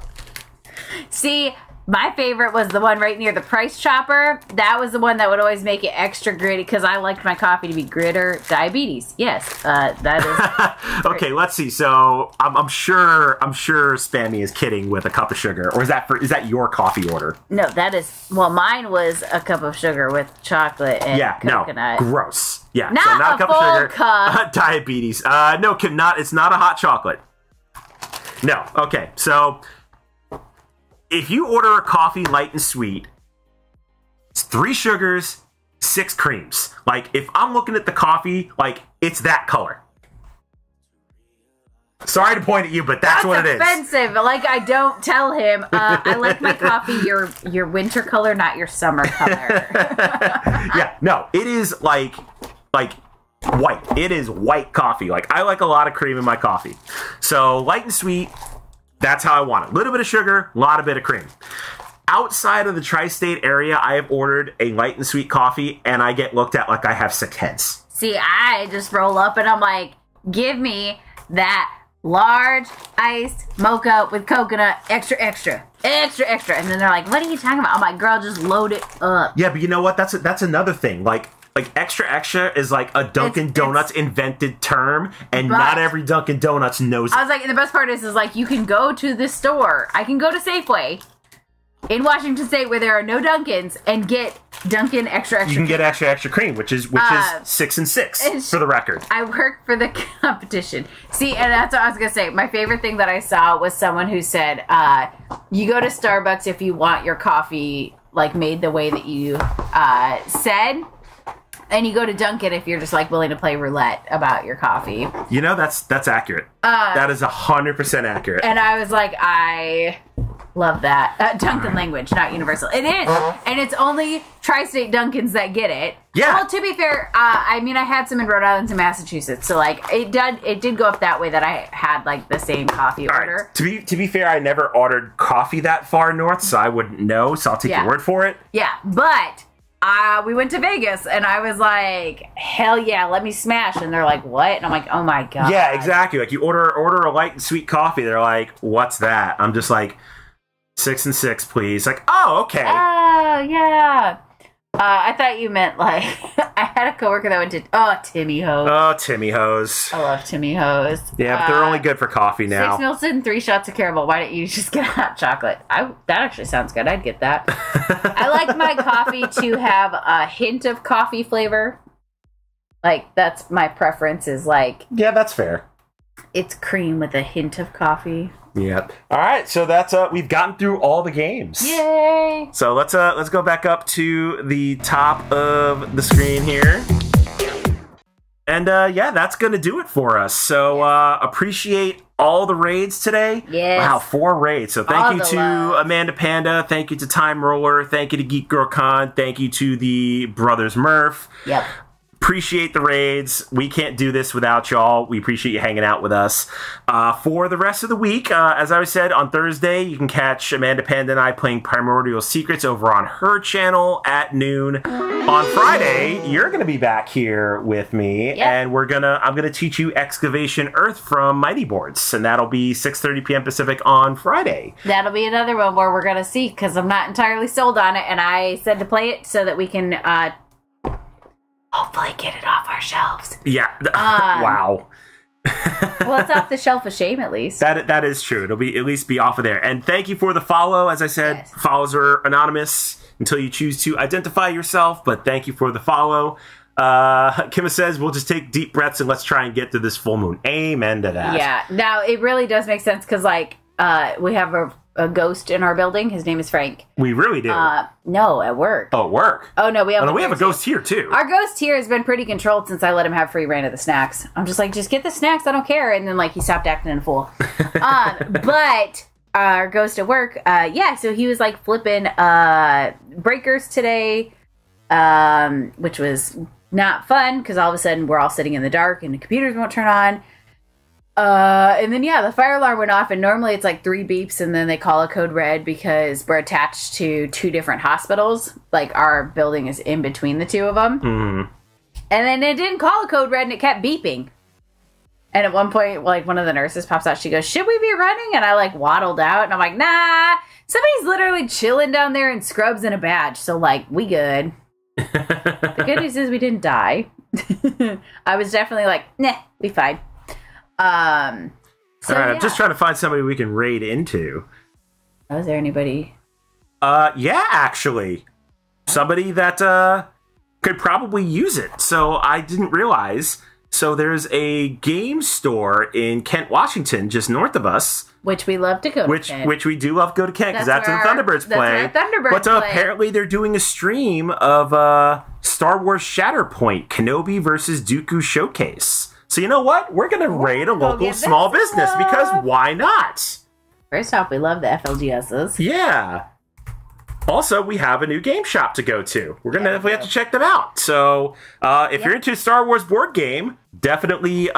See, my favorite was the one right near the Price Chopper. That was the one that would always make it extra gritty because I liked my coffee to be gritter. Diabetes, yes, that is. Okay, let's see. So I'm sure Spammy is kidding with a cup of sugar, or is that your coffee order? No, that is. Well, mine was a cup of sugar with chocolate and coconut. No, gross. Yeah, Not so not a a cup full of sugar. cup. Diabetes. No, it's not a hot chocolate. No. Okay, so if you order a coffee light and sweet, it's 3 sugars, 6 creams. Like, if I'm looking at the coffee, like, it's that color. Sorry to point at you, but that's what it is. Offensive. Like, I don't tell him. I like my coffee your winter color, not your summer color. Yeah, no, it is like white. It is white coffee. Like, I like a lot of cream in my coffee. So light and sweet, that's how I want it. A little bit of sugar, a lot of bit of cream. Outside of the tri-state area, I have ordered a light and sweet coffee, and I get looked at like I have sick heads. See, I just roll up and I'm like, give me that large iced mocha with coconut, extra, extra, extra, extra. And then they're like, what are you talking about? I'm like, girl, just load it up. Yeah, but you know what? That's another thing. Like extra extra is like a Dunkin' Donuts invented term, and not every Dunkin' Donuts knows it. I was like, and the best part is like, you can go to this store. I can go to Safeway in Washington State where there are no Dunkins and get Dunkin' extra extra. You can get extra extra cream, which is 6 and 6 for the record. I work for the competition. See, and that's what I was gonna say. My favorite thing that I saw was someone who said, you go to Starbucks if you want your coffee like made the way that you said. And you go to Dunkin' if you're just like willing to play roulette about your coffee. You know, that's accurate. That is 100% accurate. And I was like, Love that. Dunkin' language, not universal. It is. And it's only tri-state Dunkins that get it. Yeah. Well, to be fair, I mean, I had some in Rhode Island and Massachusetts. So, like, it did go up that way that I had, like, the same coffee order. Right. To be fair, I never ordered coffee that far north, so I wouldn't know. So I'll take your word for it. Yeah. But we went to Vegas, and I was like, hell yeah, let me smash. And they're like, what? And I'm like, oh, my God. Yeah, exactly. Like, you order a light and sweet coffee. They're like, what's that? I'm just like, 6 and 6, please. Like, oh, okay. Oh, yeah. I thought you meant, like, I had a coworker that went to, Timmy Ho's. Oh, Timmy Ho's. I love Timmy Ho's. Yeah, but they're only good for coffee now. 6 Milton, 3 shots of caramel. Why don't you just get hot chocolate? That actually sounds good. I'd get that. I like my coffee to have a hint of coffee flavor. Like, that's my preference is, like... Yeah, that's fair. It's cream with a hint of coffee. Yep. All right, so that's we've gotten through all the games. Yay! So let's go back up to the top of the screen here. And yeah, that's going to do it for us. So appreciate all the raids today. Yes. Wow, 4 raids. So thank All you the to love. Amanda Panda. Thank you to Time Roller. Thank you to Geek Girl Con. Thank you to the Brothers Murph. Yep. Appreciate the raids. We can't do this without y'all. We appreciate you hanging out with us. For the rest of the week, as I said, on Thursday, you can catch Amanda Panda and I playing Primordial Secrets over on her channel at noon. On Friday, you're going to be back here with me, and I'm gonna teach you Excavation Earth from Mighty Boards, and that'll be 6:30 p.m. Pacific on Friday. That'll be another one where we're going to see, because I'm not entirely sold on it, and I said to play it so that we can... hopefully get it off our shelves. Yeah. Wow. Well, it's off the shelf of shame, at least. That is true. It'll be at least be off of there. And thank you for the follow. As I said, Yes. Follows are anonymous until you choose to identify yourself. But thank you for the follow. Kimma says, we'll just take deep breaths and let's try and get to this full moon. Amen to that. Yeah. Now, it really does make sense, because, like, we have a ghost in our building. His name is Frank. We really do. No, at work. Oh, at work. Oh, no, we have We have a ghost here, too. Our ghost here has been pretty controlled since I let him have free reign of the snacks. I'm just like, just get the snacks, I don't care. And then, like, he stopped acting a fool. But our ghost at work, so he was, like, flipping breakers today, which was not fun, because all of a sudden we're all sitting in the dark and the computers won't turn on. And then, the fire alarm went off, and normally it's like 3 beeps, and then they call a code red because we're attached to 2 different hospitals. Like, our building is in between the 2 of them. Mm-hmm. And then it didn't call a code red, and it kept beeping. And at one point, like, one of the nurses pops out. She goes, should we be running? And I, like, waddled out, and I'm like, nah. Somebody's literally chilling down there in scrubs and a badge. So, like, we good. The good news is we didn't die. I was definitely like, nah, we fine. All right, I'm just trying to find somebody we can raid into. Oh, is there anybody? Yeah, actually. Somebody that could probably use it. So I didn't realize. So there's a game store in Kent, Washington, just north of us. Which we love to go to Kent. Which we do love to go to Kent, because that's where the Thunderbirds play. Where our Thunderbirds but play. apparently they're doing a stream of Star Wars Shatterpoint, Kenobi versus Dooku Showcase. So you know what? We're going to raid a local small business, because why not? First off, we love the FLGSs. Yeah. Also, we have a new game shop to go to. We're going to definitely have to check them out. So if you're into Star Wars board game, definitely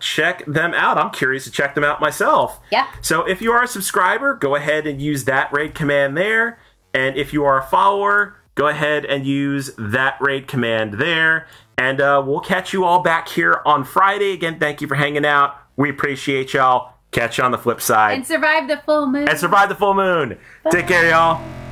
check them out. I'm curious to check them out myself. Yeah. So if you are a subscriber, go ahead and use that raid command there. And if you are a follower, go ahead and use that raid command there. And we'll catch you all back here on Friday. Again, thank you for hanging out. We appreciate y'all. Catch you on the flip side. And survive the full moon. Take care, y'all.